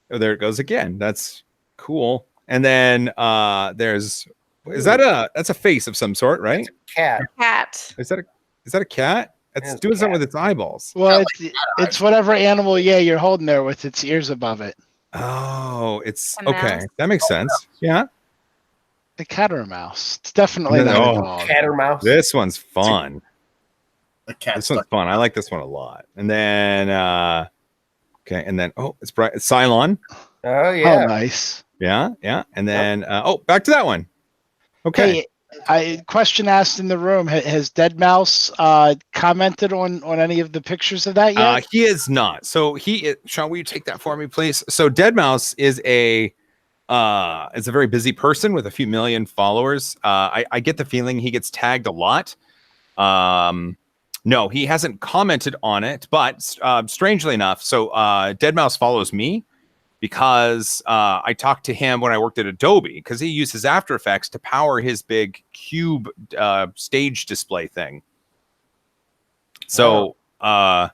Oh, there it goes again. That's cool. And then that's a face of some sort, right? Cat. Cat. Is that a cat? It's It's doing a something cat. with its eyeballs. Well, it's whatever animal, you're holding there with its ears above it. Oh, it's A okay. mouse? That makes sense. Yeah. A cat or a mouse. It's definitely not Oh. a dog. Cat or mouse? This one's fun. The cat This one's fun. I like this one a lot. And then okay, and then it's bright. It's Cylon. Oh yeah. Oh, nice. Yeah. And then back to that one. Okay. Hey, question asked in the room: Has Dead Mouse commented on any of the pictures of that yet? He is not. So Sean, will you take that for me, please? So Dead Mouse is a very busy person with a few million followers. I get the feeling he gets tagged a lot. No, he hasn't commented on it, but strangely enough, so Dead Mouse follows me because I talked to him when I worked at Adobe because he uses After Effects to power his big cube stage display thing. So I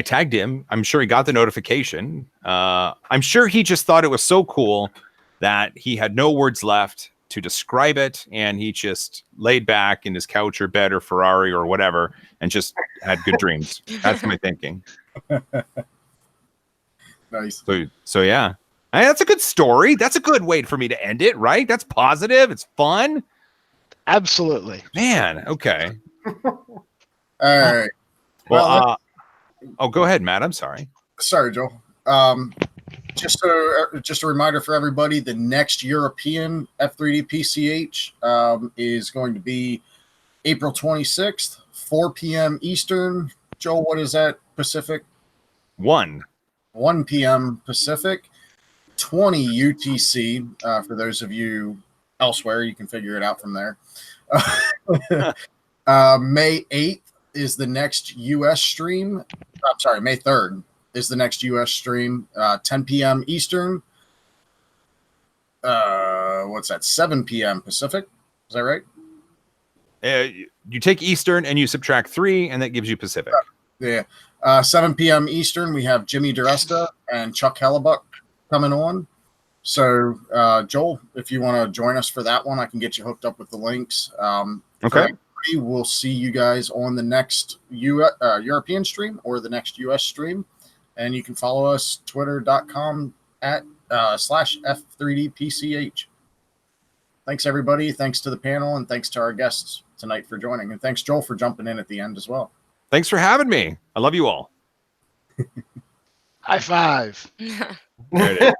tagged him. I'm sure he got the notification. I'm sure he just thought it was so cool that he had no words left to describe it, and he just laid back in his couch or bed or Ferrari or whatever and just had good dreams. That's my thinking. Nice. So yeah. That's a good story. That's a good way for me to end it, right? That's positive. It's fun. Absolutely. Man, okay. All right. Well, go ahead, Matt. I'm sorry. Sorry, Joel. Just a reminder for everybody: the next European F3D PCH is going to be April 26th, 4 p.m. Eastern. Joel, what is that Pacific? 1 p.m. Pacific, 20 UTC. For those of you elsewhere, you can figure it out from there. May 8th is the next U.S. stream. I'm sorry, May 3rd is the next U.S. stream, 10 p.m. Eastern. What's that? 7 p.m. Pacific. Is that right? You take Eastern and you subtract 3, and that gives you Pacific. Yeah. 7 p.m. Eastern, we have Jimmy DeResta and Chuck Hellebuck coming on. So, Joel, if you want to join us for that one, I can get you hooked up with the links. Okay. For everybody. We'll see you guys on the next European stream or the next US stream. And you can follow us twitter.com at /F3DPCH. Thanks, everybody. Thanks to the panel, and thanks to our guests tonight for joining. And thanks, Joel, for jumping in at the end as well. Thanks for having me. I love you all. High five. There it is.